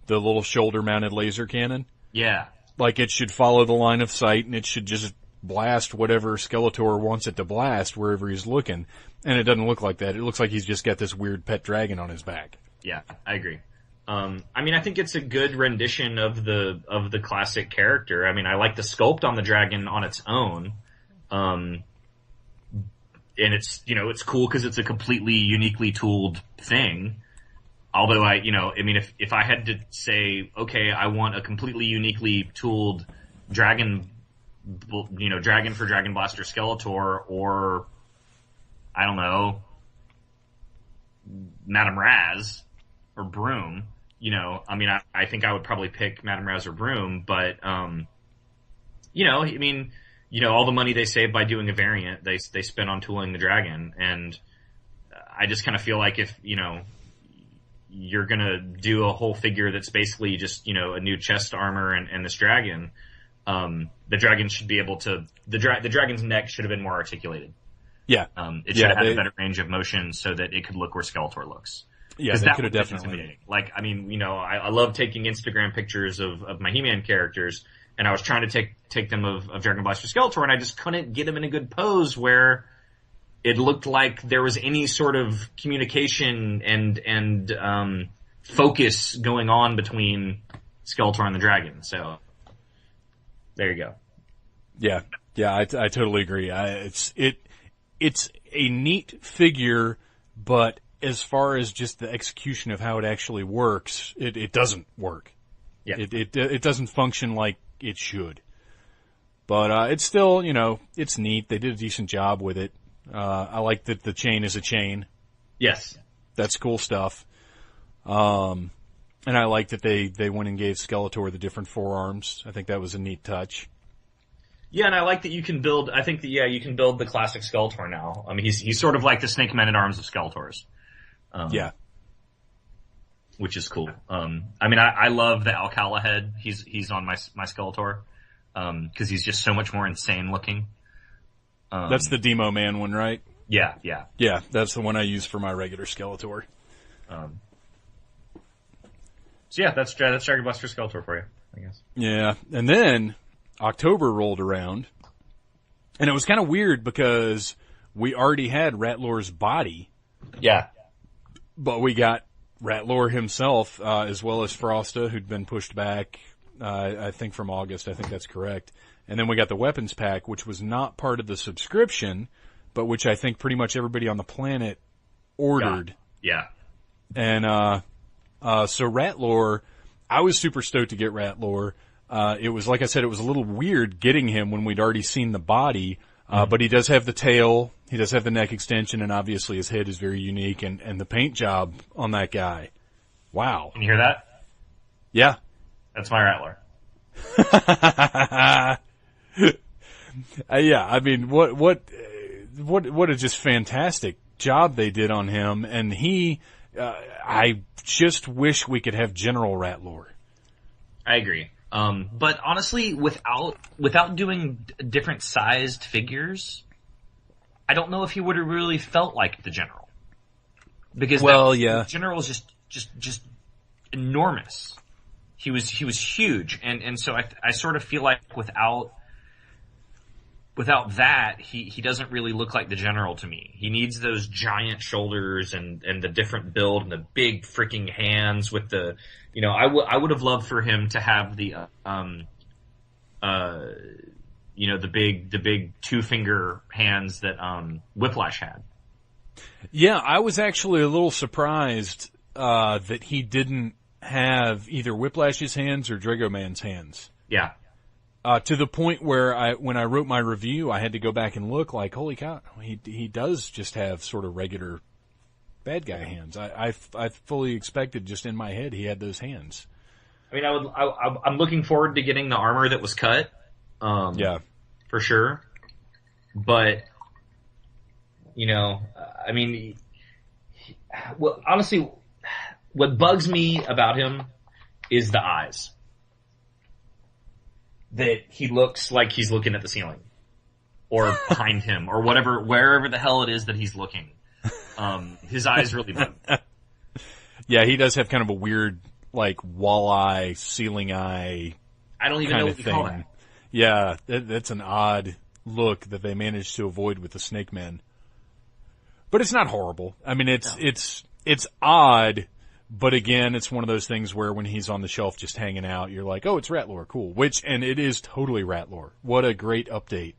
The little shoulder-mounted laser cannon. Yeah. It should follow the line of sight, and it should just blast whatever Skeletor wants it to blast wherever he's looking. And it doesn't look like that. It looks like he's just got this weird pet dragon on his back. Yeah, I agree. I think it's a good rendition of the classic character. I like the sculpt on the dragon on its own. And it's, it's cool because it's a completely uniquely tooled thing. Although if I had to say, okay, I want a completely uniquely tooled dragon for Dragon Blaster Skeletor, or, I don't know, Madame Raz, or Broom, I think I would probably pick Madame Raz or Broom, but, all the money they save by doing a variant, they spend on tooling the dragon, and I just kind of feel like if, you're gonna do a whole figure that's basically just, a new chest armor and this dragon, the dragon should be able to, the dragon's neck should have been more articulated. Yeah. It should have had a better range of motion so that it could look where Skeletor looks. Yeah, they could have definitely. I love taking Instagram pictures of my He-Man characters, and I was trying to take them of Dragon Blaster Skeletor, and I just couldn't get him in a good pose where it looked like there was any sort of communication and focus going on between Skeletor and the dragon. So there you go. Yeah, I totally agree. It's a neat figure, but as far as just the execution of how it actually works, it doesn't work. Yeah. It doesn't function like it should. But it's still, it's neat. They did a decent job with it. I like that the chain is a chain. Yes. That's cool stuff. And I like that they went and gave Skeletor the different forearms. I think that was a neat touch. Yeah, and I like that you can build. I think that you can build the classic Skeletor now. I mean, he's sort of like the Snake Man at Arms of Skeletors. Yeah, which is cool. I mean, I love the Alcala head. He's on my Skeletor because he's just so much more insane looking. That's the Demo Man one, right? Yeah. Yeah, that's the one I use for my regular Skeletor. So yeah, that's Dragon Buster Skeletor for you, I guess. Yeah, and then October rolled around, and it was kind of weird because we already had Ratlor's body. Yeah. But we got Ratlor himself, as well as Frosta, who'd been pushed back, I think from August. I think that's correct. And then we got the weapons pack, which was not part of the subscription, but which I think pretty much everybody on the planet ordered. Yeah. And, so Ratlor, I was super stoked to get Ratlor. It was, like I said, it was a little weird getting him when we'd already seen the body. But he does have the tail, he does have the neck extension, and obviously his head is very unique, and the paint job on that guy. Wow. Can you hear that? Yeah. That's my Rattler. Yeah, I mean, what a just fantastic job they did on him, and I just wish we could have General Ratlor. I agree. But honestly, without doing different sized figures, I don't know if he would have really felt like the General. Because the General is just enormous. He was huge, and so I sort of feel like without that, he doesn't really look like the General to me. He needs those giant shoulders and the different build and the big freaking hands with the, I would have loved for him to have the, the big 2-finger hands that, Whiplash had. Yeah, I was actually a little surprised, that he didn't have either Whiplash's hands or Dragoman's hands. Yeah. To the point where when I wrote my review, I had to go back and look like, holy cow, he does just have sort of regular bad guy hands. I fully expected, just in my head, he had those hands. I mean, I'm looking forward to getting the armor that was cut. Yeah. For sure. But, I mean, honestly, what bugs me about him is the eyes. That he looks like he's looking at the ceiling. Or behind him, or wherever the hell it is that he's looking. His eyes really bug me. Yeah, he does have kind of a weird, like, walleye, ceiling eye. I don't even know what you call that. Yeah, that's an odd look that they managed to avoid with the Snake Men. But it's not horrible. I mean, it's odd, but again, it's one of those things where when he's on the shelf just hanging out, you're like, oh, it's Ratlor, cool. And it is totally Ratlor. What a great update.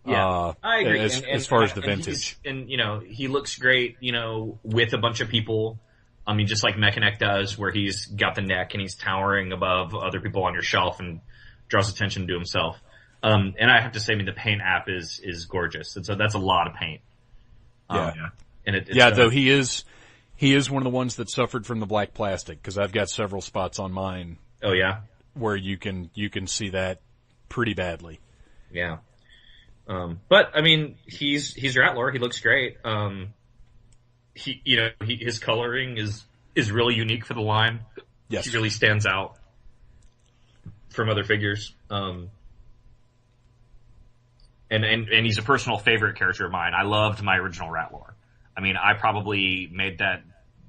Yeah, I agree. As far as the vintage. He looks great, with a bunch of people. I mean, just like Mechanic does, where he's got the neck and he's towering above other people on your shelf and draws attention to himself. And I have to say, the paint app is gorgeous. That's a lot of paint. Yeah. And though he is one of the ones that suffered from the black plastic, because I've got several spots on mine. Oh yeah? Where you can see that pretty badly. Yeah. But I mean, he's Ratlor. He looks great. His coloring is really unique for the line. Yes. He really stands out from other figures. And he's a personal favorite character of mine. I loved my original Ratlor. I mean, I probably made that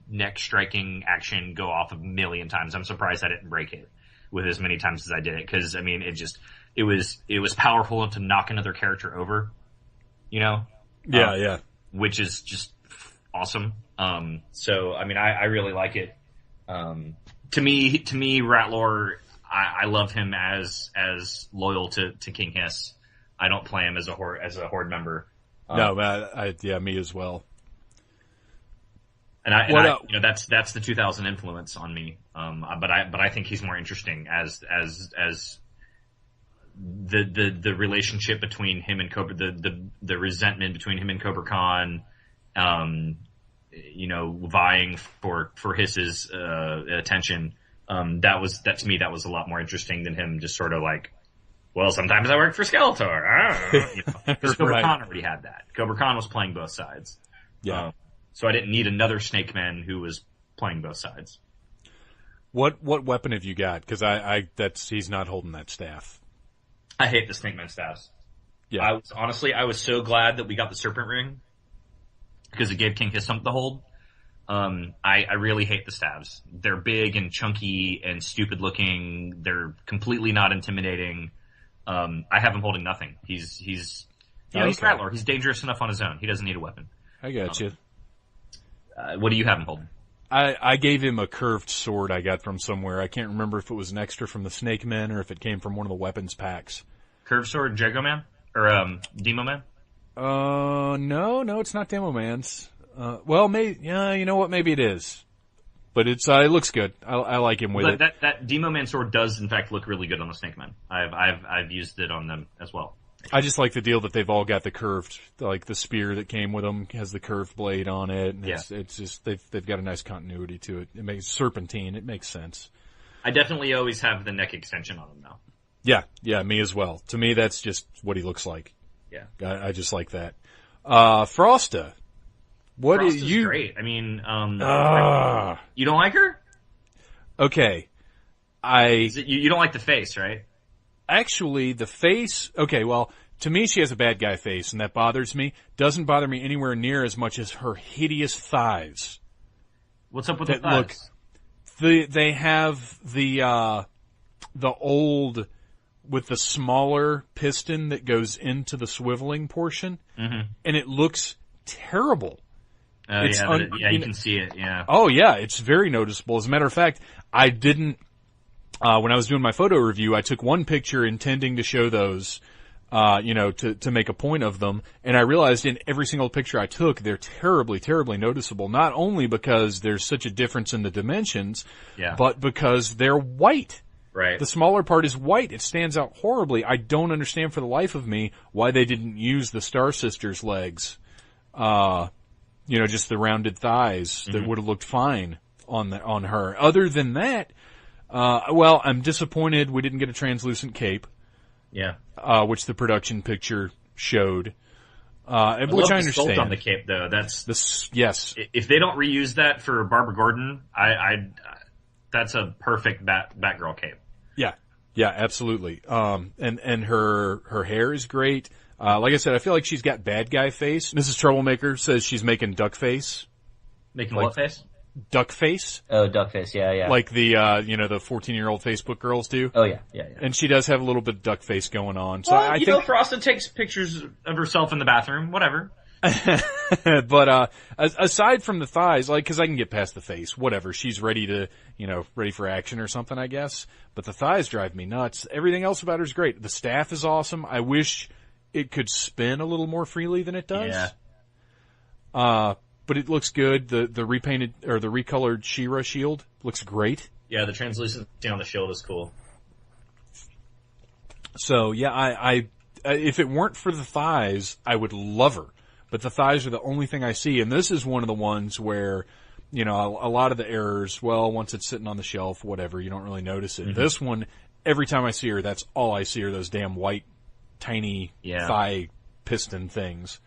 neck striking action go off a million times. I'm surprised I didn't break it with as many times as I did it. Cause I mean, it was powerful enough to knock another character over, Yeah. Which is just awesome. So, I mean, I really like it. To me, Ratlor, I love him as loyal to King Hiss. I don't play him as a horde member. Me as well. And that's the 2000 influence on me. But I think he's more interesting as the relationship between him and Cobra, the resentment between him and Cobra Khan, vying for Hiss's attention. That to me that was a lot more interesting than him just sort of like, well, sometimes I work for Skeletor. Because Cobra Right. Khan already had that. Cobra Khan was playing both sides. Yeah. So I didn't need another Snake Man who was playing both sides. What weapon have you got? Because he's not holding that staff. I hate the Snake Man staffs. Yeah. I was so glad that we got the Serpent Ring because it gave King Hiss something to hold. I really hate the stabs. They're big and chunky and stupid looking. They're completely not intimidating. I have him holding nothing. He's Rattler. He's dangerous enough on his own. He doesn't need a weapon. I got you. What do you have him holding? I gave him a curved sword I got from somewhere. I can't remember if it was an extra from the Snake Men or if it came from one of the weapons packs. Curved sword, Jago Man? Or, Demo Man? No, it's not Demo Man's. Well, maybe, yeah, you know what, maybe it is. But it looks good. I like him with it. That Demo Man sword does, in fact, look really good on the Snake Men. I've used it on them as well. I just like the deal that they've all got the curved, like the spear that came with them has the curved blade on it. And it's just, they've got a nice continuity to it. It makes serpentine. It makes sense. I definitely always have the neck extension on him now. Yeah, me as well. To me, that's just what he looks like. Yeah. I just like that. Frosta. What Frost is is you? great. I mean, you don't like her? Okay. You don't like the face, right? Actually, the face, okay, well, to me she has a bad guy face, and that bothers me. Doesn't bother me anywhere near as much as her hideous thighs. What's up with the thighs? They have the old, with the smaller piston that goes into the swiveling portion, and it looks terrible. You can see it, yeah. Oh yeah, it's very noticeable. As a matter of fact, I didn't, when I was doing my photo review, I took one picture intending to show those, to make a point of them, and I realized in every single picture I took, they're terribly, terribly noticeable, not only because there's such a difference in the dimensions, but because they're white. Right. The smaller part is white. It stands out horribly. I don't understand for the life of me why they didn't use the Star Sisters legs, just the rounded thighs that would have looked fine on her. Other than that, I'm disappointed we didn't get a translucent cape. Yeah. Which the production picture showed. Which I I understand. understand. On the cape though, yes. If they don't reuse that for Barbara Gordon, that's a perfect Batgirl cape. Yeah, absolutely. And her hair is great. Like I said, I feel like she's got bad guy face. Mrs. Troublemaker says she's making duck face. Making what face? Duck face. Oh, duck face, yeah. Like the 14-year-old Facebook girls do. Oh, yeah. And she does have a little bit of duck face going on. So Well, I think Frosta takes pictures of herself in the bathroom, whatever. But, aside from the thighs, cause I can get past the face, whatever. She's ready for action or something, I guess. But the thighs drive me nuts. Everything else about her is great. The staff is awesome. I wish it could spin a little more freely than it does. Yeah. But it looks good. The repainted, or the recolored She-Ra shield looks great. Yeah, the translucency on the shield is cool. So, yeah, I if it weren't for the thighs, I would love her. But the thighs are the only thing I see, and this is one of the ones where, a lot of the errors, once it's sitting on the shelf, whatever, you don't really notice it. Mm-hmm. This one, every time I see her, that's all I see are those damn white, tiny thigh piston things.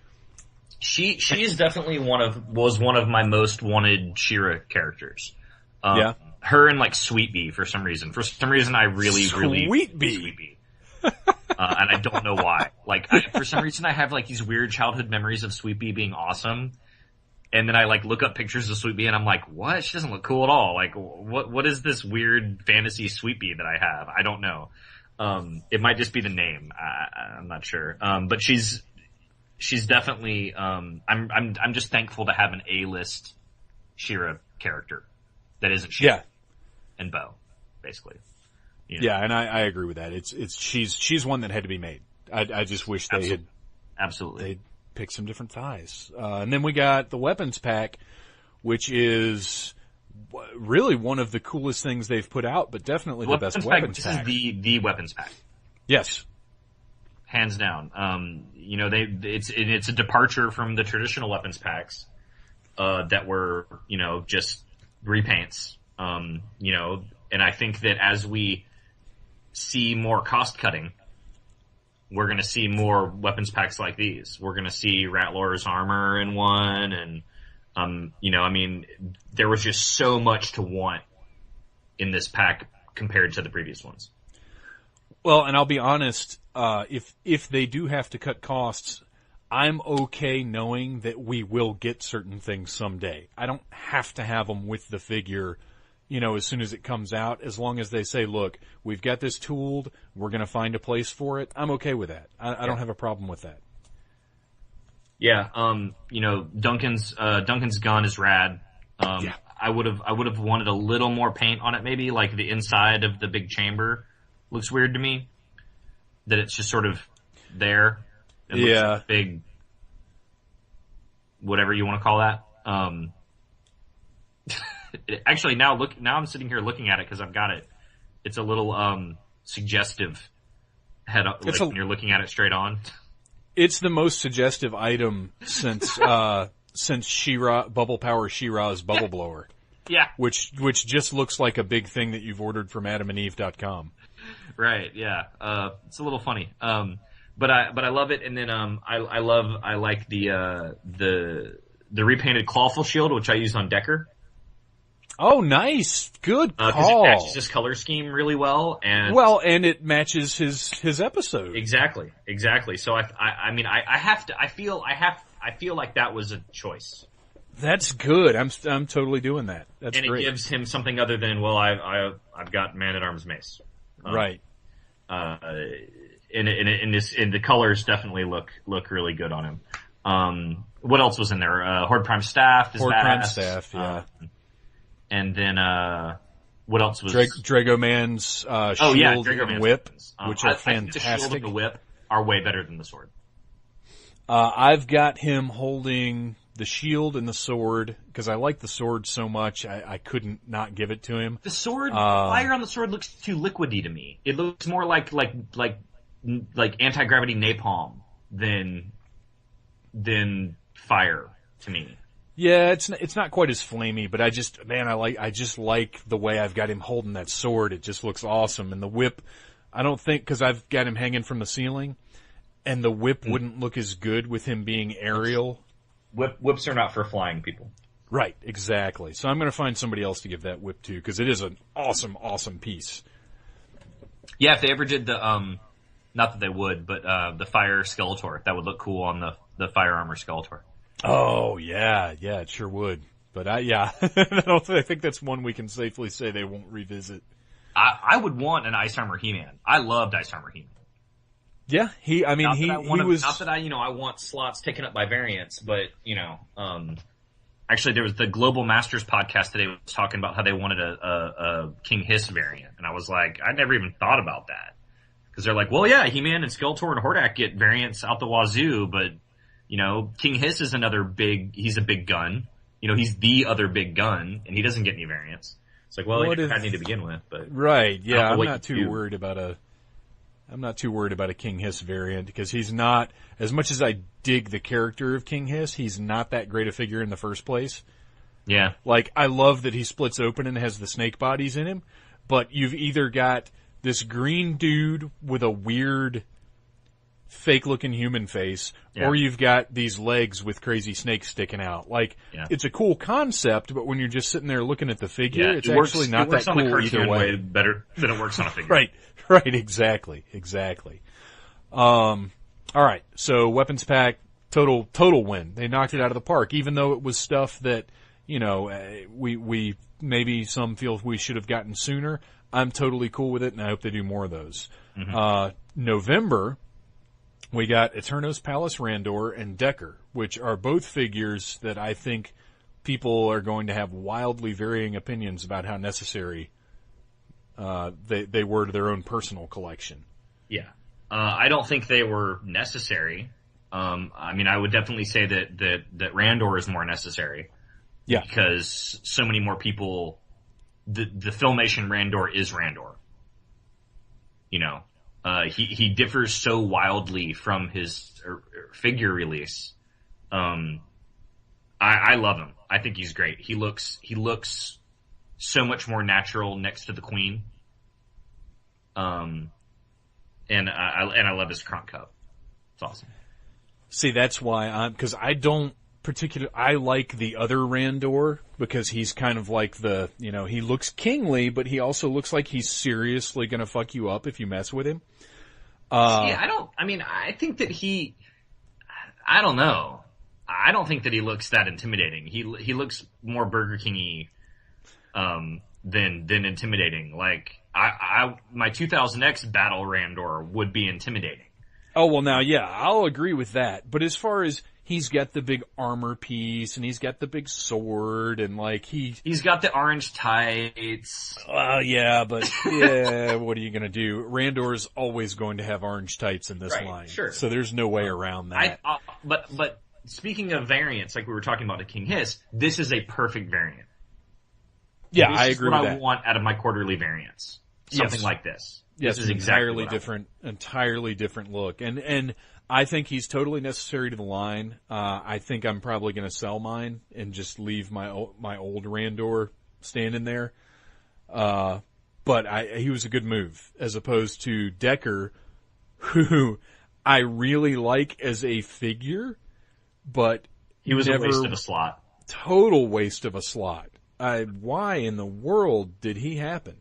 She is definitely was one of my most wanted She-Ra characters. Her and Sweet Bee for some reason. For some reason I really Sweet Bee. Sweet Bee. And I don't know why. For some reason I have these weird childhood memories of Sweet Bee being awesome. And then I look up pictures of Sweet Bee and I'm like, what? She doesn't look cool at all. What is this weird fantasy Sweet Bee that I have? I don't know. It might just be the name. I'm not sure. But she's definitely, I'm just thankful to have an A-list She-Ra character that isn't She-Ra and Bo, basically. Yeah, and I agree with that. She's one that had to be made. I just wish they had they'd pick some different thighs. And then we got the weapons pack, which is really one of the coolest things they've put out, but definitely the best weapons pack. This is the weapons pack. Yes. Hands down. It's a departure from the traditional weapons packs. that were, just repaints. And I think that as we see more cost cutting, we're going to see more weapons packs like these. We're going to see Rattler's armor in one, and there was just so much to want in this pack compared to the previous ones. Well, and I'll be honest, if they do have to cut costs, I'm okay knowing that we will get certain things someday. I don't have to have them with the figure, as soon as it comes out, as long as they say, look, we've got this tooled, we're going to find a place for it. I'm okay with that. I don't have a problem with that. Yeah. Duncan's gun is rad. Yeah. I would have wanted a little more paint on it, maybe, like the inside of the big chamber looks weird to me. That it's just sort of there. It looks like big, whatever you want to call that. Actually, now I'm sitting here looking at it because I've got it. It's a little suggestive head up, when you're looking at it straight on. It's the most suggestive item since She-Ra, Bubble Power She-Ra's Bubble Blower. Yeah. Which just looks like a big thing that you've ordered from AdamandEve.com. Right, yeah. It's a little funny. But I love it, and then I like the repainted Clawful shield, which I used on Decker. Oh, nice. Good call. Because it matches his color scheme really well, and it matches his episode. Exactly. So I feel like that was a choice. That's good. I'm totally doing that. That's and great. It gives him something other than I've got Man-at-Arms mace. Right. And the colors definitely look really good on him. What else was in there? Horde Prime Staff. Horde Prime Staff, yeah. And then, what else was? Dragoman's, shield and whip, which are fantastic. I think the shield and the whip are way better than the sword. I've got him holding the shield and the sword, because I like the sword so much, I couldn't not give it to him. The sword, fire on the sword looks too liquidy to me. It looks more like anti-gravity napalm than fire to me. Yeah, it's not quite as flamey, but I just like the way I've got him holding that sword. It just looks awesome. And the whip, I don't think, because I've got him hanging from the ceiling, and the whip wouldn't look as good with him being aerial. Whips are not for flying people. Right, exactly. So I'm going to find somebody else to give that whip to, because it is an awesome, awesome piece. Yeah, if they ever did the, not that they would, but the Fire Skeletor, that would look cool on the Fire Armor Skeletor. Oh, yeah, it sure would. But I think that's one we can safely say they won't revisit. I would want an Ice Armor He-Man. I loved Ice Armor He-Man. Yeah, not that I want slots taken up by variants, but, actually there was the Global Masters podcast today was talking about how they wanted a King Hiss variant. And I was like, I never even thought about that. Cause they're like, well, yeah, He-Man and Skeletor and Hordak get variants out the wazoo, but, King Hiss is he's a big gun. He's the other big gun, and he doesn't get any variants. It's like, well, he never had any to begin with, but. Right, yeah, I'm not too worried about a King Hiss variant, because he's not, as much as I dig the character of King Hiss, he's not that great a figure in the first place. Yeah. Like, I love that he splits open and has the snake bodies in him, but you've either got this green dude with a weird, fake-looking human face, or you've got these legs with crazy snakes sticking out. Like, it's a cool concept, but when you're just sitting there looking at the figure, it's actually not that cool either way. It works on the cartoon way better than it works on a figure. Right, exactly. All right, so weapons pack, total win. They knocked it out of the park, even though it was stuff that, we maybe some feel we should have gotten sooner. I'm totally cool with it, and I hope they do more of those. Mm-hmm. November, we got Eternos Palace Randor and Decker, which are both figures that I think people are going to have wildly varying opinions about how necessary they were to their own personal collection. Yeah. I don't think they were necessary. I would definitely say that Randor is more necessary. Yeah. Because so many more people, the Filmation Randor is Randor. He differs so wildly from his figure release. I I love him. I think he's great. He looks so much more natural next to the Queen. And I love his Kronk cup. It's awesome. See, that's why because I don't I like the other Randor because he's kind of like he looks kingly, but he also looks like he's seriously gonna fuck you up if you mess with him. I think that I don't know. I don't think that he looks that intimidating. He looks more Burger King-y, than intimidating. Like, my 2000X Battle Randor would be intimidating. Oh, well now, yeah, I'll agree with that. But as far as he's got the big armor piece and he's got the big sword and he's got the orange tights. Yeah, but yeah, what are you gonna do? Randor's always going to have orange tights in this line. Sure. So there's no way around that. But speaking of variants, like we were talking about to King Hiss, this is a perfect variant. Yeah, I agree with that. This is what I want out of my quarterly variants. Something like this. Yes, this is entirely different look. And I think he's totally necessary to the line. I think I'm probably going to sell mine and just leave my old Randor standing there. But he was a good move as opposed to Decker, who I really like as a figure, but he was a waste of a slot. Total waste of a slot. Why in the world did he happen?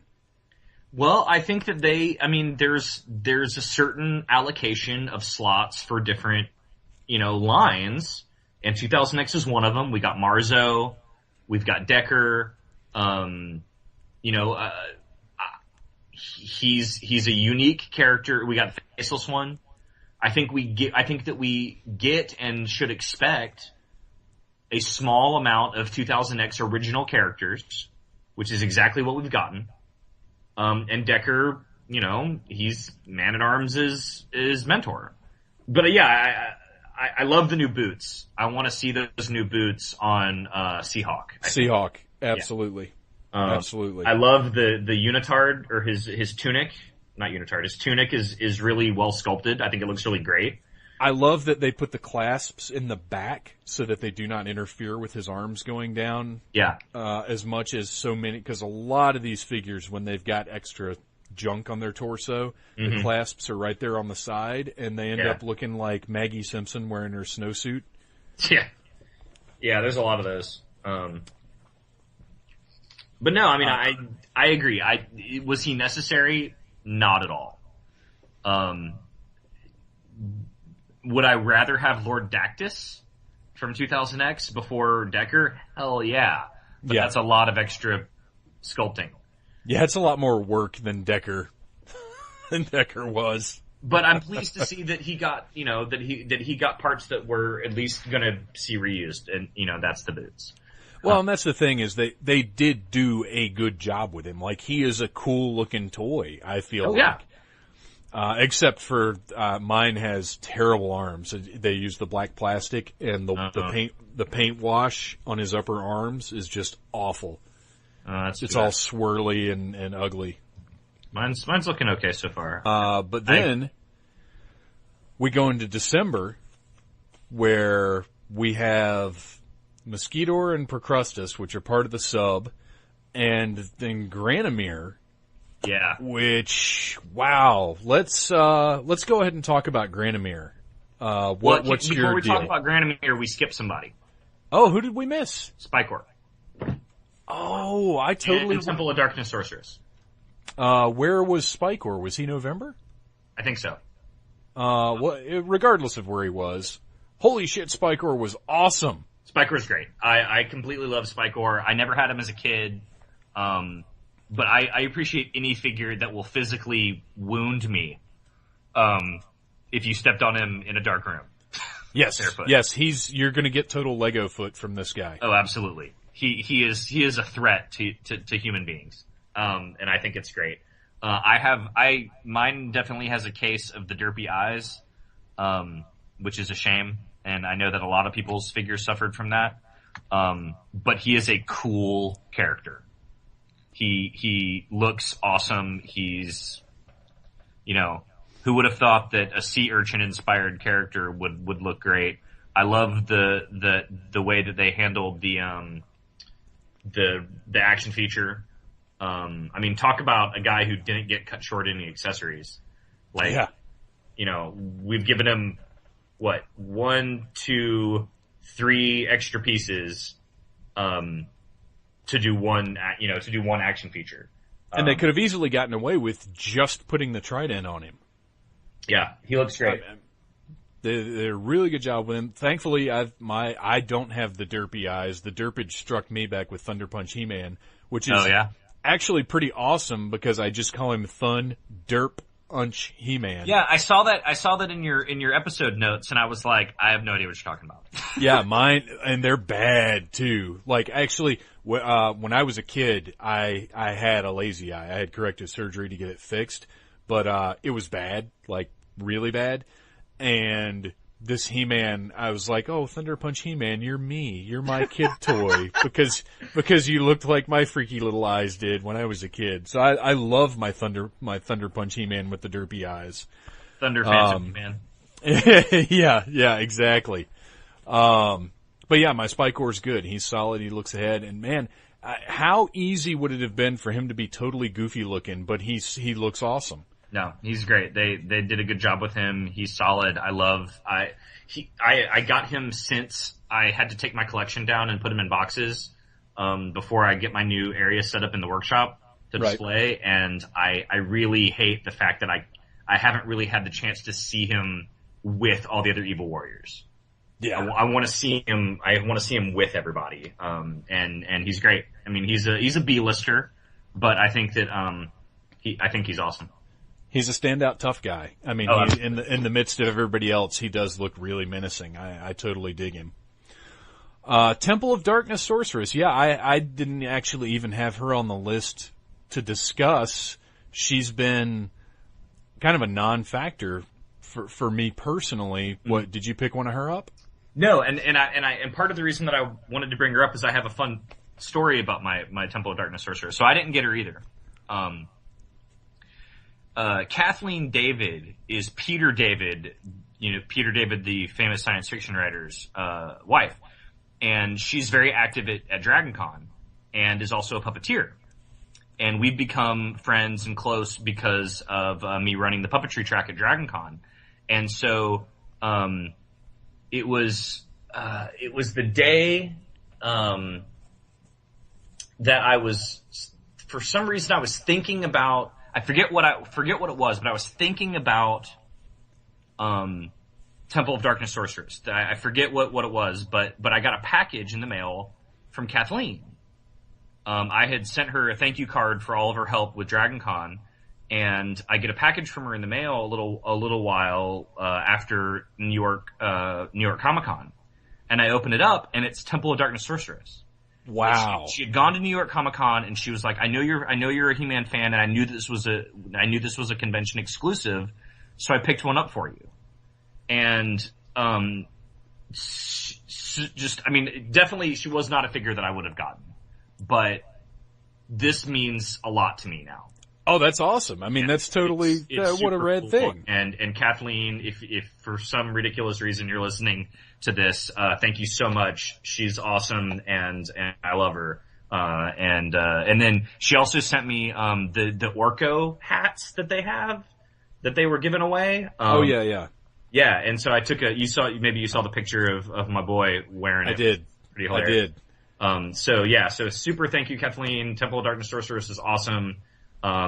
Well, I think that there's a certain allocation of slots for different, lines, and 2000X is one of them. We got Marzo, we've got Decker, he's a unique character. We got the Faceless One. I think that we get and should expect a small amount of 2000X original characters, which is exactly what we've gotten. And Decker, he's Man-at-Arms is mentor. But I love the new boots. I want to see those new boots on Seahawk. Seahawk, absolutely. Yeah. Absolutely. I love the unitard, or his tunic. Not unitard. His tunic is really well sculpted. I think it looks really great. I love that they put the clasps in the back so that they do not interfere with his arms going down. Yeah. As much as so many, because a lot of these figures, when they've got extra junk on their torso, the clasps are right there on the side, and they end up looking like Maggie Simpson wearing her snowsuit. Yeah. Yeah, there's a lot of those. But no, I agree. Was he necessary? Not at all. Would I rather have Lord Dactyls from 2000X before Decker? Hell yeah. But that's a lot of extra sculpting. Yeah, it's a lot more work than Decker was. But I'm pleased to see that he got, that he got parts that were at least gonna see reused, and, that's the boots. Well, and that's the thing is they did do a good job with him. Like, he is a cool looking toy, I feel like. Yeah. Except for, mine has terrible arms. They use the black plastic and the paint wash on his upper arms is just awful. It's all swirly and ugly. Mine's looking okay so far. But then we go into December where we have Mosquitor and Procrustes, which are part of the sub, and then Granomir. Yeah. Which, wow. Let's go ahead and talk about Granomir. What's your deal? Before we talk about Granomir, we skipped somebody. Oh, who did we miss? Spikor. Oh, I totally... And Temple of Darkness Sorceress. Where was Spikor? Was he November? I think so. Regardless of where he was, holy shit, Spikor was awesome. Spikor's great. I completely love Spikor. I never had him as a kid. But I appreciate any figure that will physically wound me, if you stepped on him in a dark room. Yes. Barefoot. Yes, you're gonna get total Lego foot from this guy. Oh, absolutely. He is a threat to human beings. And I think it's great. Mine definitely has a case of the derpy eyes, which is a shame. And I know that a lot of people's figures suffered from that. But he is a cool character. He looks awesome. He's, who would have thought that a sea urchin inspired character would look great? I love the way that they handled the action feature. I mean, talk about a guy who didn't get cut short in the accessories. Like, Yeah. you know, we've given him what 1, 2, 3 extra pieces, to do one action feature. And they could have easily gotten away with just putting the trident on him. Yeah, he looks great. They did a really good job with him. Thankfully, I don't have the derpy eyes. The derpage struck me back with Thunder Punch He-Man, which is actually pretty awesome because I just call him Thun Derp Punch He-Man. Yeah, I saw that in your episode notes, and I was like, I have no idea what you're talking about. Yeah, mine, and they're bad too. Like, actually, when I was a kid, I had a lazy eye. I had corrective surgery to get it fixed, but it was bad, like really bad. And this He-Man, I was like, oh, Thunder Punch He-Man, you're me. You're my kid toy. Because you looked like my freaky little eyes did when I was a kid. So I love my Thunder Punch He-Man with the derpy eyes. Thunder fans, man. Yeah, exactly. But yeah, my Spycore's good. He's solid. He looks ahead. And man, how easy would it have been for him to be totally goofy looking, but he looks awesome. No, he's great. They did a good job with him. He's solid. I got him since I had to take my collection down and put him in boxes, before I get my new area set up in the workshop to display. And I really hate the fact that I haven't really had the chance to see him with all the other Evil Warriors. Yeah. I want to see him. I want to see him with everybody. And he's great. I mean, he's a B-lister, but I think that, I think he's awesome. He's a standout tough guy. I mean, in the midst of everybody else, he does look really menacing. I totally dig him. Temple of Darkness Sorceress. Yeah, I didn't actually even have her on the list to discuss. She's been kind of a non-factor for me personally. What, did you pick one of her up? No, and part of the reason that I wanted to bring her up is I have a fun story about my Temple of Darkness Sorceress. So I didn't get her either. Kathleen David is Peter David, Peter David, the famous science fiction writer's, wife. And she's very active at DragonCon and is also a puppeteer. And we've become friends and close because of, me running the puppetry track at DragonCon. And so, it was the day, that I was, for some reason I was thinking about, I forget what it was, but I was thinking about Temple of Darkness Sorceress. I forget what it was, but I got a package in the mail from Kathleen. I had sent her a thank you card for all of her help with DragonCon, and I get a package from her in the mail a little while after New York Comic-Con, and I open it up, and it's Temple of Darkness Sorceress. Wow. She had gone to New York Comic-Con and she was like, I know you're a He-Man fan, and I knew this was a convention exclusive, so I picked one up for you. And, definitely she was not a figure that I would have gotten, but this means a lot to me now. Oh, that's awesome. I mean, that's totally, it's what a rad cool thing. And Kathleen, if for some ridiculous reason you're listening to this, thank you so much. She's awesome and I love her. And then she also sent me, the Orko hats that they were giving away. Oh yeah. Yeah. And so I took you saw the picture of my boy wearing it. I did. Pretty hilarious. I did. So super thank you, Kathleen. Temple of Darkness Sorceress is awesome. I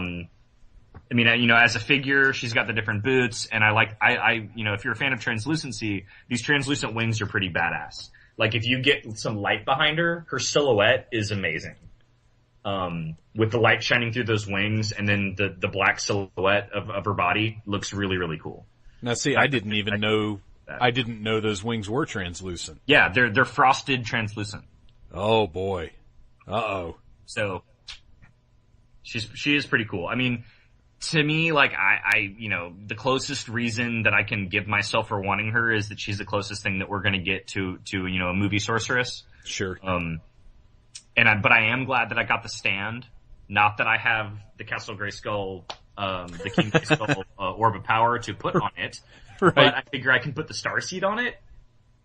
mean, as a figure, she's got the different boots, and if you're a fan of translucency, these translucent wings are pretty badass. Like, if you get some light behind her silhouette is amazing. With the light shining through those wings, and then the black silhouette of her body looks really, really cool. Now see, I didn't know those wings were translucent. Yeah, they're frosted translucent. Oh boy. Uh-oh. So, she is pretty cool. I mean, to me, like, the closest reason that I can give myself for wanting her is that she's the closest thing that we're gonna get to, a movie sorceress. Sure. But I am glad that I got the stand. Not that I have the Castle Grayskull, the King Grayskull, Orb of Power to put on it. Right. But I figure I can put the Starseed on it.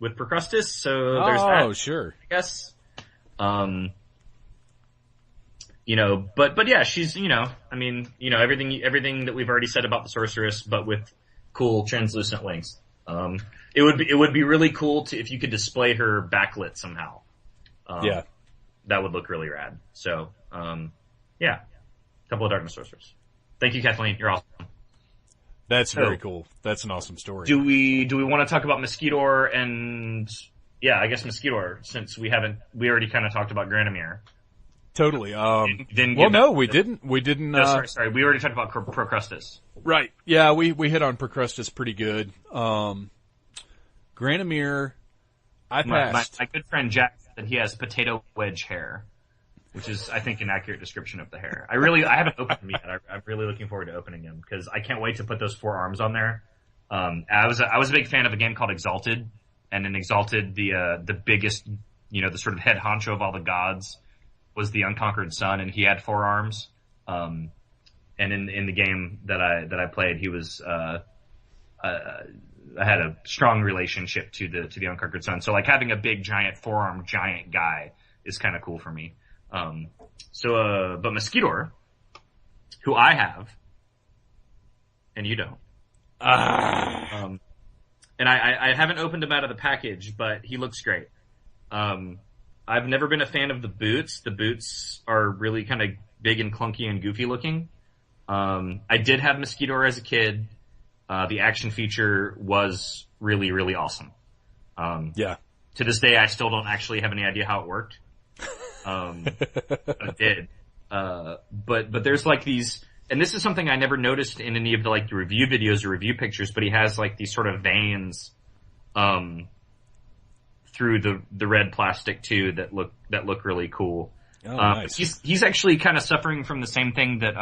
with Procrustes, so there's that. Oh, sure. I guess. But yeah, she's, everything that we've already said about the sorceress, but with cool translucent wings. It would be really cool if you could display her backlit somehow. Yeah. That would look really rad. So, yeah. Temple of Darkness sorceress. Thank you, Kathleen. You're awesome. That's very cool. That's an awesome story. Do we want to talk about Mosquitor and, I guess Mosquitor, since we already kind of talked about Granomir. Totally. We didn't. No, sorry. We already talked about Procrustes. Right. Yeah, we hit on Procrustes pretty good. Granomir, I passed. My good friend Jack said he has potato wedge hair, which is, I think, an accurate description of the hair. I haven't opened him yet. I'm really looking forward to opening him because I can't wait to put those 4 arms on there. I was a big fan of a game called Exalted, and in Exalted, the biggest, the sort of head honcho of all the gods was the Unconquered Sun, and he had 4 arms. And in the game that I played, he was I had a strong relationship to the Unconquered Sun. So like having a big giant 4-armed giant guy is kind of cool for me. But Mosquitor, who I have, and you don't. And I haven't opened him out of the package, but he looks great. I've never been a fan of the boots. The boots are really kind of big and clunky and goofy looking. I did have Mosquitor as a kid. The action feature was really, really awesome. Yeah. To this day, I still don't actually have any idea how it worked. But it did. But there's like these, and this is something I never noticed in any of the like the review videos or review pictures, but he has like these sort of veins, through the red plastic too that look really cool. Oh, nice. He's actually kind of suffering from the same thing that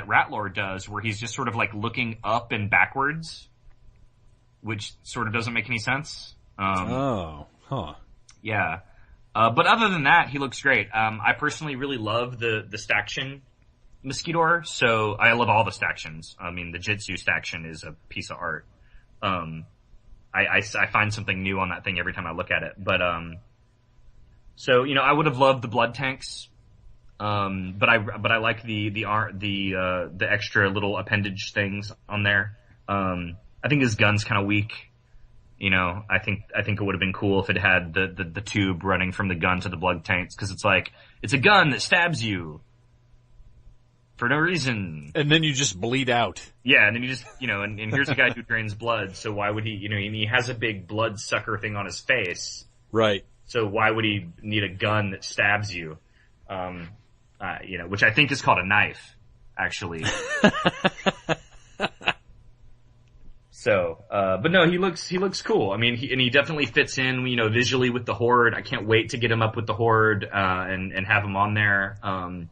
Ratlord does, where he's just sort of like looking up and backwards, which sort of doesn't make any sense. Yeah. But other than that, he looks great. I personally really love the Staction Mosquitor, so I love all the Stactions. I mean, the Jitsu Staction is a piece of art. I find something new on that thing every time I look at it. But, I would have loved the blood tanks. But I like the extra little appendage things on there. I think his gun's kind of weak. I think it would have been cool if it had the tube running from the gun to the blood tanks, cause it's a gun that stabs you for no reason. And then you just bleed out. Yeah, and then you just, and here's a guy who drains blood, so why would he, and he has a big blood sucker thing on his face. Right. So why would he need a gun that stabs you? Which I think is called a knife, actually. But no, he looks cool. I mean, he definitely fits in, visually with the Horde. I can't wait to get him up with the Horde, and have him on there. To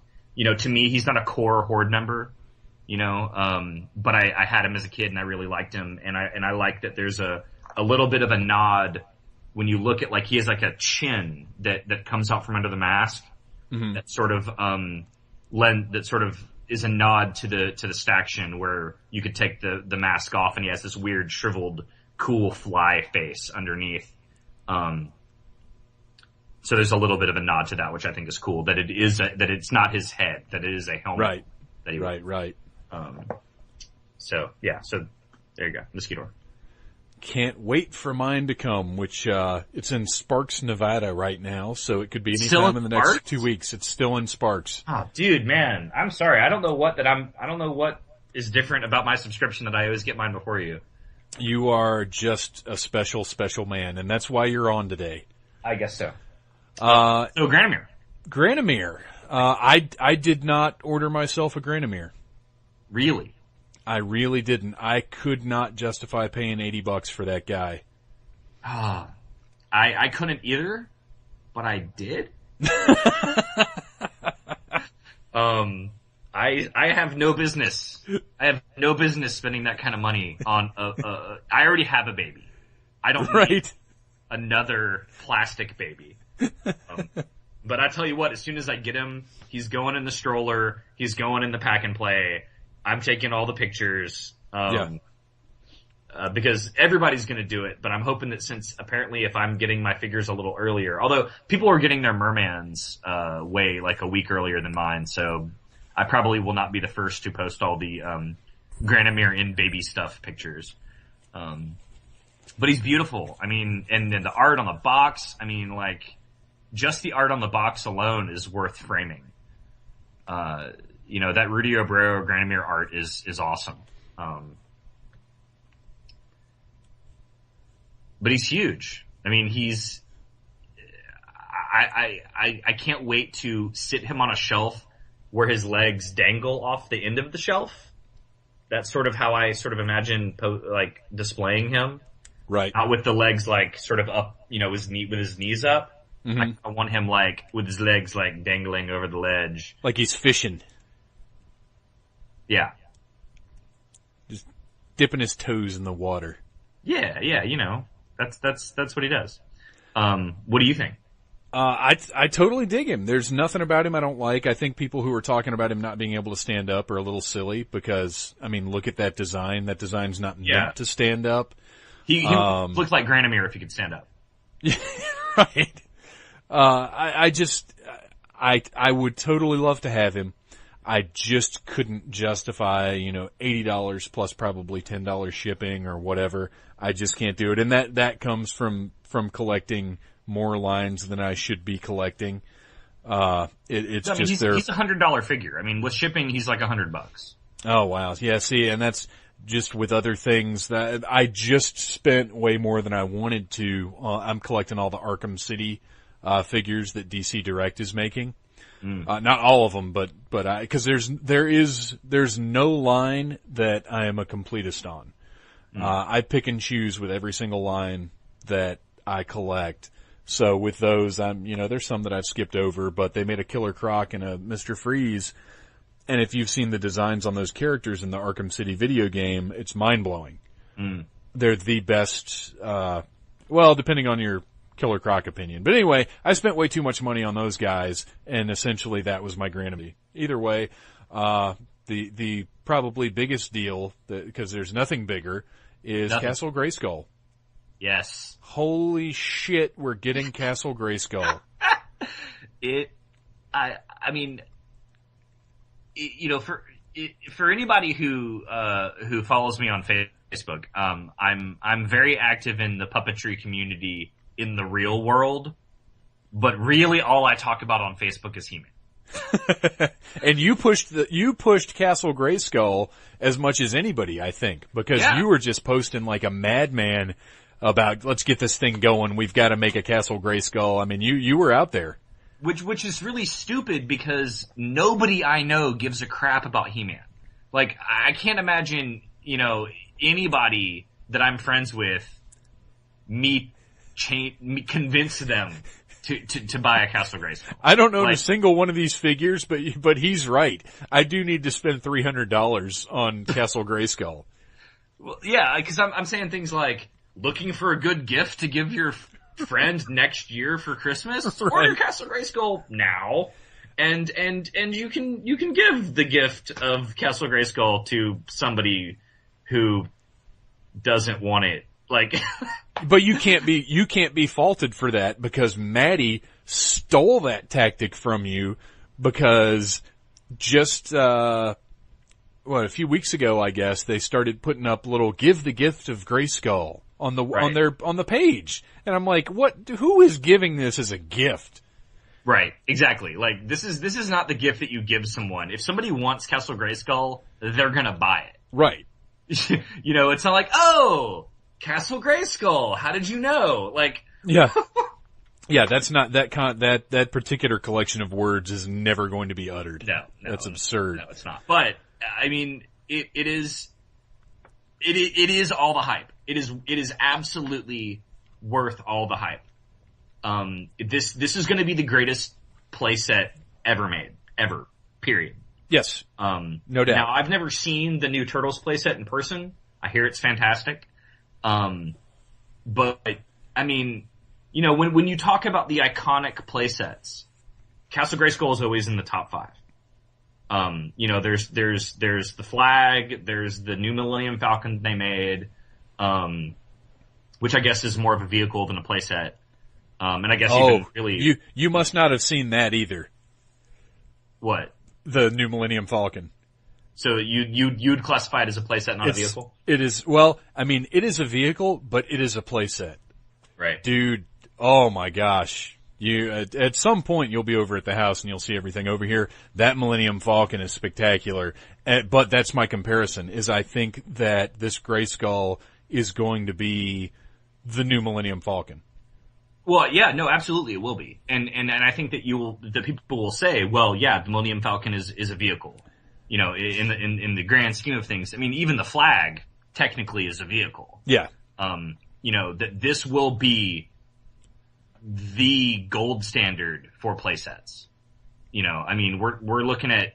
me, he's not a core Horde member, but I had him as a kid and I really liked him. And I like that there's a little bit of a nod when you look at, like, he has like a chin that comes out from under the mask. Mm-hmm. That sort of is a nod to the Staction, where you could take the mask off and he has this weird shriveled cool fly face underneath. So there's a little bit of a nod to that, which I think is cool, that it's not his head, that it is a helmet. Right. That he right. So there you go. Mosquitor. Can't wait for mine to come, which, it's in Sparks, Nevada right now, so it could be any time in the next 2 weeks. It's still in Sparks. Oh, dude, man. I'm sorry. I don't know what is different about my subscription that I always get mine before you. You are just a special, special man, and that's why you're on today. I guess so. So Granomir. Granomir. I did not order myself a Granomir. Really? I really didn't. I could not justify paying $80 for that guy. I couldn't either, but I did. I have no business. I have no business spending that kind of money on I already have a baby. I don't need another plastic baby. But I tell you what, as soon as I get him, he's going in the stroller, he's going in the pack and play. I'm taking all the pictures. because everybody's going to do it. But I'm hoping that since apparently if I'm getting my figures a little earlier, although people are getting their mermans way like a week earlier than mine, so I probably will not be the first to post all the Granomir in baby stuff pictures. But he's beautiful. I mean, and then the art on the box, I mean, like, just the art on the box alone is worth framing. You know, that Rudy Obrero Granomir art is awesome. But he's huge. I mean, I can't wait to sit him on a shelf where his legs dangle off the end of the shelf. That's sort of how I sort of imagine, like, displaying him. Right. Not with the legs, like, sort of up, you know, with his knees up. Mm-hmm. I want him, like, with his legs, like, dangling over the ledge. Like he's fishing. Yeah. Just dipping his toes in the water. Yeah, you know. That's what he does. What do you think? I totally dig him. There's nothing about him I don't like. I think people who are talking about him not being able to stand up are a little silly because, I mean, look at that design. That design's not meant to stand up. He looks like Granomir if he could stand up. Right. I would totally love to have him. I just couldn't justify, you know, $80 plus probably $10 shipping or whatever. I just can't do it. And that comes from collecting more lines than I should be collecting. He's a $100 figure. I mean, with shipping, he's like $100. Oh wow. Yeah, see, and that's just with other things that I just spent way more than I wanted to. I'm collecting all the Arkham City, figures that DC Direct is making. Not all of them, but cause there's no line that I am a completist on. I pick and choose with every single line that I collect. So with those, there's some that I've skipped over, but they made a Killer Croc and a Mr. Freeze. And if you've seen the designs on those characters in the Arkham City video game, it's mind blowing. They're the best, depending on your Killer Croc opinion. But anyway, I spent way too much money on those guys, and essentially that was my Granomir. Either way, the probably biggest deal, because there's nothing bigger, is Castle Grayskull. Yes. Holy shit, we're getting Castle Grayskull. For anybody who follows me on Facebook, I'm very active in the puppetry community in the real world, but really all I talk about on Facebook is He-Man. And you pushed Castle Grayskull as much as anybody, I think, because you were just posting like a madman about, let's get this thing going. We've got to make a Castle Grayskull. I mean, you were out there. Which is really stupid because nobody I know gives a crap about He-Man. Like, I can't imagine, you know, anybody that I'm friends with, me convince them to buy a Castle Grayskull. I don't own a single one of these figures, but he's right. I do need to spend $300 on Castle Grayskull. Well, yeah, because I'm saying things like, looking for a good gift to give your friend next year for Christmas? Right. Order Castle Grayskull now. And you can give the gift of Castle Grayskull to somebody who doesn't want it. Like, but you can't be faulted for that because Maddie stole that tactic from you because just, a few weeks ago, I guess, they started putting up little give the gift of Grayskull on the page. And I'm like, who is giving this as a gift? Right, exactly. Like, this is not the gift that you give someone. If somebody wants Castle Grayskull, they're gonna buy it. Right. You know, it's not like, oh, Castle Grayskull, how did you know? Like, yeah. Yeah, that's not that particular collection of words is never going to be uttered. No, that's absurd. No, it's not. But I mean, it is all the hype. It is absolutely worth all the hype. This is going to be the greatest playset ever made, ever. Period. Yes. No doubt. Now I've never seen the new Turtles playset in person. I hear it's fantastic. But I mean, you know, when you talk about the iconic playsets, Castle Grayskull is always in the top 5. You know, there's the flag, there's the new Millennium Falcon they made, which I guess is more of a vehicle than a playset. And I guess you must not have seen that either. What? The new Millennium Falcon. So you'd classify it as a playset, not a vehicle? It is, well, I mean, it is a vehicle, but it is a playset. Right. Dude, oh my gosh. At some point you'll be over at the house and you'll see everything over here. That Millennium Falcon is spectacular. But that's my comparison, is I think that this Grayskull is going to be the new Millennium Falcon. Well, yeah, no, absolutely it will be. And I think that the people will say, well, yeah, the Millennium Falcon is a vehicle. You know, in the grand scheme of things. I mean, even the flag technically is a vehicle. Yeah. You know, that this will be the gold standard for playsets. You know, I mean, we're looking at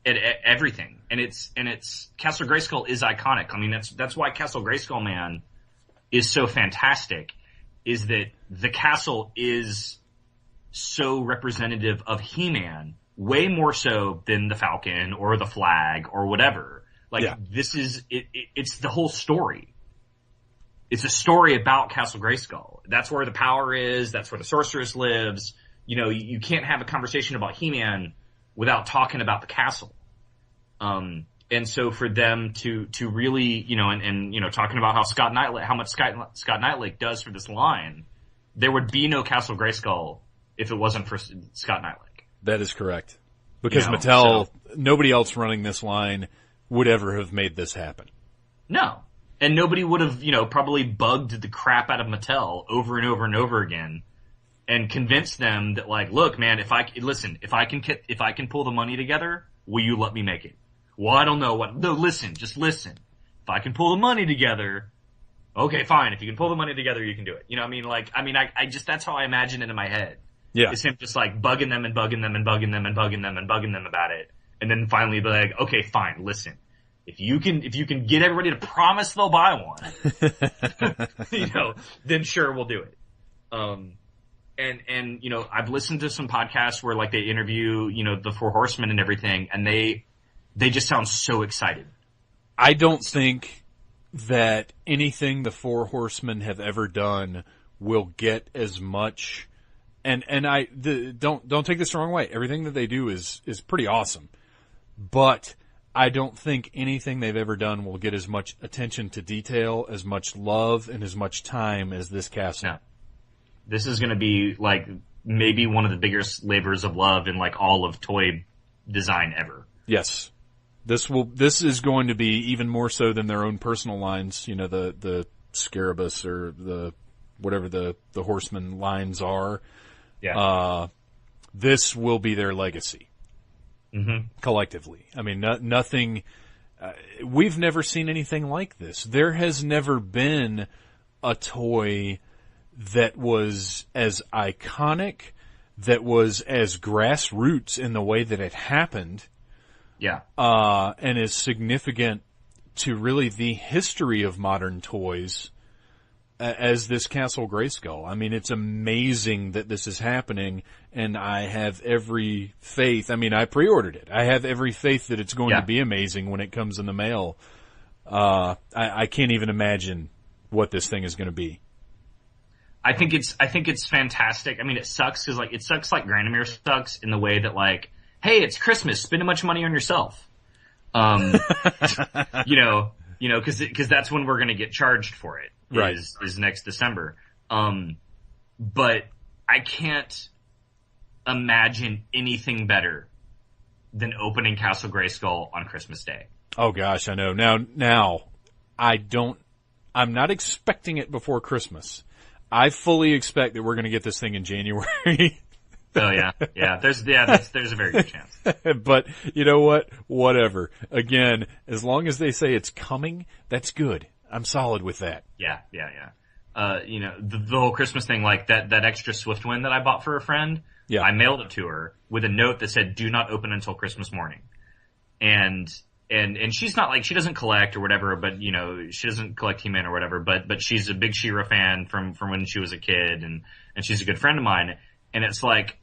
everything, and it's Castle Grayskull is iconic. I mean, that's why Castle Grayskull Man is so fantastic, is that the castle is so representative of He-Man, way more so than the Falcon or the flag or whatever. Like, This is, it's the whole story. It's a story about Castle Grayskull. That's where the power is. That's where the sorceress lives. You know, you can't have a conversation about He-Man without talking about the castle. And so for them to really, you know, and you know, talking about how much Scott Knightlake does for this line, there would be no Castle Grayskull if it wasn't for Scott Knightlake. That is correct. Because Mattel, nobody else running this line would ever have made this happen. No. And nobody would have, you know, probably bugged the crap out of Mattel over and over and over again and convinced them that, like, look, man, if I can pull the money together, will you let me make it? Well, I don't know what. No, just listen. If I can pull the money together, okay, fine. If you can pull the money together, you can do it. You know what I mean? I just, that's how I imagine it in my head. Yeah. It's him just like bugging them and bugging them and bugging them and bugging them and bugging them about it. And then finally be like, okay, fine, listen. If you can get everybody to promise they'll buy one, you know, then sure, we'll do it. And, you know, I've listened to some podcasts where like they interview, you know, the Four Horsemen and everything, and they just sound so excited. I don't think that anything the Four Horsemen have ever done will get as much, and don't take this the wrong way. Everything that they do is pretty awesome. But I don't think anything they've ever done will get as much attention to detail, as much love, and as much time as this castle. No. This is going to be like maybe one of the biggest labors of love in like all of toy design ever. Yes. This is going to be even more so than their own personal lines, you know, the Scarabus or the whatever the Horseman lines are. Yeah. This will be their legacy. Mm-hmm. Collectively. I mean, nothing, we've never seen anything like this. There has never been a toy that was as iconic, that was as grassroots in the way that it happened. Yeah. And is significant to really the history of modern toys as this Castle Grayskull. I mean, it's amazing that this is happening, and I have every faith. I mean, I pre-ordered it. I have every faith that it's going to be amazing when it comes in the mail. I can't even imagine what this thing is going to be. I think it's fantastic. I mean, it sucks because like Granomir sucks in the way that like, hey, it's Christmas, spend a bunch of money on yourself. You know, because that's when we're going to get charged for it. Right. Is next December. But I can't imagine anything better than opening Castle Grayskull on Christmas Day. Oh gosh, I know. Now, I'm not expecting it before Christmas. I fully expect that we're going to get this thing in January. Oh yeah. There's a very good chance. But you know what? Whatever. Again, as long as they say it's coming, that's good. I'm solid with that. Yeah. You know, the whole Christmas thing, like that extra Swiftwind that I bought for a friend. Yeah. I mailed it to her with a note that said, "Do not open until Christmas morning." And she's not like, she doesn't collect or whatever, but you know, she doesn't collect He-Man or whatever, but she's a big She-Ra fan from when she was a kid, and she's a good friend of mine. And it's like,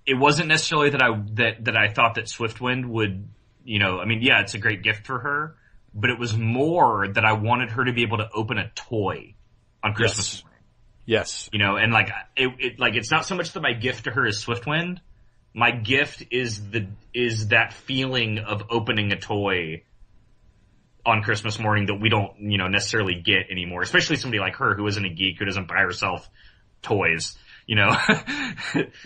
it wasn't necessarily that I thought that Swiftwind would, you know, I mean, yeah, it's a great gift for her, but it was more that I wanted her to be able to open a toy on Christmas morning. Yes. You know, and like it's not so much that my gift to her is Swiftwind. My gift is that feeling of opening a toy on Christmas morning that we don't, you know, necessarily get anymore. Especially somebody like her who isn't a geek, who doesn't buy herself toys, you know.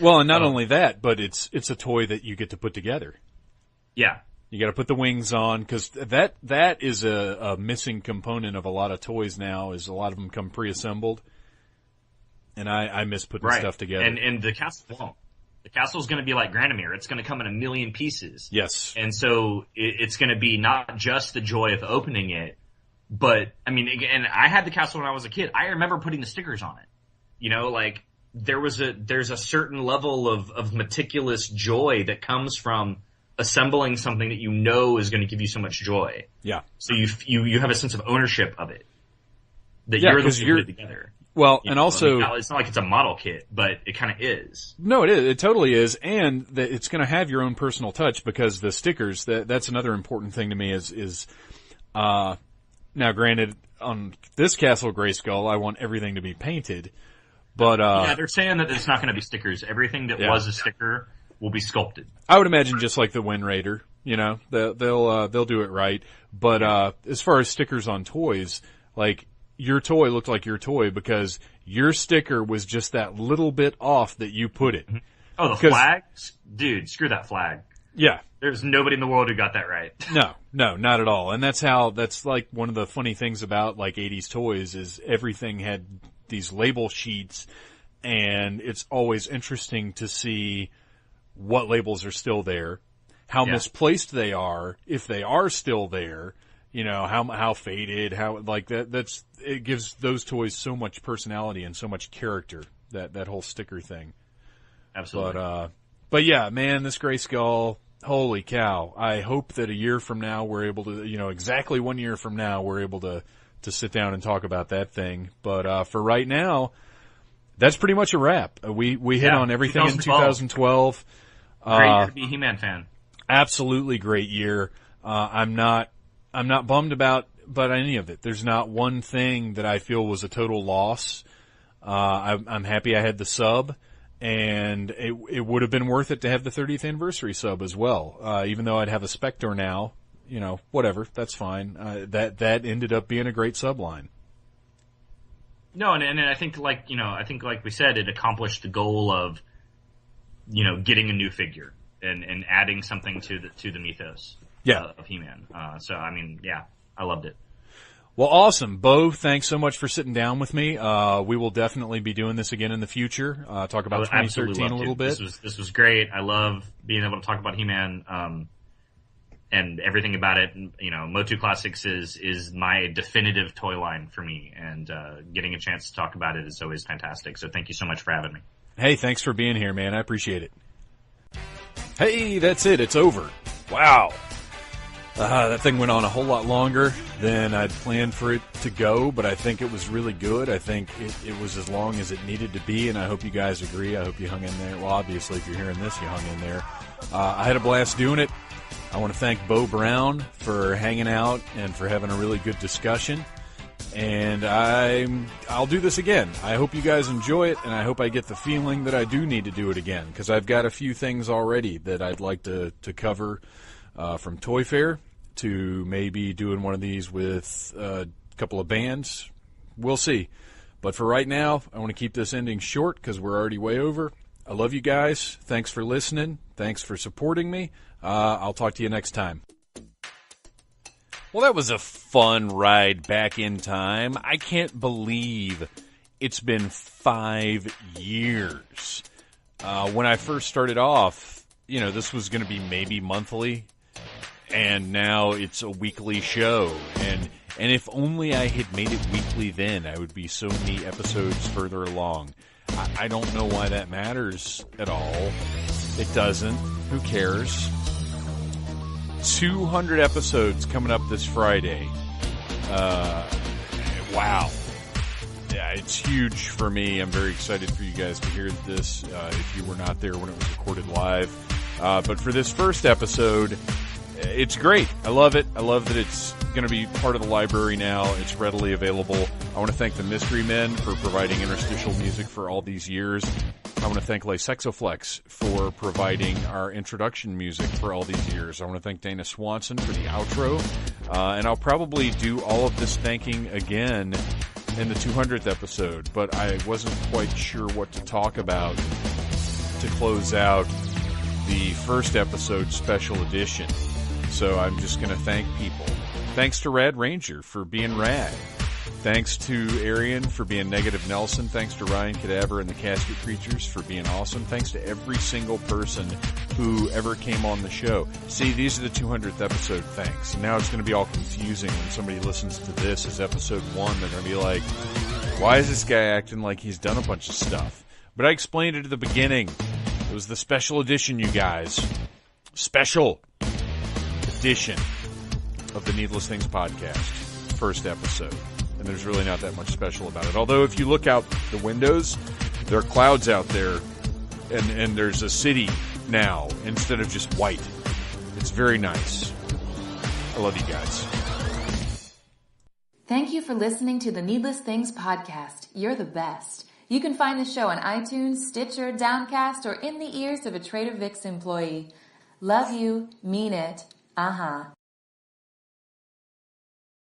Well, and not only that, but it's a toy that you get to put together. Yeah. You got to put the wings on, because that is a missing component of a lot of toys now. Is a lot of them come pre-assembled, and I miss putting stuff together. And the castle won't. The castle's going to be like Granomir. It's going to come in a million pieces. Yes. And so it's going to be not just the joy of opening it, but I mean, again, I had the castle when I was a kid. I remember putting the stickers on it. You know, like there's a certain level of meticulous joy that comes from assembling something that you know is going to give you so much joy. Yeah. So you have a sense of ownership of it. That you're the one who put it together. Well, and also, I mean, it's not like it's a model kit, but it kind of is. No, it is. It totally is, and it's going to have your own personal touch, because the stickers. That's another important thing to me. Is now, granted, on this Castle Grayskull, I want everything to be painted, but yeah, they're saying that it's not going to be stickers. Everything that was a sticker will be sculpted. I would imagine just like the Wind Raider. You know, they'll do it right. But as far as stickers on toys, like, your toy looked like your toy because your sticker was just that little bit off that you put it. Oh, the flag? Dude, screw that flag. Yeah. There's nobody in the world who got that right. No, not at all. And that's like one of the funny things about like 80s toys is everything had these label sheets, and it's always interesting to see what labels are still there, how misplaced they are, if they are still there. You know, how faded, how, like, it gives those toys so much personality and so much character, that whole sticker thing. Absolutely. But yeah, man, this Grayskull, holy cow. I hope that a year from now we're able to, you know, exactly 1 year from now we're able to sit down and talk about that thing. But, for right now, that's pretty much a wrap. We hit on everything in 2012. Great year to be a He-Man fan. Absolutely great year. I'm not bummed about any of it. There's not one thing that I feel was a total loss. I'm happy I had the sub, and it would have been worth it to have the 30th anniversary sub as well. Even though I'd have a Spectre now, you know, whatever, that's fine. That ended up being a great sub line. No, and I think like we said, it accomplished the goal of, you know, getting a new figure and adding something to the mythos. Of He-Man. So, I mean, yeah, I loved it. Well, awesome. Bo, thanks so much for sitting down with me. We will definitely be doing this again in the future. Talk about 2013 a little bit. This was great. I love being able to talk about He-Man, and everything about it. You know, Motu Classics is my definitive toy line for me, and getting a chance to talk about it is always fantastic. So thank you so much for having me. Hey, thanks for being here, man. I appreciate it. Hey, that's it. It's over. Wow. That thing went on a whole lot longer than I'd planned for it to go, but I think it was really good. I think it was as long as it needed to be, and I hope you guys agree. I hope you hung in there. Well, obviously, if you're hearing this, you hung in there. I had a blast doing it. I want to thank Bo Brown for hanging out and for having a really good discussion. And I'll do this again. I hope you guys enjoy it, and I hope I get the feeling that I do need to do it again, because I've got a few things already that I'd like to cover. From Toy Fair to maybe doing one of these with a couple of bands. We'll see. But for right now, I want to keep this ending short because we're already way over. I love you guys. Thanks for listening. Thanks for supporting me. I'll talk to you next time. Well, that was a fun ride back in time. I can't believe it's been 5 years. When I first started off, you know, this was going to be maybe monthly. And now it's a weekly show. And if only I had made it weekly then, I would be so many episodes further along. I don't know why that matters at all. It doesn't. Who cares? 200 episodes coming up this Friday. Wow. Yeah, it's huge for me. I'm very excited for you guys to hear this, if you were not there when it was recorded live. But for this first episode, it's great. I love it. I love that it's going to be part of the library now. It's readily available. I want to thank the Mystery Men for providing interstitial music for all these years. I want to thank Les Sexoflex for providing our introduction music for all these years. I want to thank Dana Swanson for the outro. And I'll probably do all of this thanking again in the 200th episode, but I wasn't quite sure what to talk about to close out the first episode special edition. So I'm just going to thank people. Thanks to Rad Ranger for being rad. Thanks to Arian for being Negative Nelson. Thanks to Ryan Cadaver and the Casket Creatures for being awesome. Thanks to every single person who ever came on the show. See, these are the 200th episode thanks. And now it's going to be all confusing when somebody listens to this as episode 1. They're going to be like, why is this guy acting like he's done a bunch of stuff? But I explained it at the beginning. It was the special edition, you guys. Special edition of the Needless Things podcast. First episode. And there's really not that much special about it. Although if you look out the windows, there are clouds out there, and there's a city now instead of just white. It's very nice. I love you guys. Thank you for listening to the Needless Things podcast. You're the best. You can find the show on iTunes, Stitcher, Downcast, or in the ears of a Trader Vic's employee. Love you. Mean it. Uh-huh.